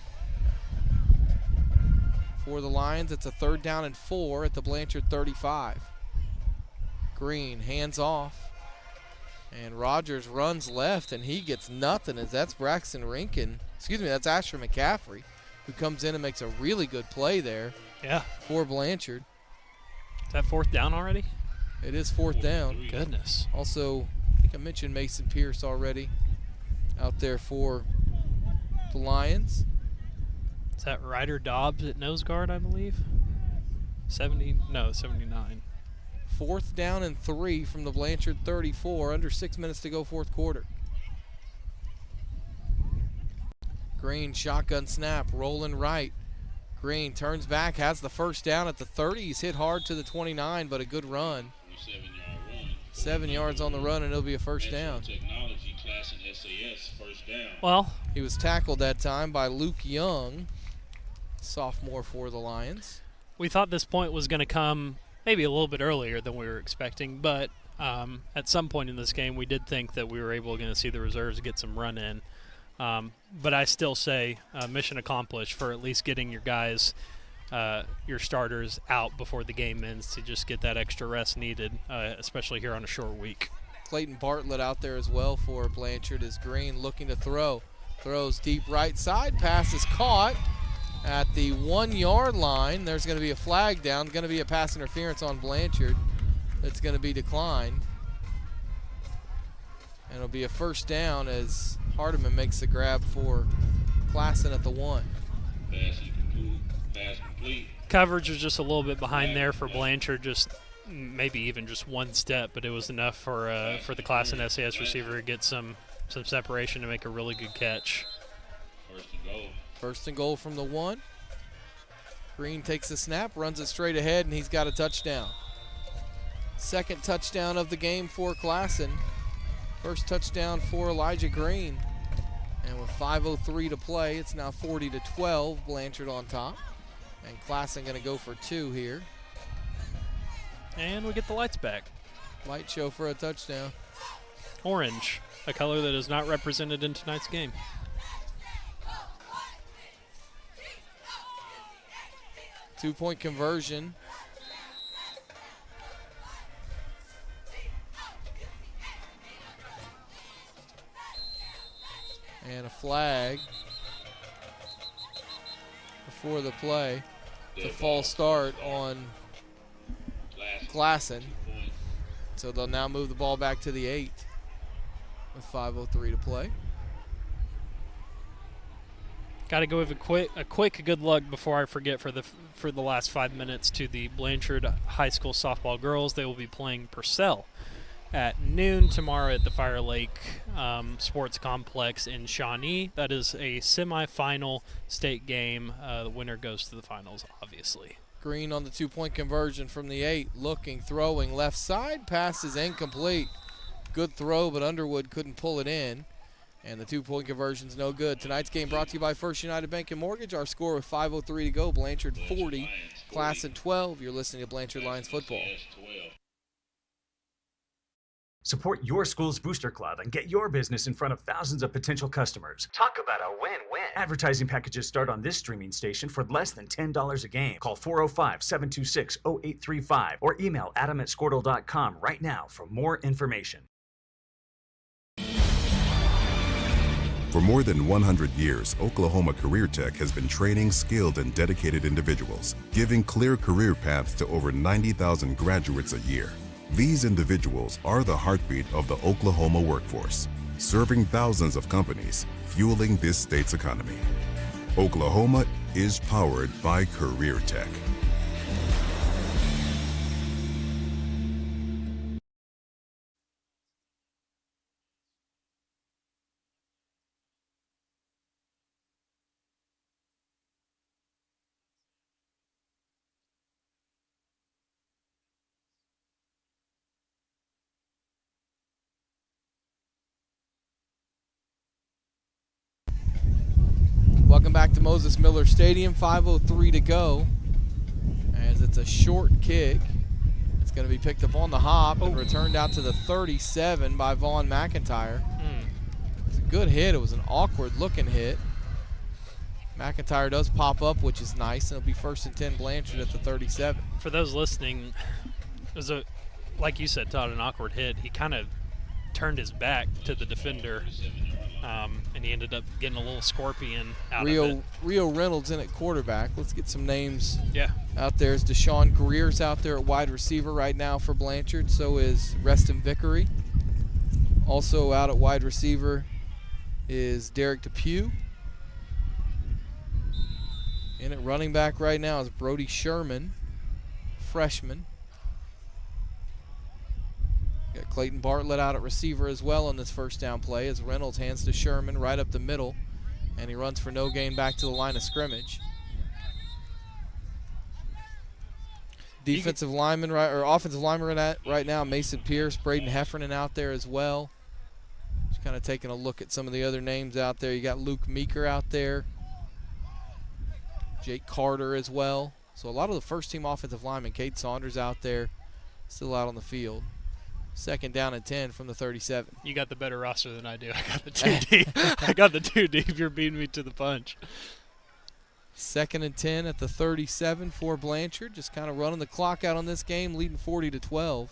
For the Lions, it's a 3rd down and 4 at the Blanchard 35. Green hands off. And Rogers runs left, and he gets nothing as that's Braxton Rinkin. That's Asher McCaffrey, who comes in and makes a really good play there. Yeah. For Blanchard. Is that 4th down already? It is 4th down. Goodness. Also, I think I mentioned Mason Pierce already out there for the Lions. Is that Ryder Dobbs at nose guard, I believe? 79. 4th down and 3 from the Blanchard 34. Under 6 minutes to go, 4th quarter. Green shotgun snap, rolling right. Green turns back, has the 1st down at the 30. He's hit hard to the 29, but a good run. 7 yards on the run, and it'll be a 1st down. Technology, Classen, SAS, 1st down. Well, he was tackled that time by Luke Young, sophomore for the Lions. We thought this point was going to come maybe a little bit earlier than we were expecting, but at some point in this game we did think that we were able to see the reserves get some run in. But I still say mission accomplished for at least getting your guys, your starters out before the game ends to just get that extra rest needed, especially here on a short week. Clayton Bartlett out there as well for Blanchard as Green looking to throw. Throws deep right side. Pass is caught at the 1-yard line. There's going to be a flag down. Going to be a pass interference on Blanchard. That's going to be declined. And it'll be a 1st down as Hardiman makes the grab for Classen at the 1. Pass complete. Coverage was just a little bit behind there for Blanchard, just maybe even just 1 step, but it was enough for the Classen SAS receiver to get some separation to make a really good catch. 1st and goal. 1st and goal from the 1. Green takes the snap, runs it straight ahead, and he's got a touchdown. 2nd touchdown of the game for Classen. 1st touchdown for Elijah Green. And with 5:03 to play, it's now 40-12. Blanchard on top. And Classen going to go for 2 here. And we get the lights back. Light show for a touchdown. Orange, a color that is not represented in tonight's game. Two-point conversion. And a flag before the play. It's a false start on Classen. So they'll now move the ball back to the 8 with 5:03 to play. Got to go with a quick good luck before I forget for the last 5 minutes to the Blanchard High School softball girls. They will be playing Purcell at noon tomorrow at the Fire Lake Sports Complex in Shawnee. That is a semifinal state game. The winner goes to the finals, obviously. Green on the 2-point conversion from the 8, looking, throwing, left side, pass is incomplete. Good throw, but Underwood couldn't pull it in. And the 2-point conversion's no good. Tonight's game brought to you by First United Bank and Mortgage. Our score with 5:03 to go. Blanchard 40, Classen 12. You're listening to Blanchard Lions football. Support your school's booster club and get your business in front of thousands of potential customers. Talk about a win-win. Advertising packages start on this streaming station for less than $10 a game. Call 405-726-0835 or email adam@squirtle.com right now for more information. For more than 100 years, Oklahoma Career Tech has been training skilled and dedicated individuals, giving clear career paths to over 90,000 graduates a year. These individuals are the heartbeat of the Oklahoma workforce, serving thousands of companies, fueling this state's economy. Oklahoma is powered by Career Tech. Welcome back to Moses Miller Stadium. 5:03 to go. As it's a short kick. It's going to be picked up on the hop and returned out to the 37 by Vaughn McIntyre. It's a good hit. It was an awkward-looking hit. McIntyre does pop up, which is nice, and it'll be 1st and 10 Blanchard at the 37. For those listening, it was like you said, Todd, an awkward hit. He kind of turned his back to the defender. And he ended up getting a little scorpion out of it. Rio Reynolds in at quarterback. Let's get some names out there. Is Deshaun Greer's out there at wide receiver right now for Blanchard. So is Reston Vickery. Also out at wide receiver is Derek Depew. In at running back right now is Brody Sherman, freshman. Got Clayton Bartlett out at receiver as well on this first down play as Reynolds hands to Sherman right up the middle, and he runs for no gain back to the line of scrimmage. Offensive lineman right now, Mason Pierce, Braden Heffernan out there as well. Just kind of taking a look at some of the other names out there. You got Luke Meeker out there, Jake Carter as well. So a lot of the first team offensive linemen. Cade Saunders out there, still out on the field. 2nd down and 10 from the 37. You got the better roster than I do. I got the 2 deep. I got the 2 deep. You're beating me to the punch. 2nd and 10 at the 37 for Blanchard. Just kind of running the clock out on this game, leading 40-12.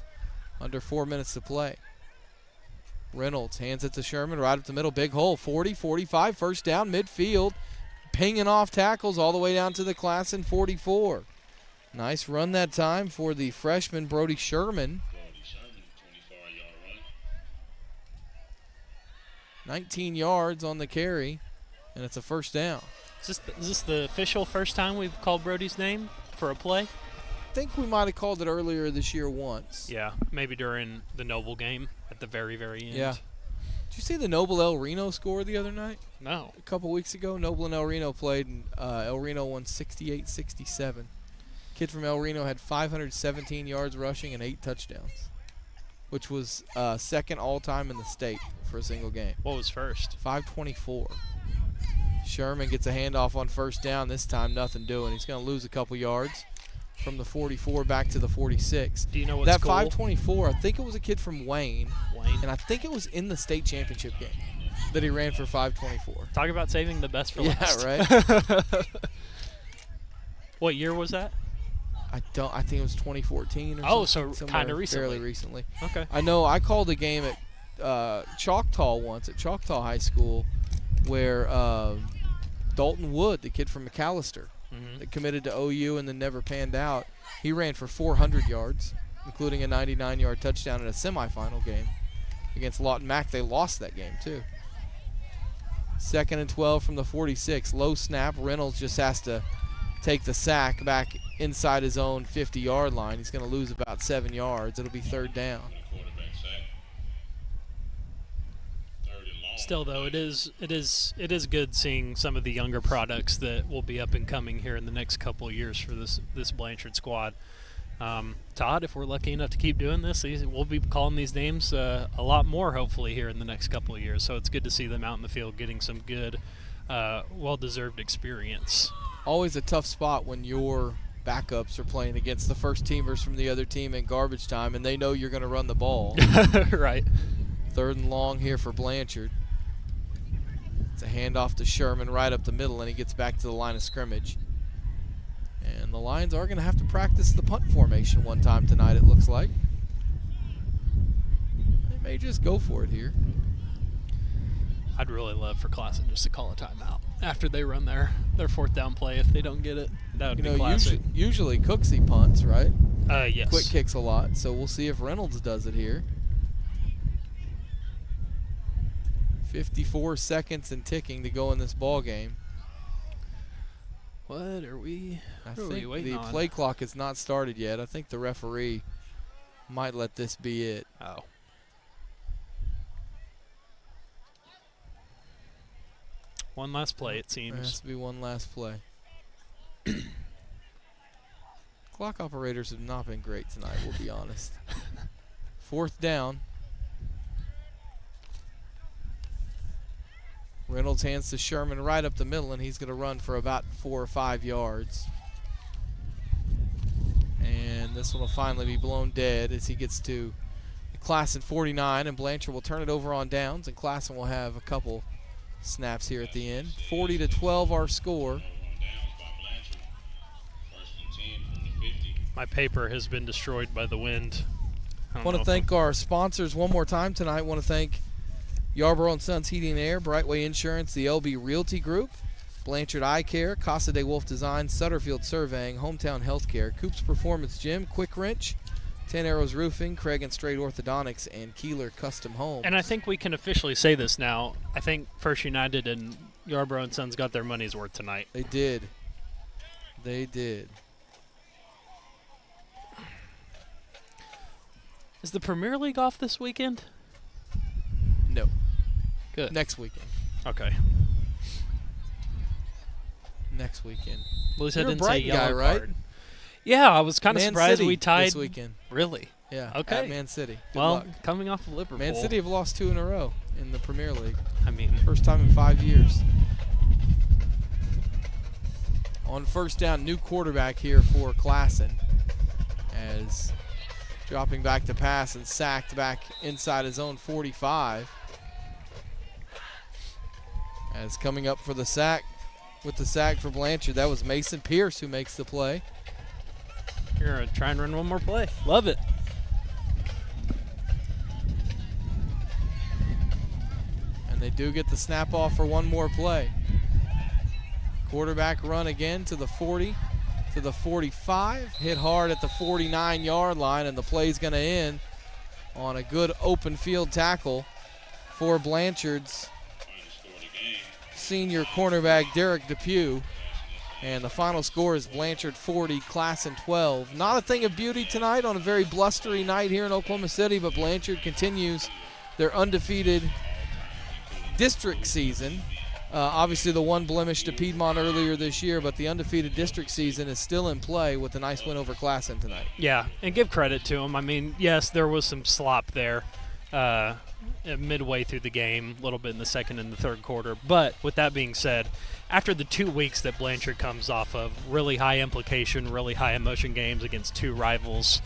Under 4 minutes to play. Reynolds hands it to Sherman right up the middle. Big hole. 40, 45. First down midfield. Pinging off tackles all the way down to the Classen 44. Nice run that time for the freshman Brody Sherman. 19 yards on the carry, and it's a first down. Is this the official first time we've called Brody's name for a play? I think we might have called it earlier this year once. Yeah, maybe during the Noble game at the very, very end. Yeah. Did you see the Noble El Reno score the other night? No. A couple weeks ago, Noble and El Reno played, and El Reno won 68-67. Kid from El Reno had 517 yards rushing and 8 touchdowns, which was second all-time in the state for a single game. What was first? 524. Sherman gets a handoff on first down. This time, nothing doing. He's going to lose a couple yards from the 44 back to the 46. Do you know what that school? 524, I think it was a kid from Wayne, and I think it was in the state championship game that he ran for 524. Talk about saving the best for last. Yeah, right? What year was that? I think it was 2014 or something. So kind of recently. Fairly recently. Okay. I know I called a game at Choctaw once, at Choctaw High School, where Dalton Wood, the kid from McAllister, that committed to OU and then never panned out, he ran for 400 yards, including a 99-yard touchdown in a semifinal game against Lawton Mack. They lost that game, too. 2nd and 12 from the 46. Low snap. Reynolds just has to take the sack back inside his own 50-yard line. He's going to lose about 7 yards. It'll be 3rd down. Still, though, it is good seeing some of the younger products that will be up and coming here in the next couple of years for this Blanchard squad. Todd, if we're lucky enough to keep doing this, we'll be calling these names a lot more, hopefully, here in the next couple of years. So it's good to see them out in the field getting some good, well-deserved experience. Always a tough spot when your backups are playing against the first teamers from the other team in garbage time, and they know you're going to run the ball. Right. 3rd and long here for Blanchard. It's a handoff to Sherman right up the middle, and he gets back to the line of scrimmage. And the Lions are going to have to practice the punt formation one time tonight, it looks like. They may just go for it here. I'd really love for Classen just to call a timeout after they run their fourth down play if they don't get it. That would be classic. Usually Cooksey punts, right? Yes. Quick kicks a lot, so we'll see if Reynolds does it here. 54 seconds and ticking to go in this ball game. What are we I think waiting the on? play clock has not started yet. I think the referee might let this be it. Oh. One last play, it seems. There has to be one last play. Clock operators have not been great tonight, we'll be honest. Fourth down. Reynolds hands to Sherman right up the middle, and he's going to run for about 4 or 5 yards. And this one will finally be blown dead as he gets to the Classen 49, and Blanchard will turn it over on downs, and Classen will have a couple snaps here at the end. 40-12 our score. My paper has been destroyed by the wind. I want to thank our sponsors one more time tonight. I want to thank Yarborough & Sons Heating and Air, Brightway Insurance, the LB Realty Group, Blanchard Eye Care, Casa de Wolf Design, Sutterfield Surveying, Hometown Healthcare, Coops Performance Gym, Quick Wrench, 10 Arrows Roofing, Craig and Straight Orthodontics, and Keeler Custom Homes. And I think we can officially say this now. I think First United and Yarborough & Sons got their money's worth tonight. They did. They did. Is the Premier League off this weekend? No. Good. Next weekend. Okay. Next weekend. At least I You're a didn't say Brighton yellow guy, right? card. Yeah, I was kind of Man surprised City we tied this weekend. Really? Yeah. Okay. At Man City. Good Well, luck. coming off of Liverpool. Man City have lost 2 in a row in the Premier League. I mean, first time in 5 years. On first down, new quarterback here for Classen, as dropping back to pass and sacked back inside his own 45. As coming up for the sack, with the sack for Blanchard, that was Mason Pierce who makes the play. You're going to try and run one more play. Love it. And they do get the snap off for one more play. Quarterback run again to the 40, to the 45. Hit hard at the 49-yard line, and the play's going to end on a good open field tackle for Blanchard's senior cornerback, Derek Depew. And the final score is Blanchard 40, Classen 12. Not a thing of beauty tonight on a very blustery night here in Oklahoma City, but Blanchard continues their undefeated district season. Obviously the one blemish to Piedmont earlier this year, but the undefeated district season is still in play with a nice win over Classen tonight. Yeah, and give credit to them. I mean, yes, there was some slop there midway through the game, a little bit in the second and the third quarter. But with that being said, after the 2 weeks that Blanchard comes off of, really high implication, really high emotion games against 2 rivals,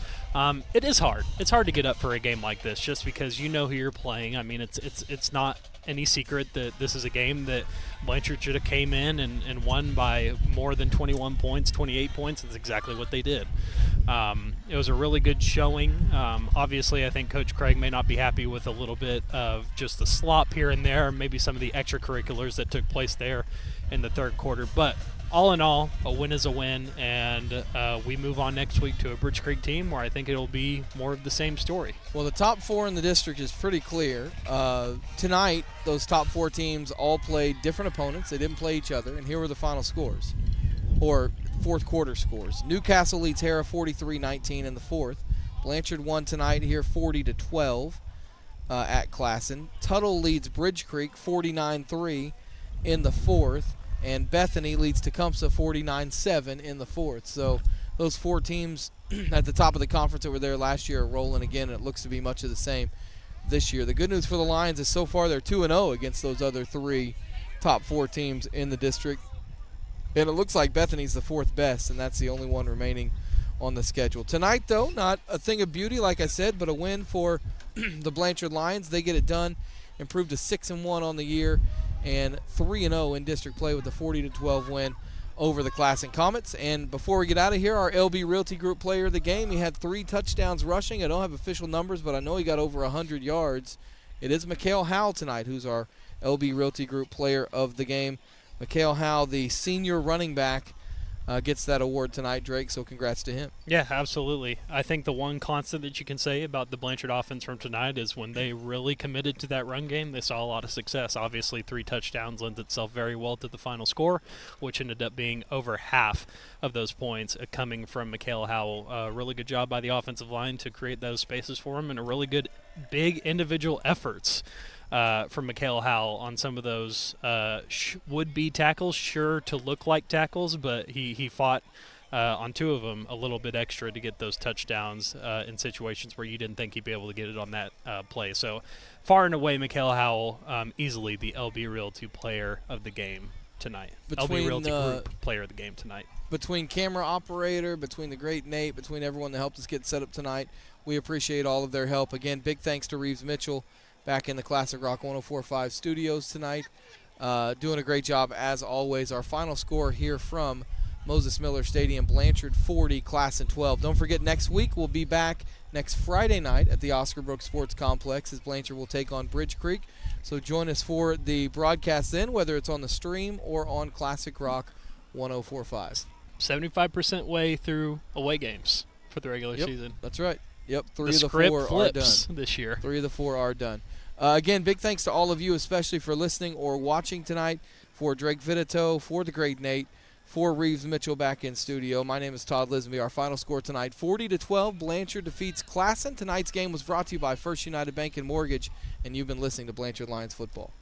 it is hard. It's hard to get up for a game like this just because you know who you're playing. I mean, it's not any secret that this is a game that Blanchard should have came in and won by more than 21 points, 28 points. That's exactly what they did. It was a really good showing. Obviously, I think Coach Craig may not be happy with a little bit of just the slop here and there, maybe some of the extracurriculars that took place there in the third quarter. But all in all, a win is a win, and we move on next week to a Bridge Creek team where I think it'll be more of the same story. Well, the top 4 in the district is pretty clear. Tonight, those top 4 teams all played different opponents. They didn't play each other, and here were the final scores, or fourth quarter scores. Newcastle leads Hara 43-19 in the fourth. Blanchard won tonight here 40-12 at Classen. Tuttle leads Bridge Creek 49-3 in the fourth. And Bethany leads Tecumseh 49-7 in the fourth. So those 4 teams at the top of the conference that were there last year are rolling again, and it looks to be much of the same this year. The good news for the Lions is so far they're 2-0 against those other 3 top 4 teams in the district. And it looks like Bethany's the 4th best, and that's the only one remaining on the schedule. Tonight, though, not a thing of beauty, like I said, but a win for the Blanchard Lions. They get it done, improved to 6-1 on the year, and 3-0 in district play with a 40-12 win over the Classen Comets. And before we get out of here, our LB Realty Group player of the game, he had 3 touchdowns rushing. I don't have official numbers, but I know he got over 100 yards. It is Mikhail Howell tonight, who's our LB Realty Group Player of the Game. Mikhail Howe, the senior running back, gets that award tonight, Drake, so congrats to him. Yeah, absolutely. I think the one constant that you can say about the Blanchard offense from tonight is when they really committed to that run game, they saw a lot of success. Obviously, 3 touchdowns lends itself very well to the final score, which ended up being over half of those points coming from Mikhail Howell. A really good job by the offensive line to create those spaces for him, and a really good big individual efforts from Mikhail Howell on some of those would-be tackles, sure to look like tackles, but he fought on 2 of them a little bit extra to get those touchdowns in situations where you didn't think he'd be able to get it on that play. So far and away, Mikhail Howell easily the LB Realty Player of the Game tonight. LB Realty Group Player of the Game tonight. Between camera operator, between the great Nate, between everyone that helped us get set up tonight, we appreciate all of their help. Again, big thanks to Reeves Mitchell back in the Classic Rock 104.5 studios tonight. Doing a great job as always. Our final score here from Moses Miller Stadium, Blanchard 40, Classen 12. Don't forget, next week we'll be back next Friday night at the Oscar Brooks Sports Complex as Blanchard will take on Bridge Creek. So join us for the broadcast then, whether it's on the stream or on Classic Rock 104.5. 75% way through away games for the regular season. That's right. Yep, 3 the of the 4 are done this year. 3 of the 4 are done. Again, big thanks to all of you, especially for listening or watching tonight. For Drake Vitito, for the great Nate, for Reeves Mitchell back in studio. My name is Todd Lisby. Our final score tonight, 40-12. Blanchard defeats Classen. Tonight's game was brought to you by First United Bank and Mortgage, and you've been listening to Blanchard Lions Football.